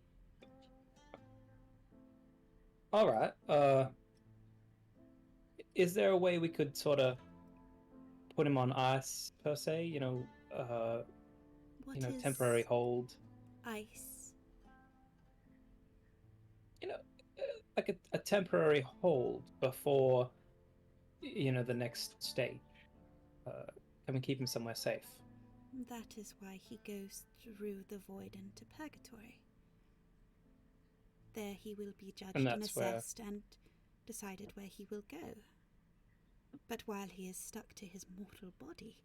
Alright, is there a way we could sort of put him on ice, per se? What is temporary hold? ice? Like a temporary hold before, the next stage. Can we keep him somewhere safe? That is why he goes through the void into purgatory. There he will be judged and that's where- assessed and decided where he will go. But while he is stuck to his mortal body,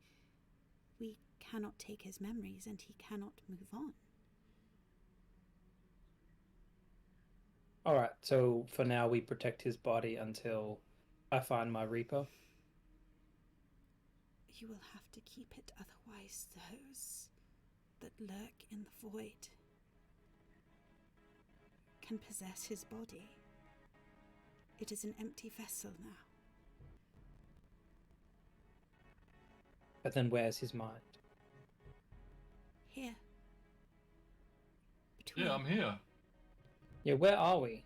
we cannot take his memories and he cannot move on. Alright, so for now we protect his body until I find my Reaper. You will have to keep it, otherwise those that lurk in the void can possess his body. It is an empty vessel now. But then where's his mind? Here. Between Yeah, I'm here. Yeah, where are we?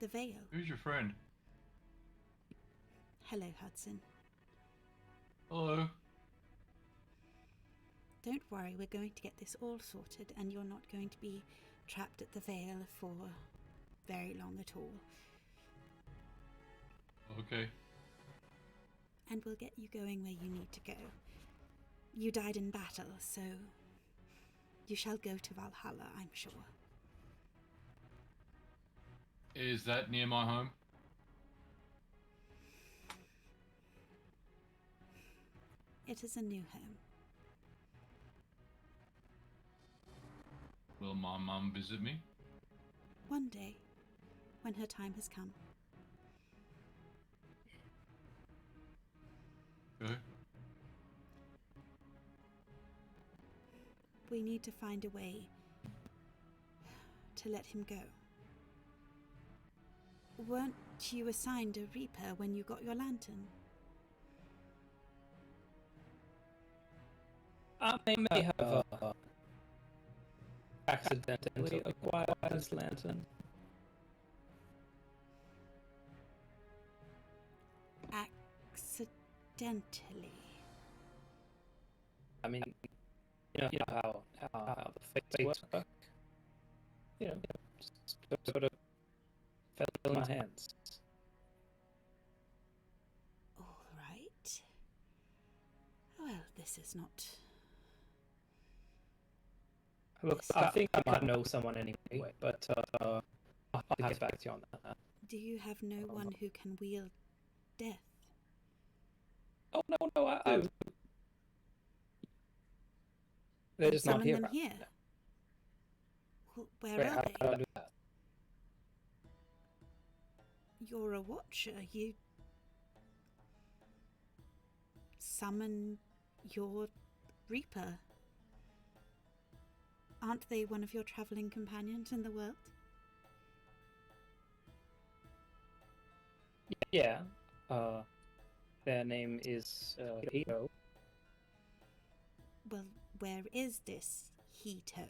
the veil. Who's your friend? Hello, Hudson. Hello. Don't worry, we're going to get this all sorted and you're not going to be trapped at the veil for very long at all. Okay. And we'll get you going where you need to go. You died in battle, so you shall go to Valhalla, I'm sure. Is that near my home? It is a new home. Will my mum visit me? One day, when her time has come. Okay. We need to find a way to let him go. Weren't you assigned a Reaper when you got your lantern? I may have accidentally acquired this lantern. Accidentally. I mean, you know how the fates work. Just sort of fell in my hands. All right. Well, this is not... Look, I think I might know someone anyway, but I'll have to get back to you on that. Do you have no one who can wield death? Oh, no, I do. They're just not Summon here. them right here. now. Well, where Wait, are how they? do I do that? You're a watcher. You summon your Reaper. Aren't they one of your travelling companions in the world? Yeah. Their name is Hito. Well, where is this Hito?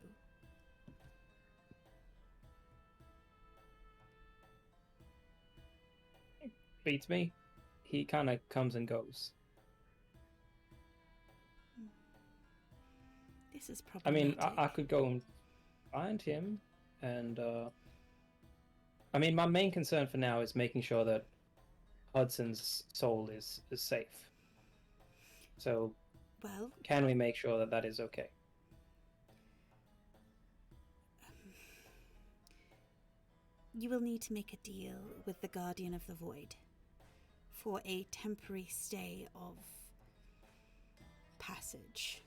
Beats me. He kind of comes and goes. This is I problematic. mean, I could go and find him, and I mean, my main concern for now is making sure that Hudson's soul is safe. So, Well, can we make sure that that is okay? you will need to make a deal with the Guardian of the Void for a temporary stay of passage.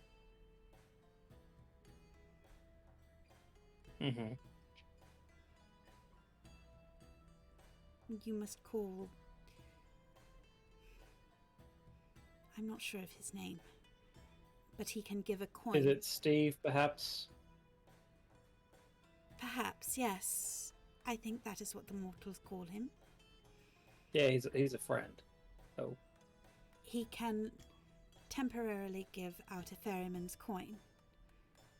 Mm-hmm. You must call... I'm not sure of his name, but he can give a coin. Is it Steve, perhaps? Perhaps, yes. I think that is what the mortals call him. Yeah, he's a friend. Oh. He can temporarily give out a ferryman's coin,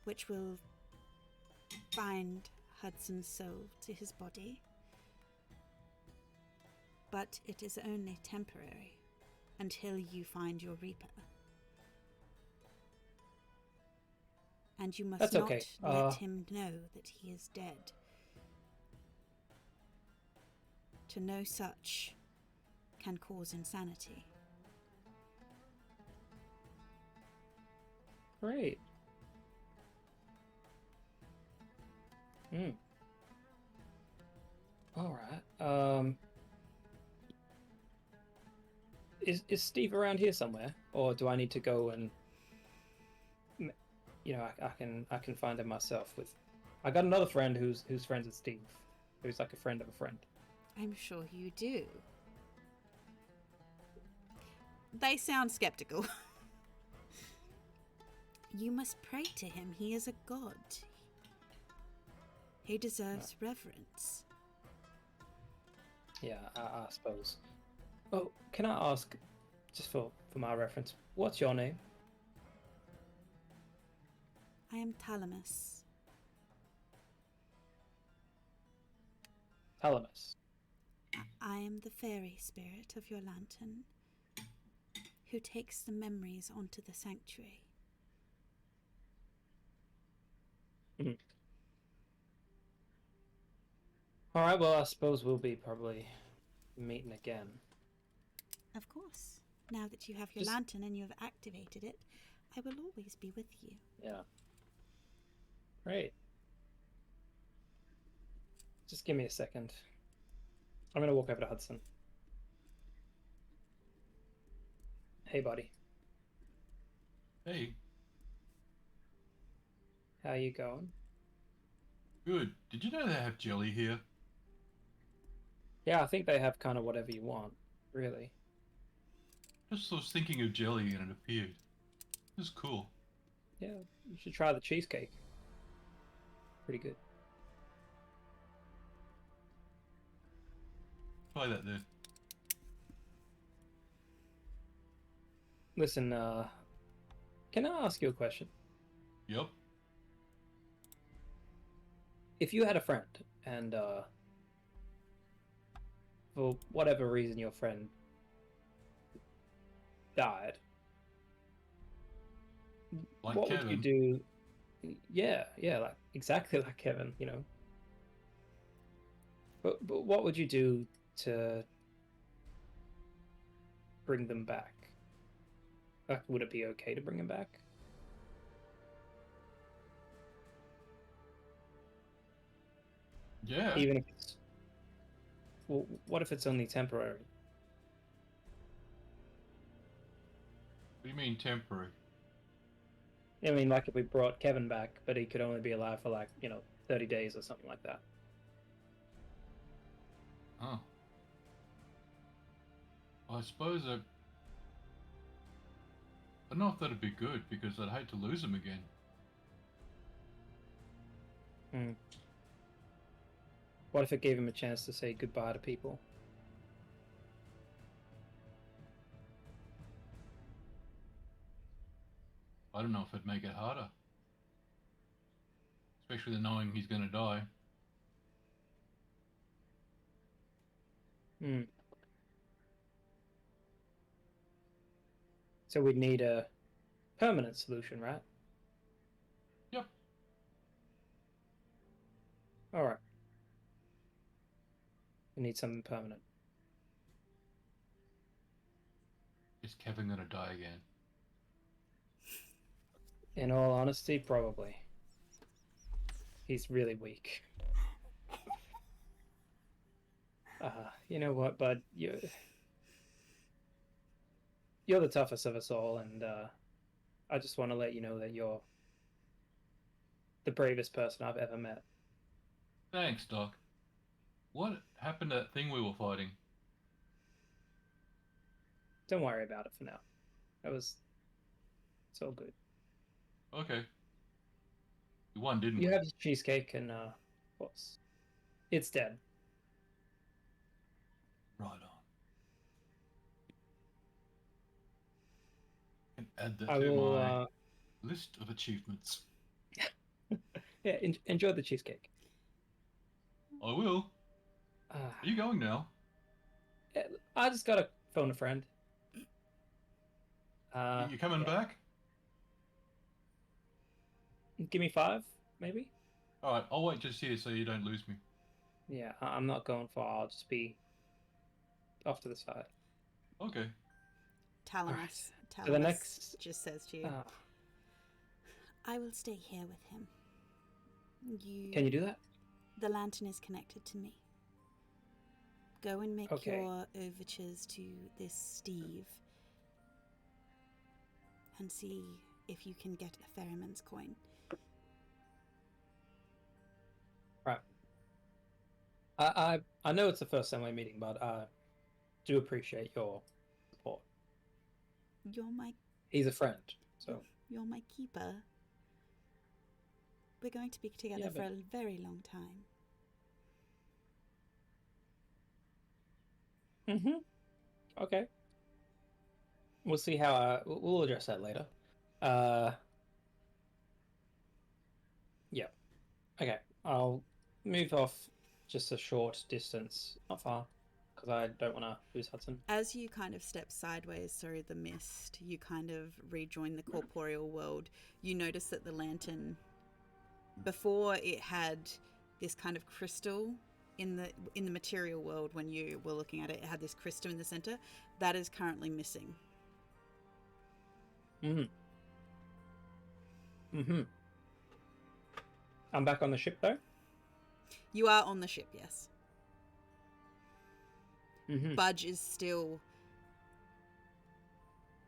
which will bind Hudson's soul to his body. But it is only temporary, until you find your Reaper. And you must That's not okay. let him know that he is dead. To know such can cause insanity. Great. All right. Is Steve around here somewhere, or do I need to go and, I can find him myself. I got another friend who's friends with Steve, who's like a friend of a friend. I'm sure you do. They sound skeptical. You must pray to him. He is a god. He deserves reverence. Yeah, I suppose. Oh, can I ask, just for my reference, what's your name? I am Talamus. Talamus. I am the fairy spirit of your lantern, who takes the memories onto the sanctuary. All right, well, I suppose we'll be probably meeting again. Of course. Now that you have your lantern and you have activated it, I will always be with you. Yeah. Great. Just give me a second. I'm gonna walk over to Hudson. Hey, buddy. Hey, How you going? good. Did you know they have jelly here? Yeah, I think they have kind of whatever you want, really. Just was thinking of jelly and it appeared. It was cool. Yeah, you should try the cheesecake. Pretty good. Try that there. Listen, can I ask you a question? Yep. If you had a friend and, for whatever reason your friend died, Like what Kevin. would you do? Yeah, like exactly like Kevin, you know. But what would you do to bring them back? Like, would it be okay to bring them back? Yeah. Even if it's... Well, what if it's only temporary? What do you mean temporary? I mean, like if we brought Kevin back, but he could only be alive for like, 30 days or something like that. Oh. I suppose I don't know if that'd be good because I'd hate to lose him again. What if it gave him a chance to say goodbye to people? I don't know if it'd make it harder. Especially the knowing he's gonna die. So we'd need a permanent solution, right? Yep. Alright. We need something permanent. Is Kevin gonna die again? In all honesty, probably. He's really weak. You know what, bud? You're the toughest of us all, and I just want to let you know that you're the bravest person I've ever met. Thanks, Doc. What happened to that thing we were fighting? Don't worry about it for now. It's all good. Okay. We won, didn't You we? have your cheesecake and what's? It's dead. Right on. And add that I to will. my list of achievements. Yeah, enjoy the cheesecake. I will. Uh, Are you going now? I just gotta phone a friend. You coming yeah. back? Give me 5, maybe. All right, I'll wait just here so you don't lose me. Yeah, I'm not going far. I'll just be off to the side. Okay. Talamus, So the next just says to you, I will stay here with him. Can you do that? The lantern is connected to me. Go and make Okay. your overtures to this Steve and see if you can get a ferryman's coin. Right. I know it's the first time we're meeting, but I do appreciate your support. He's a friend, so You're my keeper. We're going to be together for a very long time. Okay. We'll see how we'll address that later. Yeah. Okay. I'll move off just a short distance, not far, because I don't want to lose Hudson. As you kind of step sideways through the mist, you kind of rejoin the corporeal world. You notice that the lantern, before it had this kind of crystal in the material world, when you were looking at it, it had this crystal in the center. That is currently missing. I'm back on the ship, though? You are on the ship, yes. Mm-hmm. Budge is still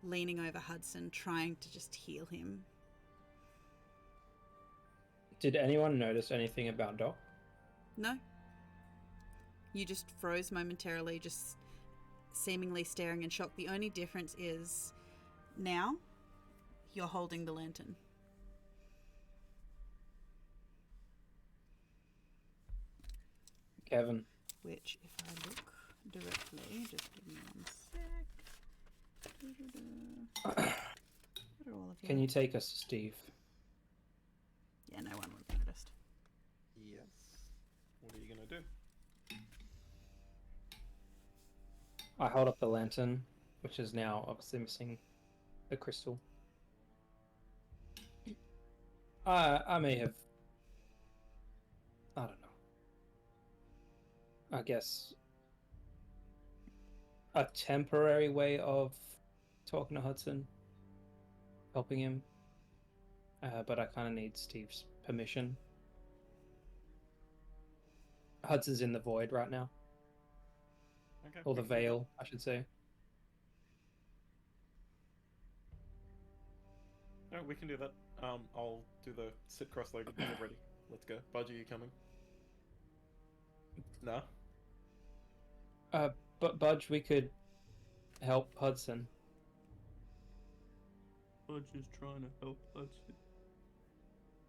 leaning over Hudson, trying to just heal him. Did anyone notice anything about Doc? No. You just froze momentarily, just seemingly staring in shock. The only difference is now you're holding the lantern. Kevin. Which, if I look directly, just give me 1 sec. What are all of you? Can you take us to Steve? Yeah, no one would have noticed. Yes. What are you gonna do? I hold up the lantern, which is now obviously missing the crystal. I may have... I don't know. I guess a temporary way of talking to Hudson, helping him, but I kind of need Steve's permission. Hudson's in the void right now, Okay. or the veil, I should say. No, we can do that. I'll do the sit cross-legged. Get ready. Let's go. Budge, are you coming? No. But Budge, we could help Hudson. Budge is trying to help us.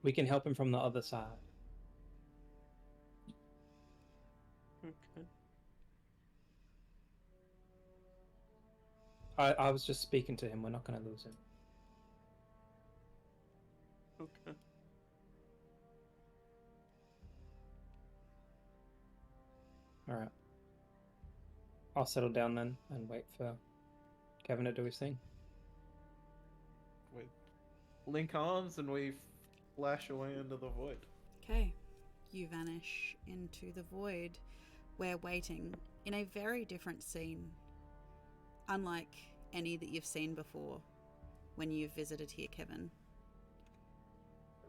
We can help him from the other side. Okay. I was just speaking to him. We're not going to lose him. Okay. All right. I'll settle down then and wait for Kevin to do his thing. We link arms and we flash away into the void. Okay. You vanish into the void. We're waiting in a very different scene. Unlike any that you've seen before when you've visited here, Kevin.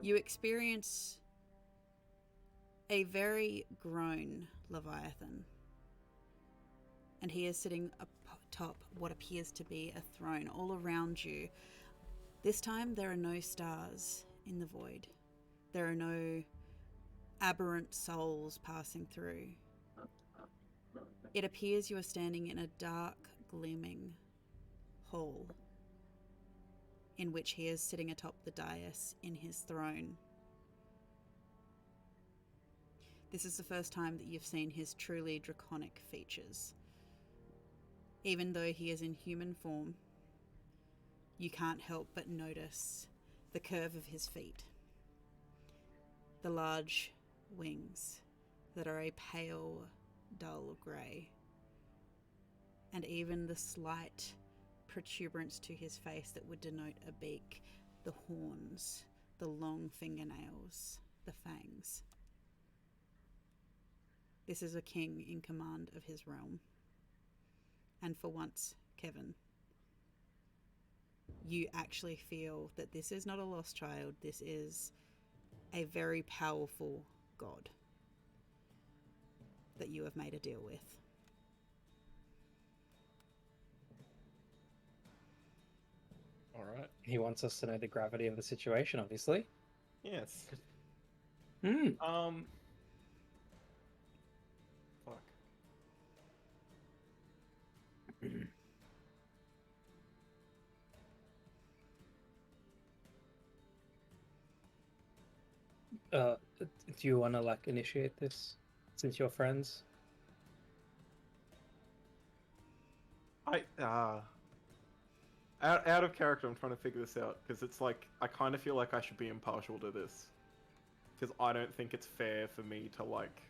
You experience a very grown Leviathan. And he is sitting atop what appears to be a throne all around you. This time there are no stars in the void. There are no aberrant souls passing through. It appears you are standing in a dark, gleaming hall in which he is sitting atop the dais in his throne. This is the first time that you've seen his truly draconic features. Even though he is in human form, you can't help but notice the curve of his feet, the large wings that are a pale, dull grey, and even the slight protuberance to his face that would denote a beak, the horns, the long fingernails, the fangs. This is a king in command of his realm. And for once, Kevin, you actually feel that this is not a lost child, this is a very powerful god that you have made a deal with. All right. He wants us to know the gravity of the situation, obviously. Yes. Fuck. Do you want to like initiate this since you're friends? Out of character, I'm trying to figure this out because it's like I kind of feel like I should be impartial to this because I don't think it's fair for me to like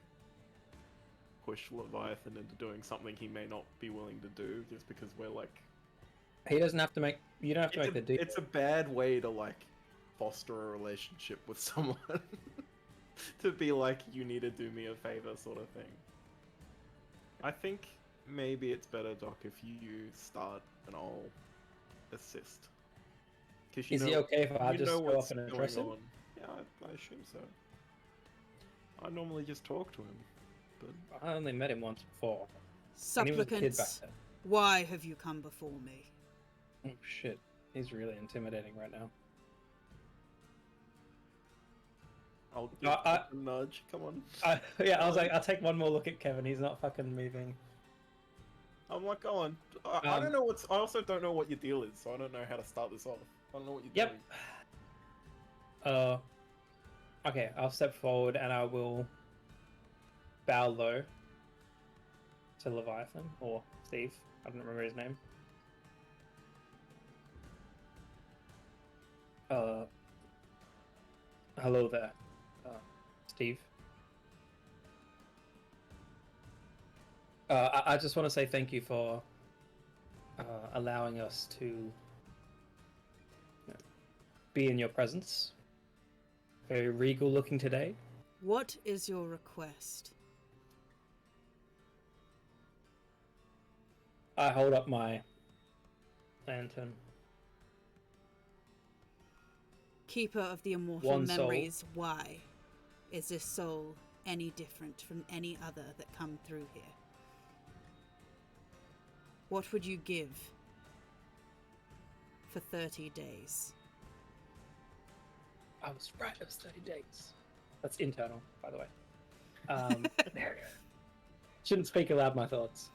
push Leviathan into doing something he may not be willing to do just because we're like. He doesn't have to make. You don't have to make the deal. It's a bad way to like foster a relationship with someone to be like, you need to do me a favor, sort of thing. I think maybe it's better, Doc, if you start and I'll assist. Is he okay if I just go up and address him? Yeah, I assume so. I normally just talk to him, but I only met him once before. And he was a kid back Supplicants, then. why have you come before me? Oh shit, he's really intimidating right now. I'll give a nudge. Come on. Yeah, I was like, I'll take one more look at Kevin. He's not fucking moving. I'm like, go on. I don't know what's. I also don't know what your deal is, so I don't know how to start this off. I don't know what you're doing. Okay, I'll step forward and I will bow low to Leviathan or Steve. I don't remember his name. Hello there, Steve. I just want to say thank you for allowing us to be in your presence. Very regal looking today. What is your request? I hold up my lantern. Keeper of the immortal One soul. memories, why is this soul any different from any other that come through here? What would you give for 30 days? I was right, it was 30 days. That's internal, by the way. Shouldn't speak aloud my thoughts.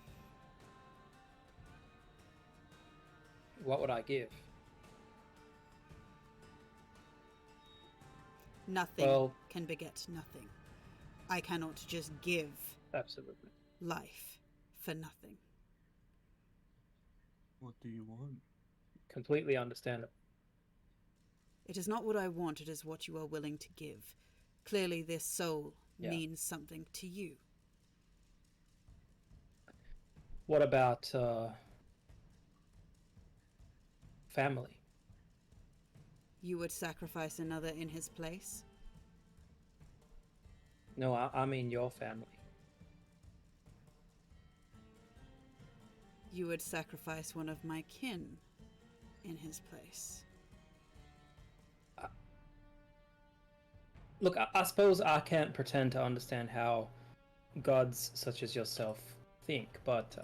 What would I give? Nothing can beget nothing. I cannot just give Absolutely. life for nothing. What do you want? Completely understand it. It is not what I want, it is what you are willing to give. Clearly this soul means something to you. What about family? You would sacrifice another in his place? No, I mean your family. You would sacrifice one of my kin in his place? Look, I suppose I can't pretend to understand how gods such as yourself think, but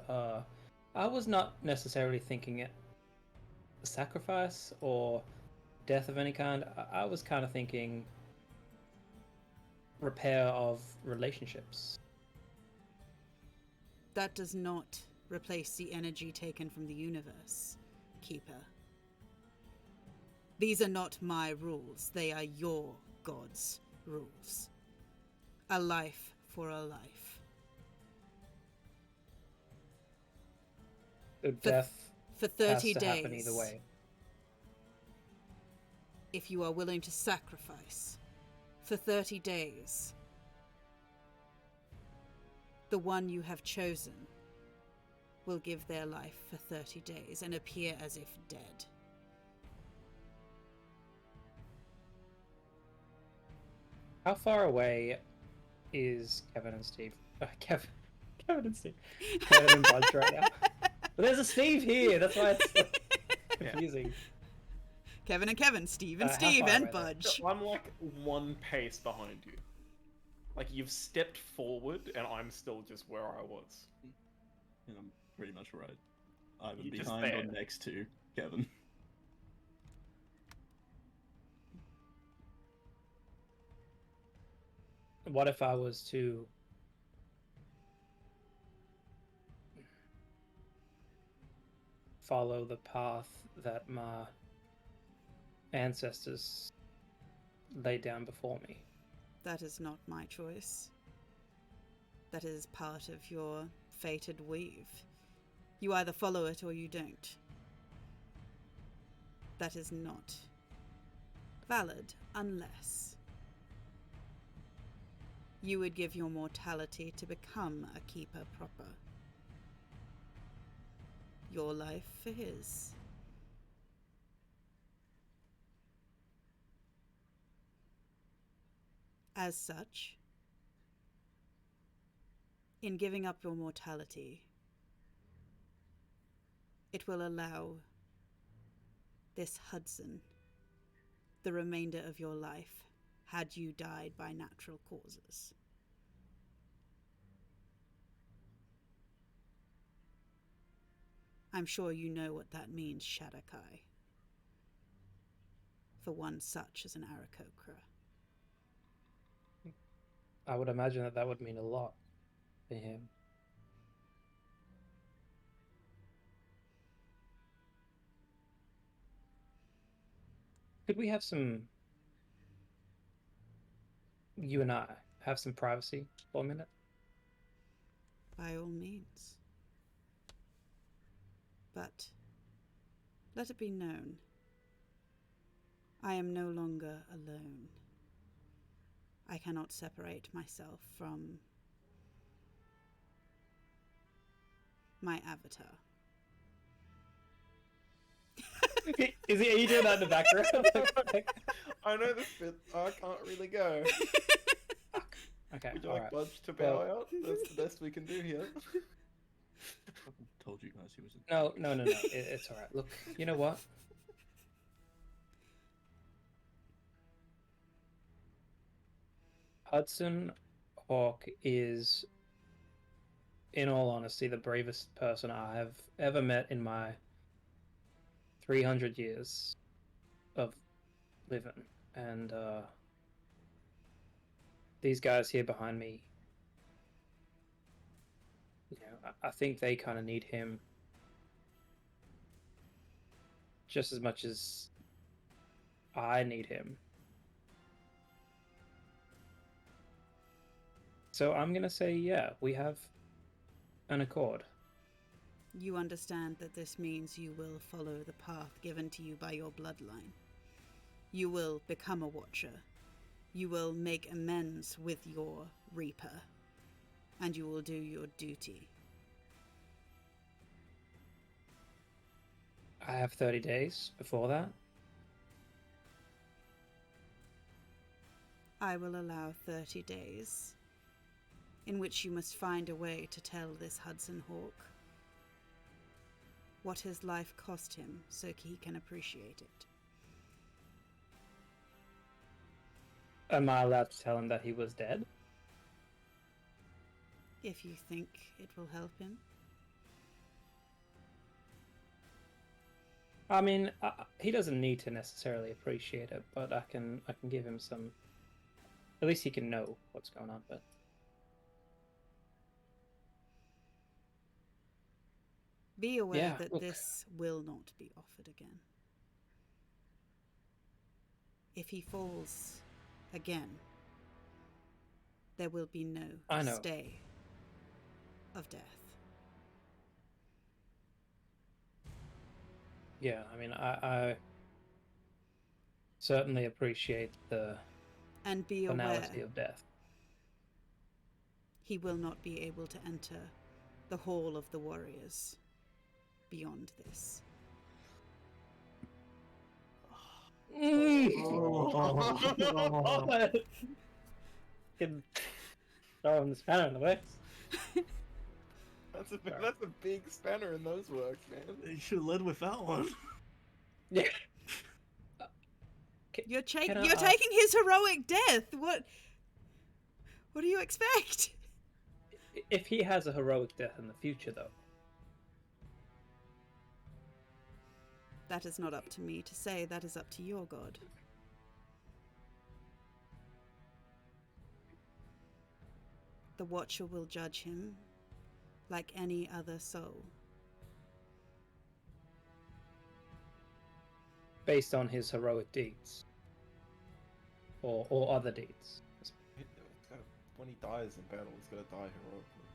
I was not necessarily thinking it sacrifice or death of any kind. I was kind of thinking repair of relationships. That does not replace the energy taken from the universe, Keeper. These are not my rules. They are your God's rules. A life for a life. So death For 30 has to days. happen either way. If you are willing to sacrifice for 30 days, the one you have chosen will give their life for 30 days and appear as if dead. How far away is Kevin and Steve? Kevin and Steve. Kevin and Budge right now. But there's a Steve here. That's why it's confusing. Kevin and Kevin, Steve and How Steve, far and away are they? Budge. I'm like one pace behind you. Like you've stepped forward, and I'm still just where I was. And I'm pretty much right. Either You're just behind or there. next to Kevin. What if I was to follow the path that my ancestors laid down before me? That is not my choice. That is part of your fated weave. You either follow it or you don't. That is not valid unless you would give your mortality to become a keeper proper. Your life for his. As such, in giving up your mortality, it will allow this Hudson the remainder of your life had you died by natural causes. I'm sure you know what that means, Shadakai, for one such as an Aarakocra. I would imagine that that would mean a lot to him. Could we have some... You and I have some privacy for a minute? By all means. But let it be known, I am no longer alone. I cannot separate myself from my avatar. Are you doing that in the background? I know this bit. I can't really go. Okay, Would you all like right. Budge to bow Well- out? That's the best we can do here. Told you guys he was a... No. It's all right. Look, you know what? Hudson Hawk is, in all honesty, the bravest person I have ever met in my 300 years of living. And these guys here behind me, you know, I think they kind of need him just as much as I need him. So I'm gonna say, yeah, we have an accord. You understand that this means you will follow the path given to you by your bloodline. You will become a Watcher. You will make amends with your Reaper. And you will do your duty. I have 30 days before that. I will allow 30 days in which you must find a way to tell this Hudson Hawk what his life cost him so he can appreciate it. Am I allowed to tell him that he was dead? If you think it will help him. I mean, he doesn't need to necessarily appreciate it, but I can give him some. At least he can know what's going on. But Be aware Yeah, that look. this will not be offered again. If he falls again, there will be no I know. stay of death. Yeah, I mean, I certainly appreciate the And be aware, finality of death. he will not be able to enter the Hall of the Warriors beyond this. Can throw him the spanner in the works. That's a big spanner in those works, man. You should have led with that one. Yeah. You're Can I taking ask- his heroic death. What do you expect? If he has a heroic death in the future, though, That is not up to me to say. That is up to your god. The Watcher will judge him like any other soul. based on his heroic deeds or other deeds. When he dies in battle, he's gotta die heroically.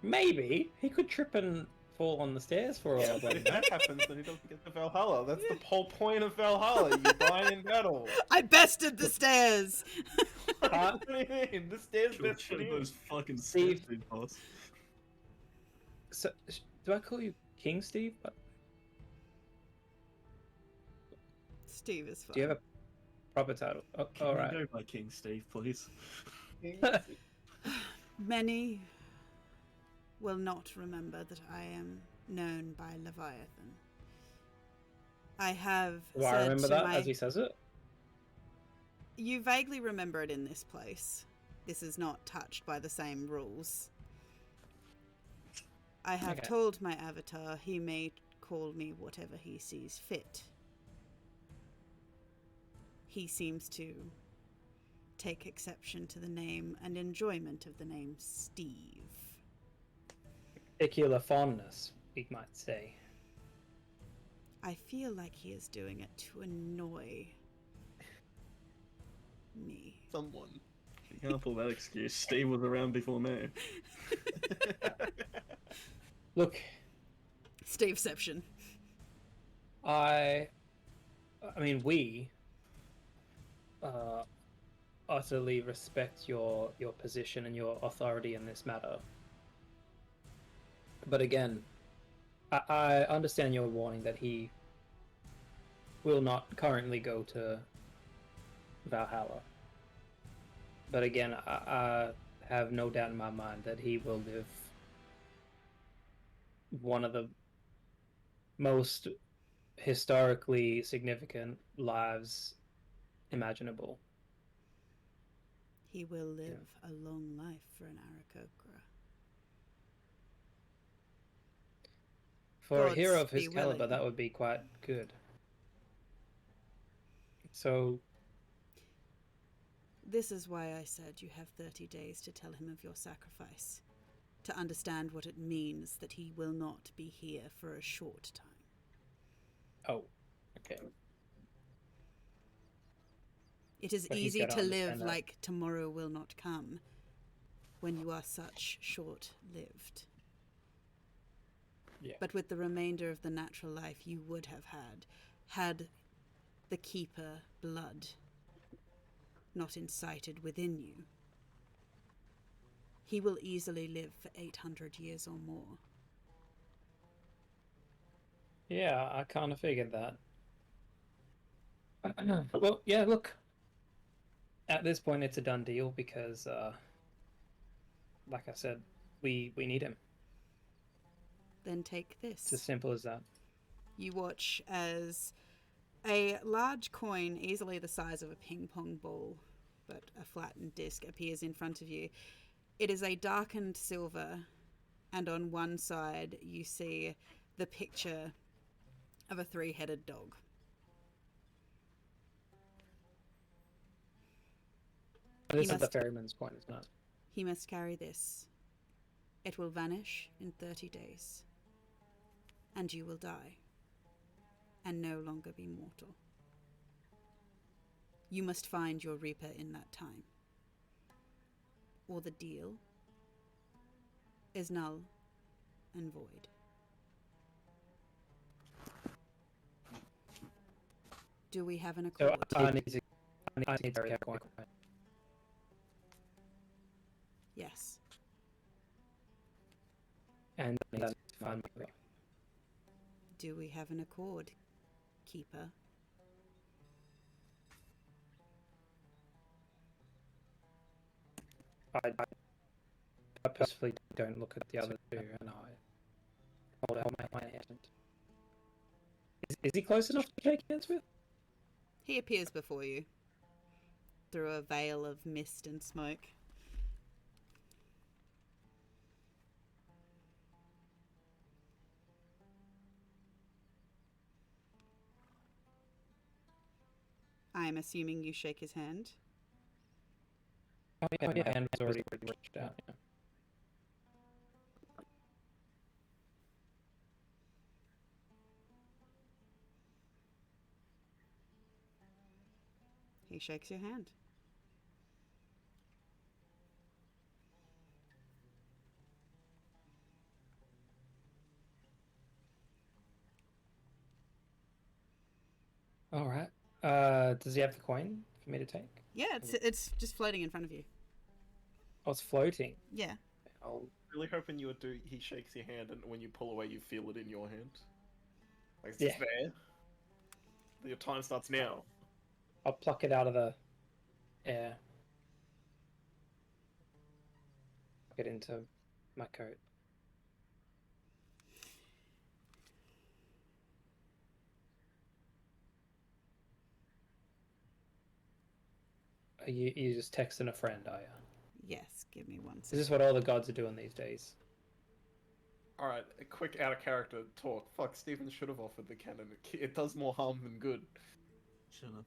Maybe he could trip and fall on the stairs for all But of if that. that happens, then he doesn't get to Valhalla. That's the whole point of Valhalla. You die in battle. I bested the stairs! What do you mean? The stairs Kill best for you. those fucking Steve. Steve boss. So, do I call you King Steve? Steve is fine. Do you have a proper title? Oh, Can all you right. go by King Steve, please? Many will not remember that I am known by Leviathan. I have Do I said remember to that my... as he says it? You vaguely remember it in this place. This is not touched by the same rules. I have Okay. told my avatar he may call me whatever he sees fit. He seems to take exception to the name and enjoyment of the name Steve. Particular fondness, we might say. I feel like he is doing it to annoy me. Someone. You can't pull that excuse. Steve was around before me. Look, Steveception. I mean, we utterly respect your position and your authority in this matter. But again, I understand your warning that he will not currently go to Valhalla. But again, I have no doubt in my mind that he will live one of the most historically significant lives imaginable. He will live a long life for an Aarakocra. For a Gods hero of his be caliber, willing. that would be quite good. So, This is why I said you have 30 days to tell him of your sacrifice, to understand what it means that he will not be here for a short time. oh, okay. It is But he's easy gotta to live understand that. like tomorrow will not come when you are such short-lived. Yeah. But with the remainder of the natural life you would have had the Keeper blood not incited within you, he will easily live for 800 years or more. Yeah, I kind of figured that. Well, yeah, look. At this point, it's a done deal because, like I said, we need him. Then take It's as this. simple as that. You watch as a large coin, easily the size of a ping pong ball, but a flattened disc, appears in front of you. It is a darkened silver, and on one side you see the picture of a three-headed dog. This is must- the ferryman's point, isn't it? He must carry this. It will vanish in 30 days. and you will die, and no longer be mortal. You must find your Reaper in that time, or the deal is null and void. Do we have an So accord? I need to carry a coin. Yes. And I need to find my Reaper. Do we have an accord, Keeper? I purposefully don't look at the other two, and I hold out my hand. Is he close enough to shake hands with? He appears before you through a veil of mist and smoke. I am assuming you shake his hand. Oh yeah, my hand was already reached out. Yeah. He shakes your hand. All right. Does he have the coin for me to take? Yeah, it's just floating in front of you. Oh, it's floating. Yeah. I'm really hoping you would do. He shakes your hand, and when you pull away, you feel it in your hand. Like it's just there. Your time starts now. I'll pluck it out of the air. Get into my coat. Are you just texting a friend, are you? Yes, give me one Is second. this what all the gods are doing these days? Alright, a quick out of character talk. Fuck, Stephen should have offered the cannon. It does more harm than good. Should've.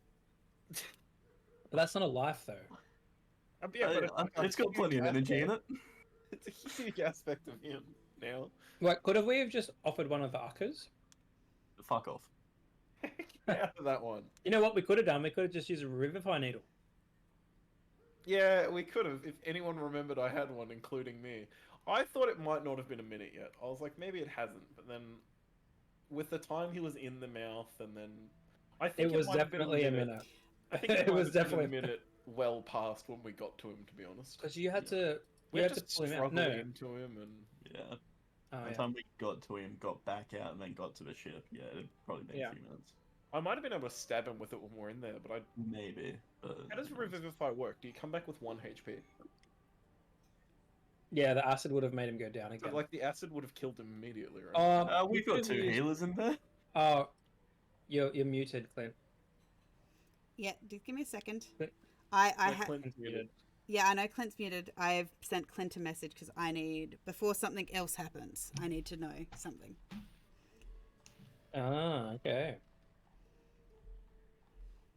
But that's not a life, though. Yeah, but It's got plenty of energy in it. It's a huge aspect of him now. Like, could have we have just offered one of the uckers? Fuck off. Get out of that one. You know what we could have done? We could have just used a revivify needle. Yeah, we could have. If anyone remembered I had one, including me. I thought it might not have been a minute yet. I was like, maybe it hasn't. But then, with the time he was in the mouth, and then I think It was might have been definitely a minute. I think it, It might was have been definitely a minute well past when we got to him. To be honest, Because you had to. we You had had to to pull him struggle out. No. into him, and Yeah. Oh, By the yeah. time we got to him, got back out, and then got to the ship, yeah, it'd probably been Yeah. a few minutes. I might have been able to stab him with it when we're in there. But Maybe. But how does revivify work? Do you come back with 1 HP? Yeah, the acid would have made him go down So, again. like the acid would have killed him immediately, right? we've got two healers in there. Oh, you're muted, Clint. Yeah, just give me a second. Clint- I Yeah, had. Clint's muted. Yeah, I know Clint's muted. I've sent Clint a message because I need, before something else happens, I need to know something. Ah, okay.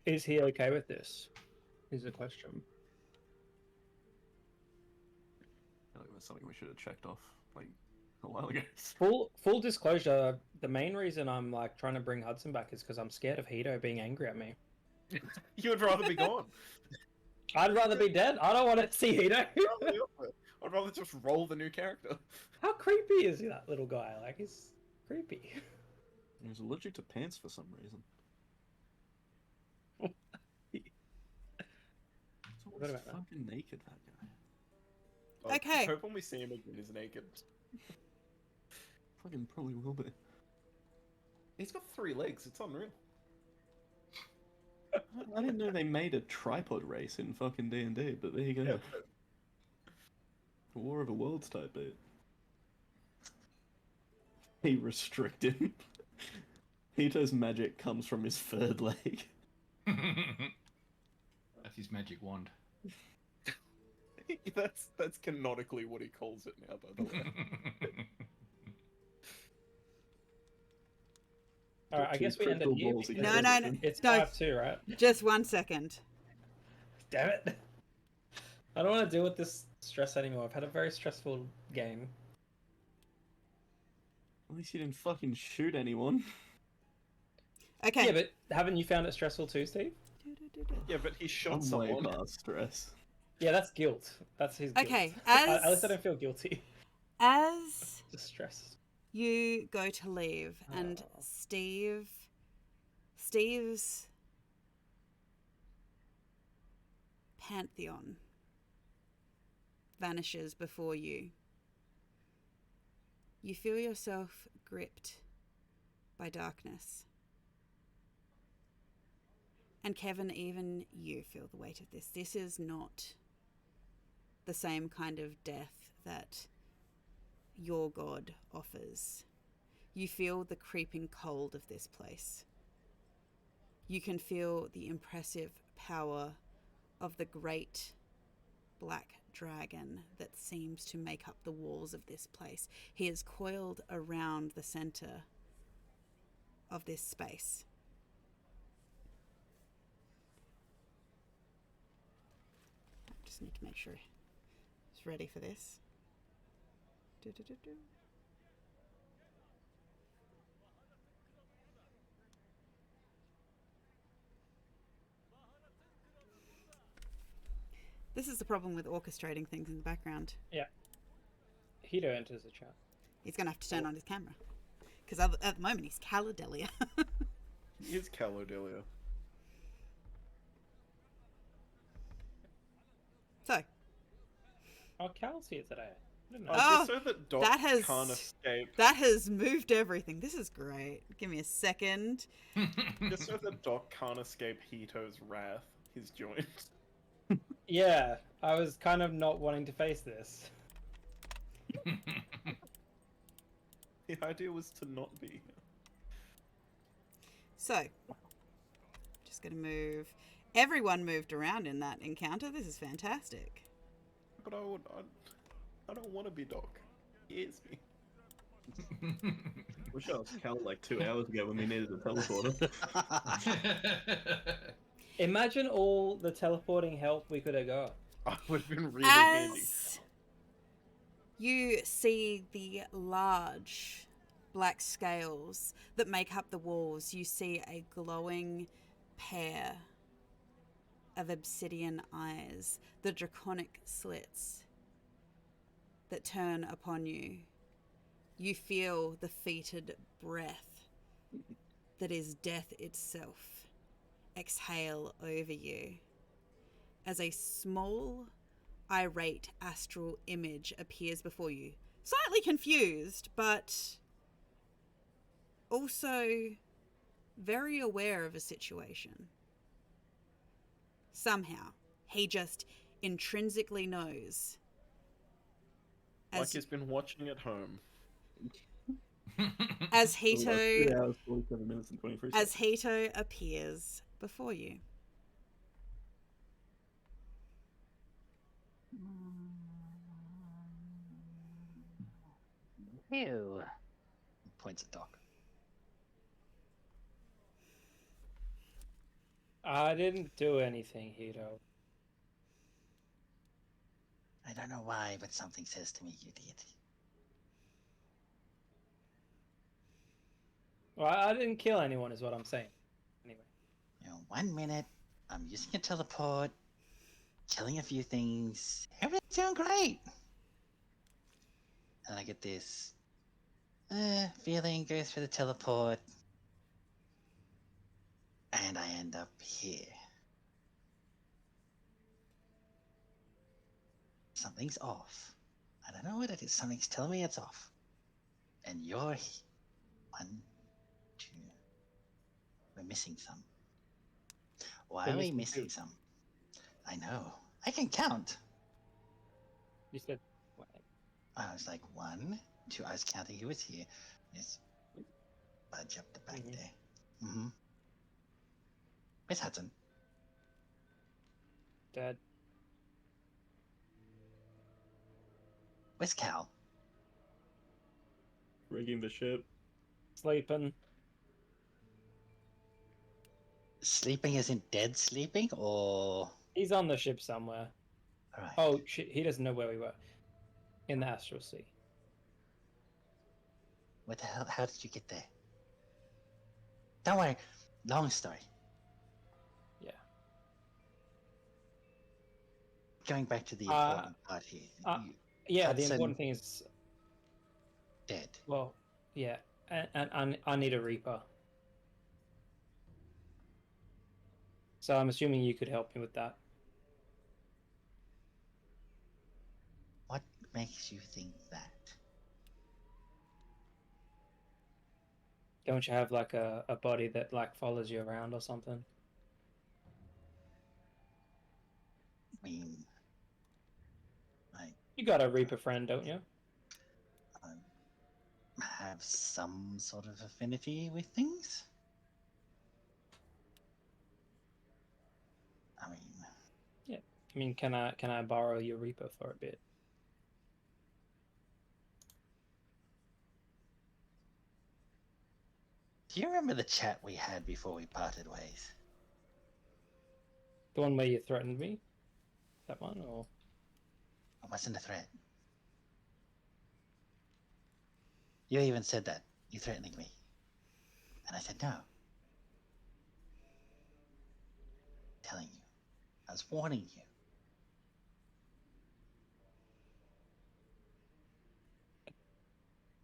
Is he okay with this? Is the question. I feel like that's something we should have checked off like a while ago. Full disclosure, the main reason I'm like trying to bring Hudson back is because I'm scared of Hito being angry at me. You would rather be gone. I'd rather be dead. I don't want to see Hito. I'd rather just roll the new character. How creepy is that little guy? Like, he's creepy. He was allergic to pants for some reason. He's Forgot always about that. fucking naked, that guy. Okay. I hope when we see him again, he's naked. Fucking probably will be. He's got 3 legs. It's unreal. I didn't know they made a tripod race in fucking D&D, but there you go. Yeah. War of the Worlds type bit. He restricted. Hito's magic comes from his third leg. That's his magic wand. That's canonically what he calls it now, by the way. Alright, I guess we ended Crystal here. balls because No, no, no. It's No. 5-2, right? Just 1 second. Damn it. I don't want to deal with this stress anymore. I've had a very stressful game. At least you didn't fucking shoot anyone. Okay. Yeah, but haven't you found it stressful too, Steve? Yeah, but he shot I'm way someone. past stress. Yeah, that's guilt. That's his guilt. Okay, At least I don't feel guilty. As Just stress. you go to leave, and Steve's pantheon vanishes before you. You feel yourself gripped by darkness. And Kevin, even you feel the weight of this. This is not the same kind of death that your God offers. You feel the creeping cold of this place. You can feel the impressive power of the great black dragon that seems to make up the walls of this place. He is coiled around the center of this space. I just need to make sure he's ready for this. This is the problem with orchestrating things in the background. Yeah. Hito enters the chat. He's going to have to turn on his camera. Because at the moment, he's Caladelia. He is Calodelia. So, Oh, Cal's here today. I didn't know. Oh, Just so that Doc that has- can't escape. that has moved everything. This is great. Give me a second. Just so that Doc can't escape Hito's wrath, he's joined. Yeah, I was kind of not wanting to face this. The idea was to not be here. So, just going to move. Everyone moved around in that encounter. This is fantastic. But I don't want to be Doc. He is me. Wish I was Cal like 2 hours ago when we needed a teleporter. Imagine all the teleporting help we could have got. I would have been really handy. As you see the large black scales that make up the walls, you see a glowing pair of obsidian eyes, the draconic slits that turn upon you. You feel the fetid breath that is death itself exhale over you as a small, irate astral image appears before you. Slightly confused, but also very aware of a situation. Somehow, he just intrinsically knows. Like he's been watching at home. As For like Hito 2 hours, 47 minutes, and 23 seconds. as Hito appears before you. Ew. Points at Doc. I didn't do anything, Hito. I don't know why, but something says to me you did. Well, I didn't kill anyone, is what I'm saying. Anyway. 1 minute, I'm using a teleport, killing a few things. Everything's doing great. And I get this feeling, goes through the teleport, and I end up here. Something's off. I don't know what it is. Something's telling me it's off. And you're here. 1, 2. We're missing some. Why We're are we missing missing two. some? I know. I can count. You said, what? I was like 1, 2. I was counting who was here. Yes. Budge up the back Mhm. there. Mm-hmm. Miss Hudson. Dad. Where's Cal? Rigging the ship. Sleeping. Sleeping as in dead sleeping, or? He's on the ship somewhere. Alright. Oh, shit, he doesn't know where we were. In the Astral Sea. What the hell? How did you get there? Don't worry. Long story. Yeah. Going back to the important part here. Yeah, the Hudson important thing is, dead. well, yeah, and I need a Reaper. So I'm assuming you could help me with that. What makes you think that? Don't you have like a body that like follows you around or something? I mean, I You got a Reaper friend, don't you? have some sort of affinity with things. I mean, Yeah. I mean, can I borrow your Reaper for a bit? do you remember the chat we had before we parted ways? The one where you threatened me? That one, or It wasn't a threat. You even said that. You're threatening me. And I said no. Telling you. I was warning you.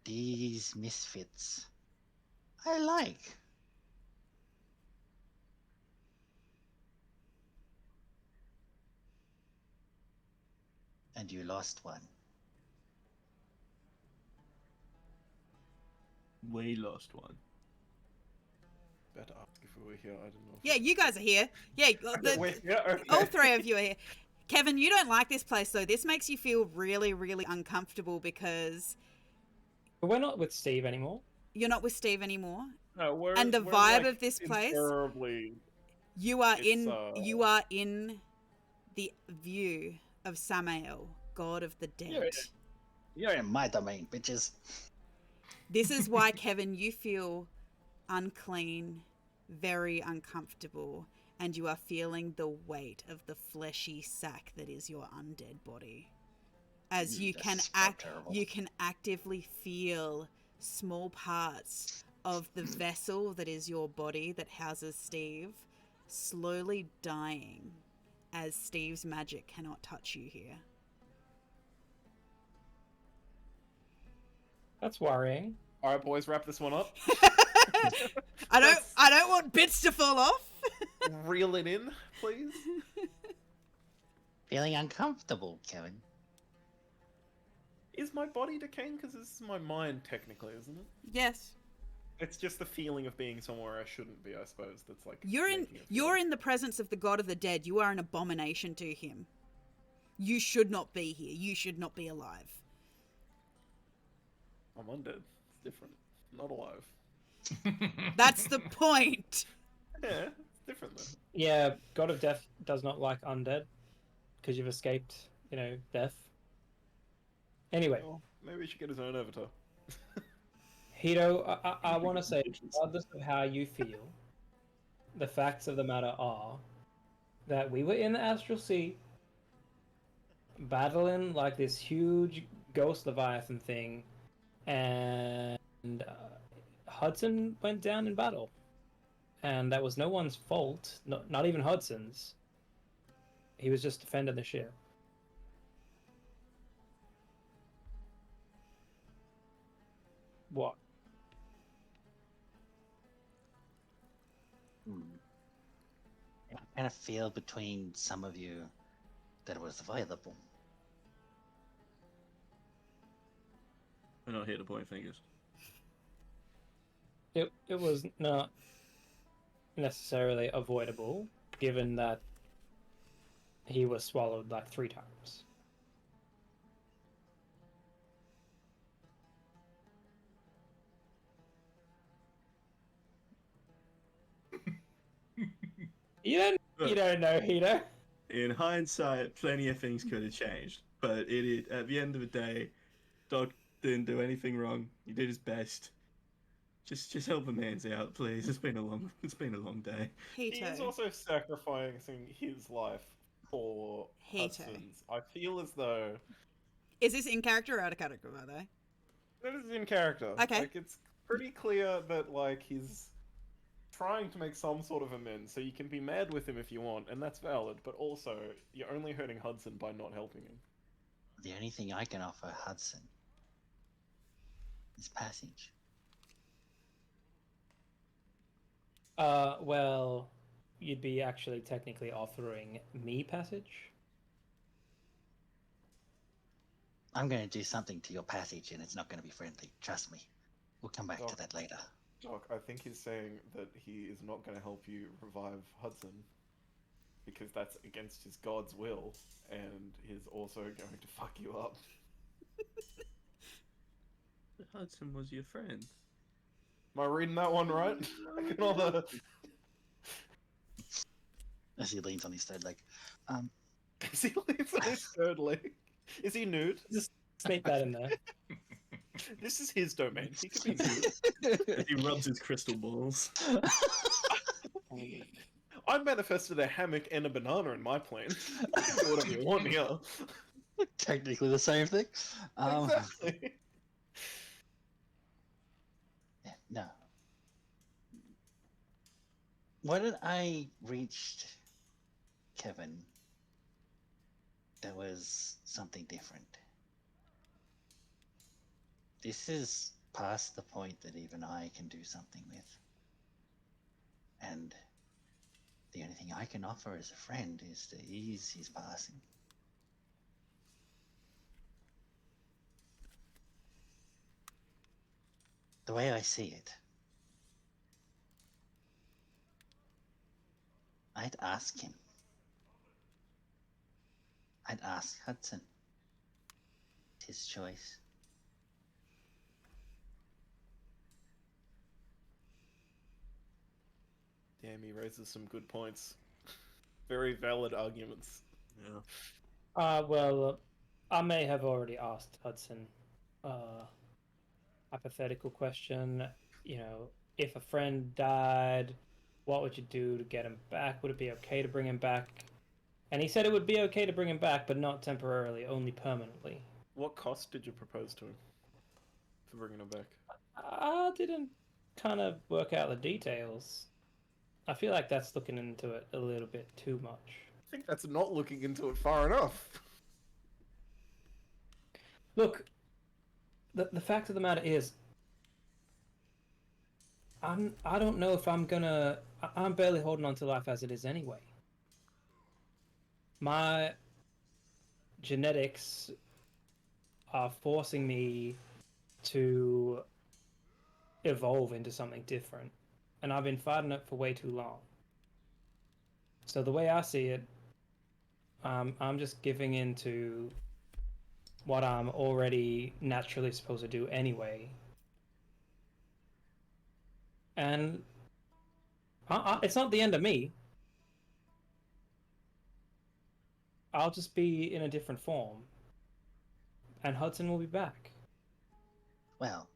These misfits. I like. And you lost one. We lost one. Better ask if we were here. I don't know. Yeah, you guys are here. Yeah, Okay. all three of you are here. Kevin, you don't like this place, though. This makes you feel really, really uncomfortable because but we're not with Steve anymore. you're not with Steve anymore. No, And the we're, vibe like, of this place, Terribly. you are It's, you are in the view of Samael, god of the dead. You're in my domain, bitches. This is why, Kevin, you feel unclean, very uncomfortable, and you are feeling the weight of the fleshy sack that is your undead body. As you can you can actively feel small parts of the vessel that is your body that houses Steve slowly dying as Steve's magic cannot touch you here. That's worrying. All right, boys, wrap this one up. I don't want bits to fall off. Reel it in, please. Feeling uncomfortable, Kevin. Is my body decaying? Because this is my mind, technically, isn't it? Yes. It's just the feeling of being somewhere I shouldn't be, I suppose. That's like You're making it you're feel- in the presence of the god of the dead. You are an abomination to him. You should not be here. You should not be alive. I'm undead. It's different. I'm not alive. That's the point. Yeah, it's different though. Yeah, God of Death does not like undead because you've escaped, death. Anyway, Well, maybe he should get his own avatar. Hito, I want to say, regardless of how you feel, the facts of the matter are that we were in the Astral Sea battling like this huge ghost Leviathan thing, and Hudson went down in battle. And that was no one's fault, not even Hudson's. He was just defending the ship. What? I kind of feel between some of you that it was available. We're not here to point fingers. It was not necessarily avoidable, given that he was swallowed like 3 times. You don't know, Hito. In hindsight, plenty of things could have changed, but at the end of the day, Doc didn't do anything wrong. He did his best. Just help the man's out, please. It's been a long day. He is also sacrificing his life for Hito. Hudson's. I feel as though Is this in character or out of character, by the way? That is in character. Okay. Like, it's pretty clear that, like, he's trying to make some sort of amends, so you can be mad with him if you want, and that's valid, but also, you're only hurting Hudson by not helping him. The only thing I can offer Hudson is passage. Well, you'd be actually technically offering me passage. I'm going to do something to your passage, and it's not going to be friendly. Trust me. We'll come back to that later. Doc, I think he's saying that he is not going to help you revive Hudson, because that's against his god's will, and he's also going to fuck you up. Hudson was your friend. Am I reading that one right? I can all the... As he leans on his third leg. Is he leaves on his third leg? Is he nude? Just sneak that in there. This is his domain. He could be nude. He rubs his crystal balls. I manifested a hammock and a banana in my plane. You can do whatever you want here. Technically the same thing. Exactly. Yeah, no. When I reached Kevin, there was something different. This is past the point that even I can do something with. And the only thing I can offer as a friend is to ease his passing. The way I see it, I'd ask him. I'd ask Hudson. It's his choice. Damn, he raises some good points. Very valid arguments. Yeah. Well, I may have already asked Hudson hypothetical question. You know, if a friend died, what would you do to get him back? Would it be okay to bring him back? And he said it would be okay to bring him back, but not temporarily, only permanently. What cost did you propose to him for bringing him back? I didn't kind of work out the details. I feel like that's looking into it a little bit too much. I think that's not looking into it far enough. Look, the fact of the matter is, I don't know if I'm barely holding on to life as it is anyway. My genetics are forcing me to evolve into something different, and I've been fighting it for way too long. So the way I see it, I'm just giving in to what I'm already naturally supposed to do anyway. And it's not the end of me. I'll just be in a different form. And Hudson will be back. Well,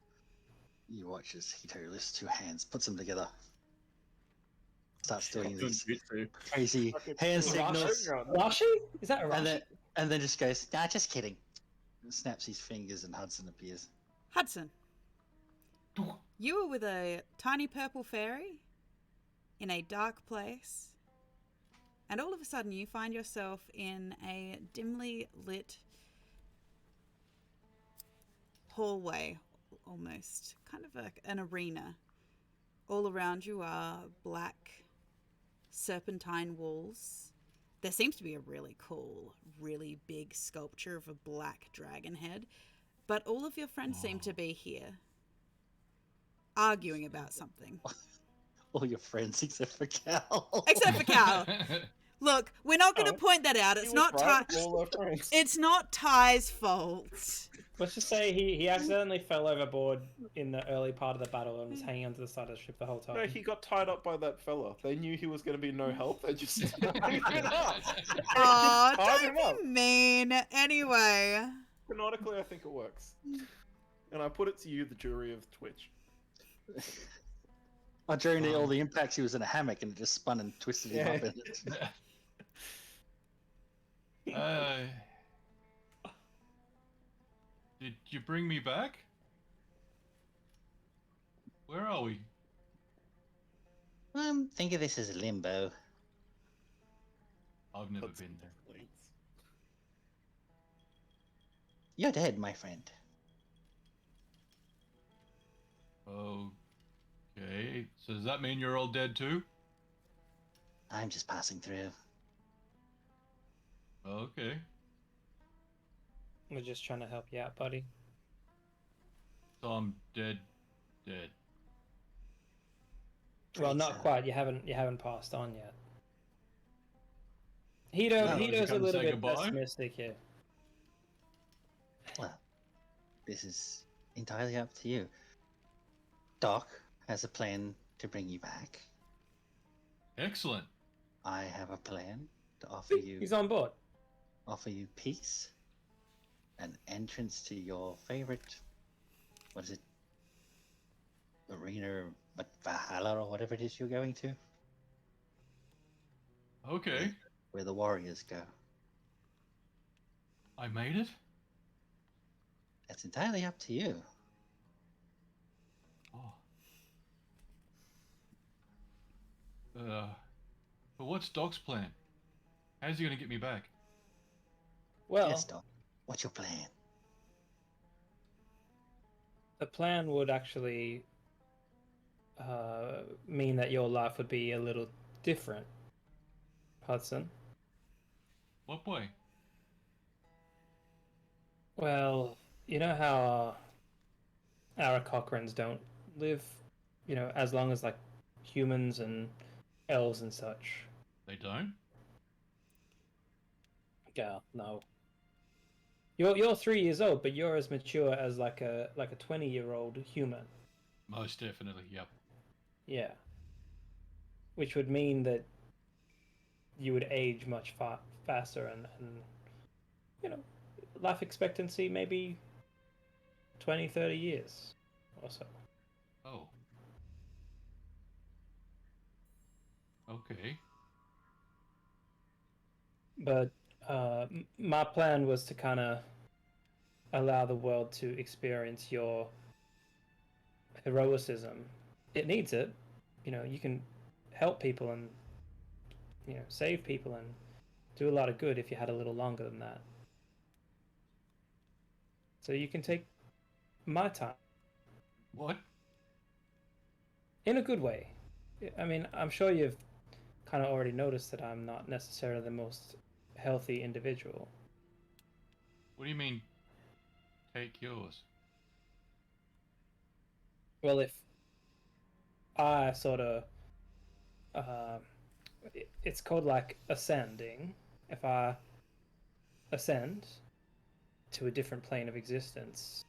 you watch as Hito lifts two hands, puts them together, starts doing these crazy hand signals, Rashi? Is that a Rashi? and then just goes, "Nah, just kidding." And snaps his fingers, and Hudson appears. Hudson, you were with a tiny purple fairy in a dark place, and all of a sudden you find yourself in a dimly lit hallway, almost kind of like an arena. All around you are black serpentine walls. There seems to be a really cool, really big sculpture of a black dragon head, but all of your friends seem to be here, arguing about something. All your friends except for Cal. Except for Cal. Look, we're not going to point that out. It's not Ty. It's not Ty's fault. Let's just say he accidentally fell overboard in the early part of the battle and was hanging onto the side of the ship the whole time. No, he got tied up by that fella. They knew he was going to be no help. They just... Aw, don't be mean. Anyway. Canonically, I think it works. And I put it to you, the jury of Twitch. During all the impacts, he was in a hammock and it just spun and twisted him up in it. Did you bring me back? Where are we? Think of this as limbo. I've never Hudson been there. complains. You're dead, my friend. Okay. So does that mean you're all dead too? I'm just passing through. Okay. We're just trying to help you out, buddy. So I'm dead. Dead. Well, Afraid not so. quite. You haven't passed on yet. No. Hito's a Come little say bit goodbye? pessimistic here. Well, this is entirely up to you. Doc has a plan to bring you back. Excellent. I have a plan to offer He's on board. you peace, an entrance to your favorite, what is it, arena, but Valhalla or whatever it is you're going to, Okay. where the warriors go. I made it? That's entirely up to you. Oh. But what's Doc's plan? How's he gonna get me back? Well, Yes, Doc. What's your plan? the plan would actually mean that your life would be a little different, Hudson. What way? Well, you know how our Cochrans don't live, as long as like humans and elves and such. They don't? Yeah, no. You're 3 years old, but you're as mature as like a 20-year-old human. Most definitely, yep. Yeah. Which would mean that you would age much faster and life expectancy maybe 20, 30 years or so. Oh. Okay. But my plan was to kind of allow the world to experience your heroicism. It needs it. You can help people and save people and do a lot of good if you had a little longer than that. So you can take my time What? in a good way. I mean, I'm sure you've kind of already noticed that I'm not necessarily the most healthy individual. What do you mean, take yours? Well, if I sort of, it's called like ascending. If I ascend to a different plane of existence,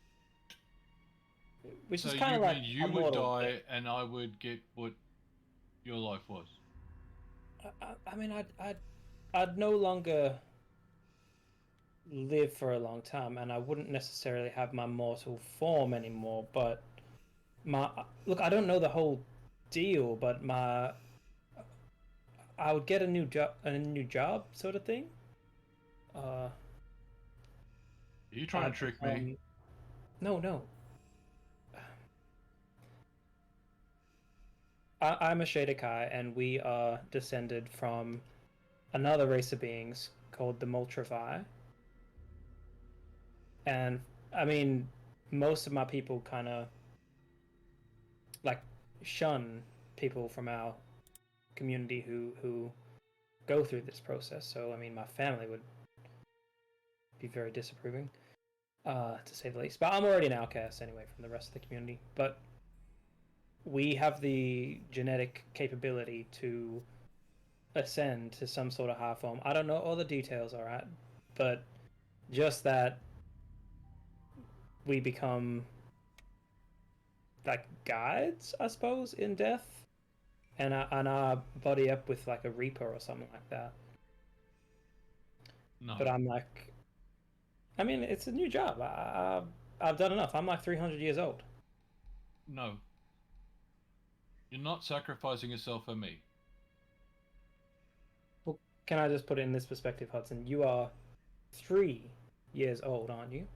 which So is you kind of like mean you a would mortal die and I would get what your life was? I mean, I'd no longer live for a long time, and I wouldn't necessarily have my mortal form anymore. But look, I don't know the whole deal, but I would get a new job, sort of thing. Are you trying to trick me? No. I'm a Shadekai, and we are descended from another race of beings called the Moltravi. And I mean, most of my people kind of like shun people from our community who go through this process. So I mean, my family would be very disapproving, to say the least. But I'm already an outcast anyway from the rest of the community. But we have the genetic capability to ascend to some sort of high form. I don't know all the details, all right, but just that we become like guides, I suppose, in death, and I buddy up with like a reaper or something like that. No. But I'm like, I mean, it's a new job. I've done enough. I'm like 300 years old. No. You're not sacrificing yourself for me. Well, can I just put it in this perspective, Hudson? You are 3 years old, aren't you?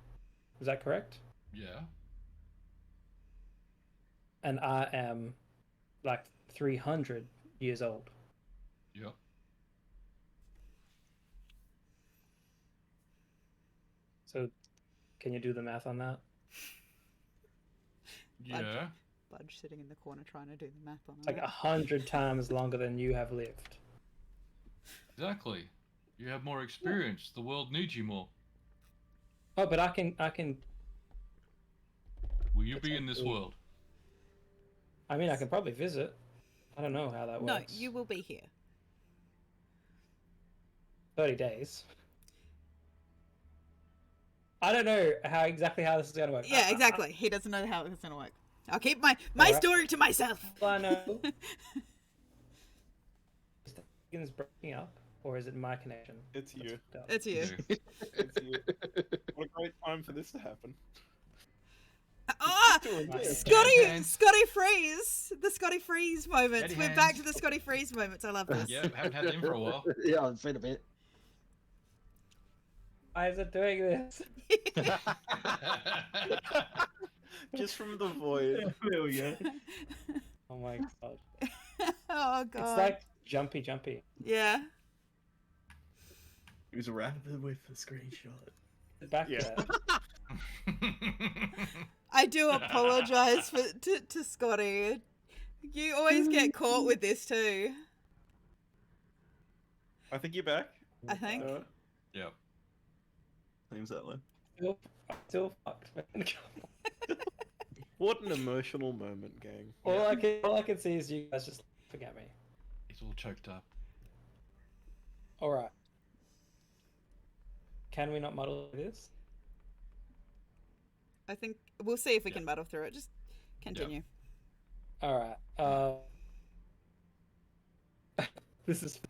Is that correct? Yeah. and I am like 300 years old. Yep. So, can you do the math on that? Yeah. Budge sitting in the corner trying to do the math on It's like it. 100 times longer than you have lived. Exactly. You have more experience. The world needs you more. Oh, but I can. Will you be in this Potentially. world? I mean, I can probably visit. I don't know how that No, works. you will be here. 30 days. I don't know exactly how this is gonna work. Yeah, exactly. He doesn't know how it's gonna work. I'll keep my Alright. story to myself. All I know is the begin's breaking up, or is it my connection? It's you. It's you. It's you. What a great time for this to happen. Ah, Doing this. Hands. Scotty Freeze. The Scotty Freeze moments. Steady We're back hands. to the Scotty Freeze moments. I love this. Yeah, haven't had them for a while. Yeah, it's been a bit. Why is it doing this? Just from the void. There we go. Oh my god. Oh god. It's like jumpy. Yeah. He was rapid with the screenshot. Back Yeah. there. I do apologize to Scotty. You always get caught with this too. I think you're back. I think. Yep. Seems that way. Still fucked. Man. What an emotional moment, gang. all I can see is you guys just laughing at me. He's all choked up. All right. Can we not muddle this? I think we'll see if we can muddle through it. Just continue. All right. This is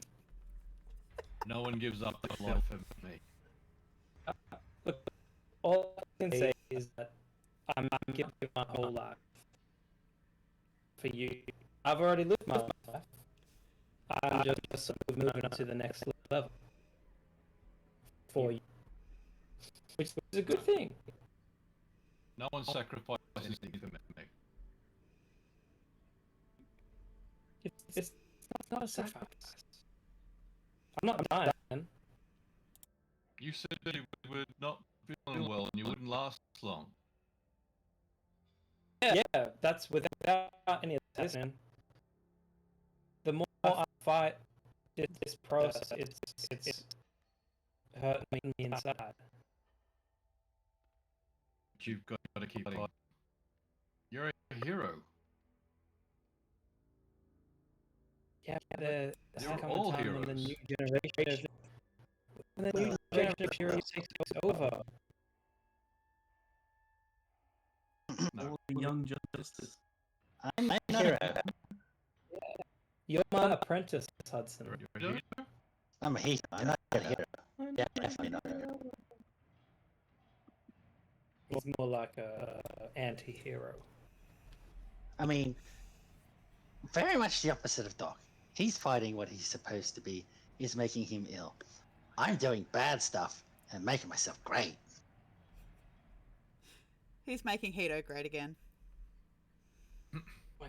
No one gives up their life for me. look. All I can say is that I'm giving my whole life for you. I've already lived my life. I'm just sort of moving on to the next level for you, which is a good thing. No one sacrifices anything for me. It's not a sacrifice. I'm not dying. You said you were not feeling well and you wouldn't last long. Yeah, that's without any assessment. The more I fight this process, it's hurting me inside. But you've got to keep fighting. You're a hero. Yeah, there's You're come all a time when the heroes. new generation of heroes takes over. No. All the young justice. I'm a hero. You're my apprentice, Hudson. You're a hero? I'm a hero. I'm not a hero. Yeah, definitely not a hero. He's more like a anti-hero. I mean, very much the opposite of Doc. He's fighting what he's supposed to be, is making him ill. I'm doing bad stuff and making myself great. He's making Hito great again. Wow.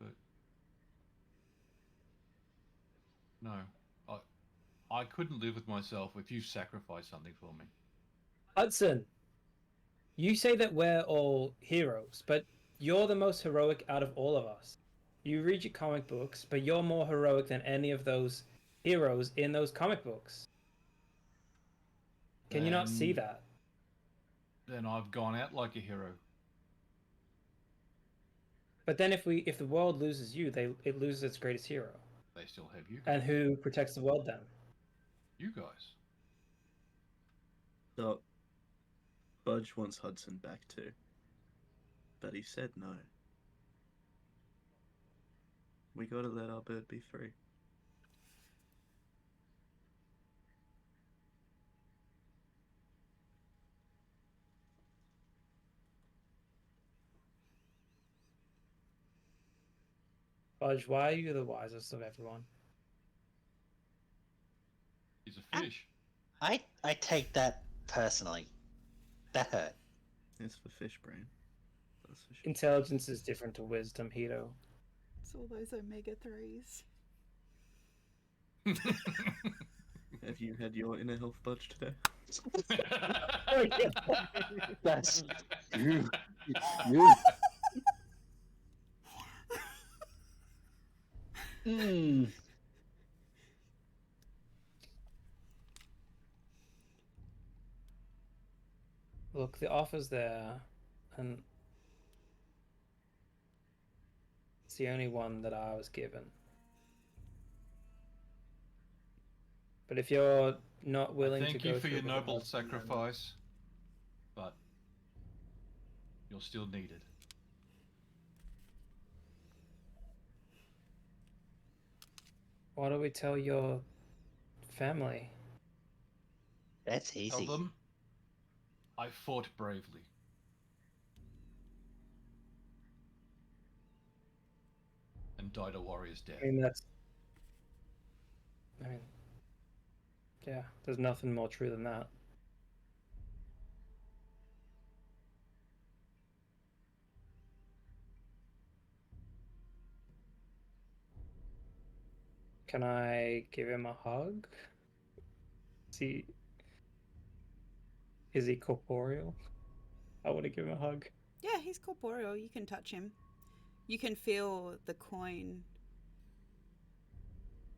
But no, I couldn't live with myself if you sacrificed something for me. Hudson, you say that we're all heroes, but you're the most heroic out of all of us. You read your comic books, but you're more heroic than any of those heroes in those comic books. Can you not see Then- that? Then I've gone out like a hero. But then if the world loses you, it loses its greatest hero. They still have you. And who protects the world then? You guys. Doc, Budge wants Hudson back too. But he said no. We gotta let our bird be free. Budge, why are you the wisest of everyone? He's a fish. I take that personally. That hurt. It's for fish brain. That's for sure. Intelligence is different to wisdom, Hito. It's all those omega-3s. Have you had your inner health budge today? That's you. Mm. Look, the offer's there, and it's the only one that I was given. But if you're not willing to Thank go you for through your with the noble husband, then- sacrifice, but you're still needed. Why don't we tell your family? That's Tell easy. them I fought bravely. And died a warrior's death. I mean, yeah, there's nothing more true than that. Can I give him a hug? See, is he corporeal? I want to give him a hug. Yeah, he's corporeal. You can touch him. You can feel the coin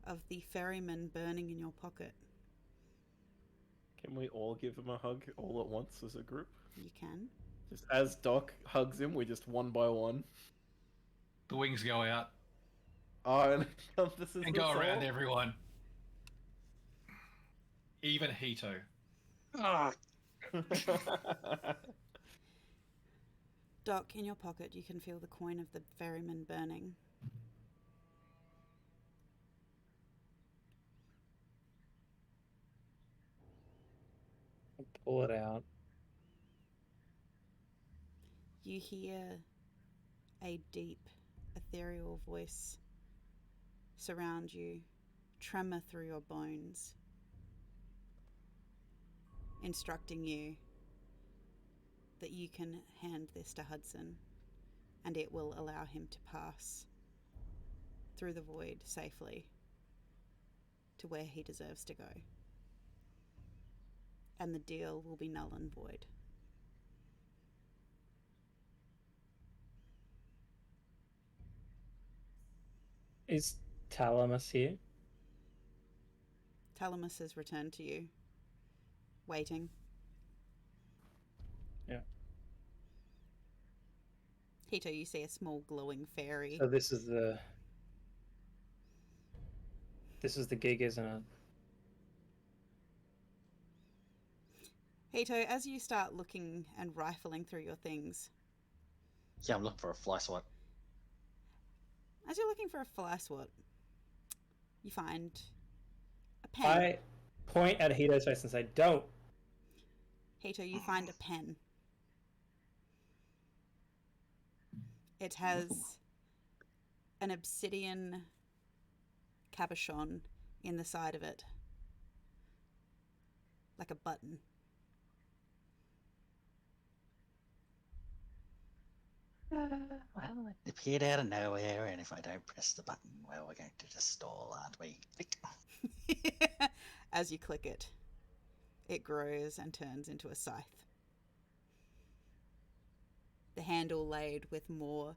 of the ferryman burning in your pocket. Can we all give him a hug all at once as a group? You can. Just as Doc hugs him, we just one by one. The wings go out Oh, and it encompasses and the go around soul. everyone. Even Hito. Ah, Doc, in your pocket, you can feel the coin of the ferryman burning. Pull it out. You hear a deep, ethereal voice surround you, tremor through your bones, instructing you that you can hand this to Hudson and it will allow him to pass through the void safely to where he deserves to go. And the deal will be null and void. Is Talamus here? Talamus has returned to you, waiting. Yeah. Hito, you see a small glowing fairy. So this is the gig, isn't it? Hito, as you start looking and rifling through your things, yeah, I'm looking for a fly swat. as you're looking for a fly swat, you find a pen. I point at Hito's face and say, "Don't." Hito, you find a pen. It has an obsidian cabochon in the side of it, like a button. Well, it appeared out of nowhere, and if I don't press the button, well, we're going to just stall, aren't we? Click. As you click it, it grows and turns into a scythe. The handle laid with more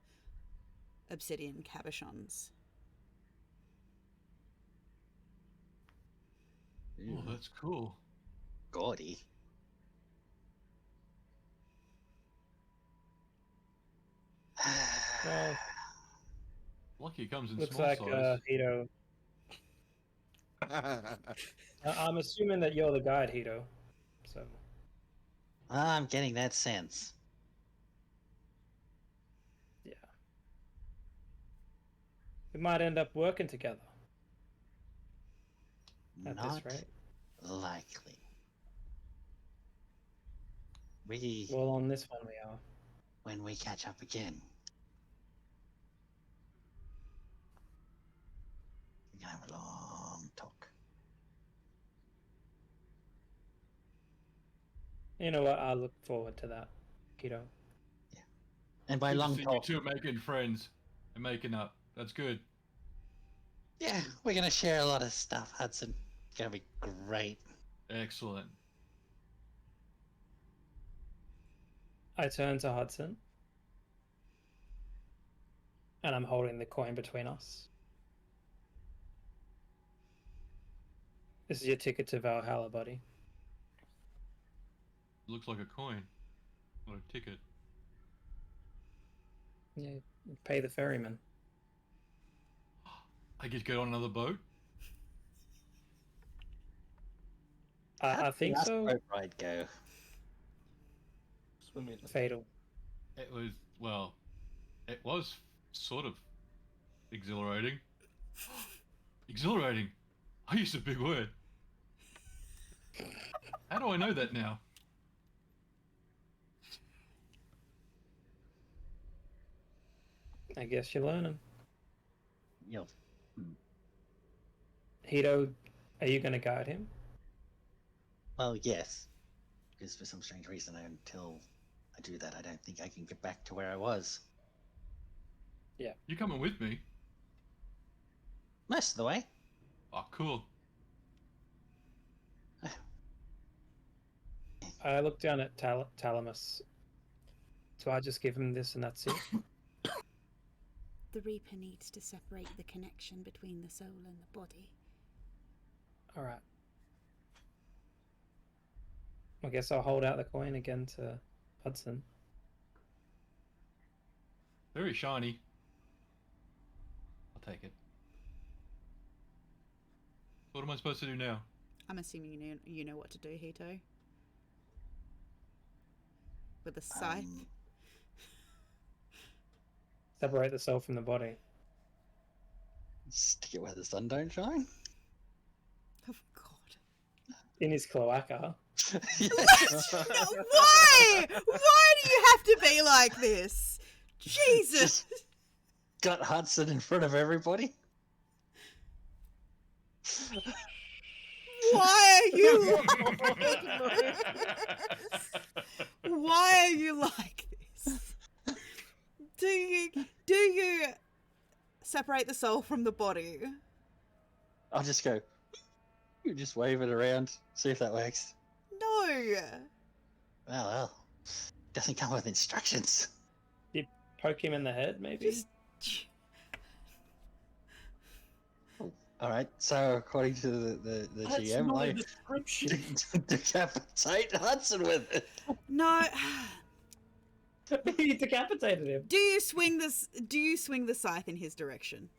obsidian cabochons. Oh, that's cool. Gaudy. Well, Lucky it comes in looks small like size. Hito. I'm assuming that you're the guide, Hito. So I'm getting that sense. yeah, we might end up working together at Not this rate. likely. We, Well, on this one we are. when we catch up again, we can have a long talk. You know what? I look forward to that, Keto. And by Good to long see talk, you two are making friends and making up. That's good. yeah, we're gonna share a lot of stuff, Hudson. It's gonna be great. Excellent. I turn to Hudson, and I'm holding the coin between us. This is your ticket to Valhalla, buddy. Looks like a coin, not a ticket. Yeah, you pay the ferryman. I get to go on another boat. How'd I the think last so. boat ride go? Swimming. Fatal. It was, well, it was sort of exhilarating. Exhilarating. I used a big word. How do I know that now? I guess you're learning. Yo, Hito, are you going to guide him? well, yes. Because for some strange reason, until I do that, I don't think I can get back to where I was. You coming with me? Most of the way. Oh, cool. I look down at Talamus. So I just give him this and that's it? The Reaper needs to separate the connection between the soul and the body. Alright. I guess I'll hold out the coin again to Hudson. Very shiny. I'll take it. What am I supposed to do now? I'm assuming you know what to do, Hito. With a scythe. Separate the soul from the body. Stick it where the sun don't shine. Oh, God. In his cloaca. Why? Why do you have to be like this? Jesus. Got Hudson in front of everybody. Why are you Why are you like this? Do you separate the soul from the body? I'll just go. You just wave it around, see if that works. No. Well. Doesn't come with instructions. Poke him in the head, maybe? Just Alright, so according to the GM, I decapitate Hudson with it. No. He decapitated him. Do you swing the scythe in his direction?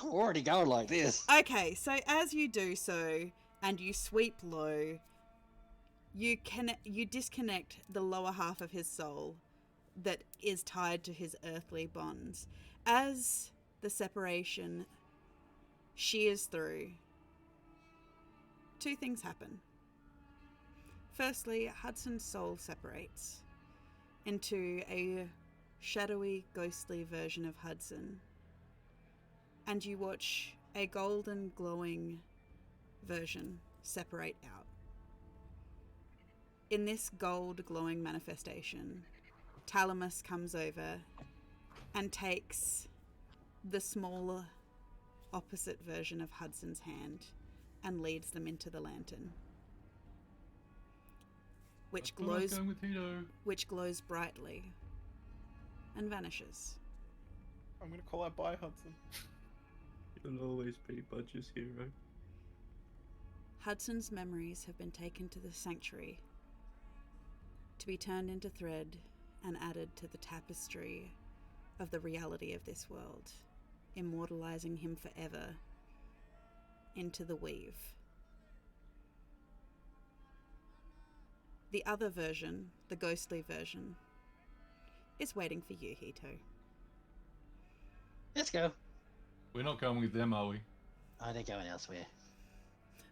I'm already going like this. Okay, so as you do so, and you sweep low, you disconnect the lower half of his soul that is tied to his earthly bonds. As the separation shears through, two things happen. Firstly, Hudson's soul separates into a shadowy, ghostly version of Hudson, and you watch a golden, glowing version separate out. In this gold glowing manifestation, Talamus comes over and takes the smaller, opposite version of Hudson's hand and leads them into the lantern, which glows brightly and vanishes. I'm gonna call out bye, Hudson. You'll always be Budge's hero. Hudson's memories have been taken to the sanctuary to be turned into thread and added to the tapestry of the reality of this world, immortalizing him forever into the weave. The other version, the ghostly version, is waiting for you, Hito. Let's go. We're not going with them, are we? Oh, they're going elsewhere.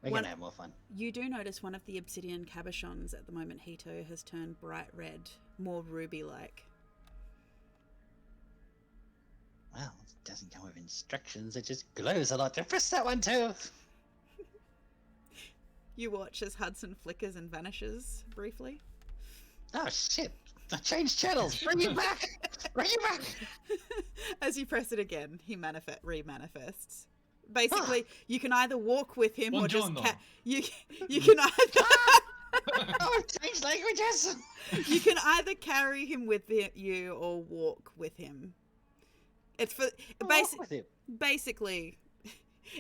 We're One- gonna have more fun. You do notice one of the obsidian cabochons at the moment, Hito, has turned bright red, more ruby-like. Well, it doesn't come with instructions, it just glows a lot. Press that one too! You watch as Hudson flickers and vanishes briefly. Oh shit! I changed channels. Bring it back. Bring it back. As you press it again, he re-manifests. Basically, you can either walk with him or just Buongiorno. you can either Oh, I've changed languages. you can either carry him with you or walk with him. It's for Walk with him. basically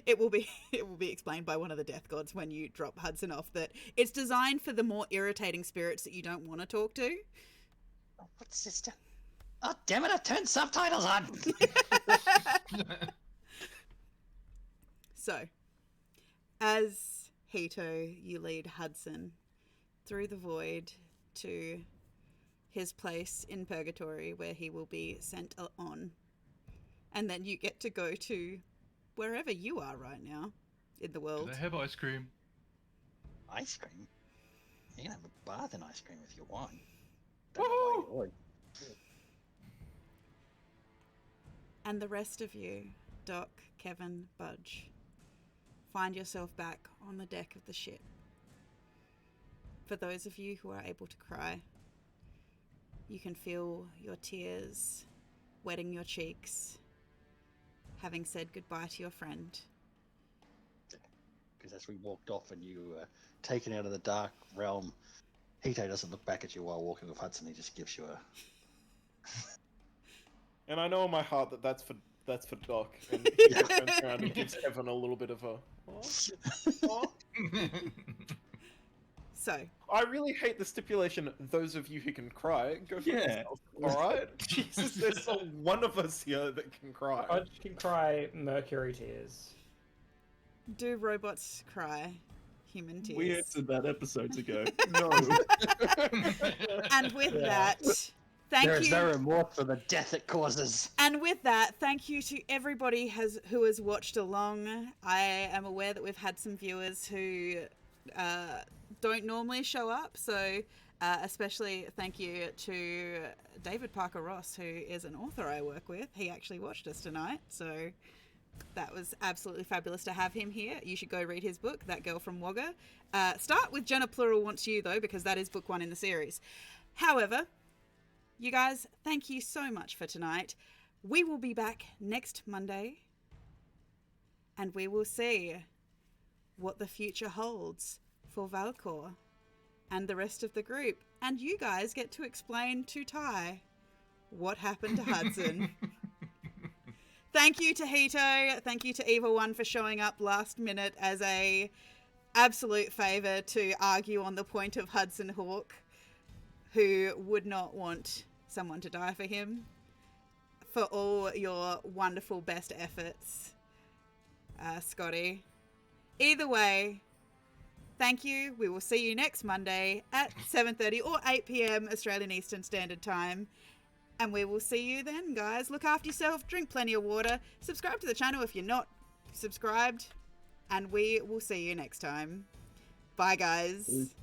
it will be explained by one of the death gods when you drop Hudson off that it's designed for the more irritating spirits that you don't want to talk to. Oh, what's this? Oh damn it! I turned subtitles on. So, as Hito, you lead Hudson through the void to his place in purgatory where he will be sent on. And then you get to go to wherever you are right now in the Do world. they have ice cream? Ice cream. You can have a bath in ice cream if you want. Don't know why you would. And the rest of you, Doc, Kevin, Budge, find yourself back on the deck of the ship. For those of you who are able to cry, you can feel your tears wetting your cheeks, having said goodbye to your friend. Because as we walked off and you were taken out of the dark realm, Hito doesn't look back at you while walking with Hudson. He just gives you a. And I know in my heart that that's for Doc, and he just turns around and gives Kevin a little bit of a. "Aw." So, I really hate the stipulation. Those of you who can cry, go for yourself. All right, Jesus, there's so one of us here that can cry. I can cry mercury tears. do robots cry human tears? We answered that episodes ago. No. And with Yeah. that, thank There is you. no remorse for the death it causes. And with that, thank you to everybody who has watched along. I am aware that we've had some viewers who don't normally show up, so especially thank you to David Parker Ross, who is an author I work with. He actually watched us tonight, so that was absolutely fabulous to have him here. You should go read his book, That Girl from Wagga. Start with Jenna Plural Wants You, though, because that is book 1 in the series. However, you guys, thank you so much for tonight. We will be back next Monday, and we will see what the future holds for Valcor and the rest of the group. And you guys get to explain to Ty what happened to Hudson. Thank you to Hito. Thank you to Eva One for showing up last minute as a absolute favour to argue on the point of Hudson Hawk, who would not want someone to die for him. For all your wonderful best efforts, Scotty. Either way, thank you. We will see you next Monday at 7:30 or 8 p.m. Australian Eastern Standard Time. And we will see you then, guys. Look after yourself. Drink plenty of water. Subscribe to the channel if you're not subscribed. And we will see you next time. Bye, guys.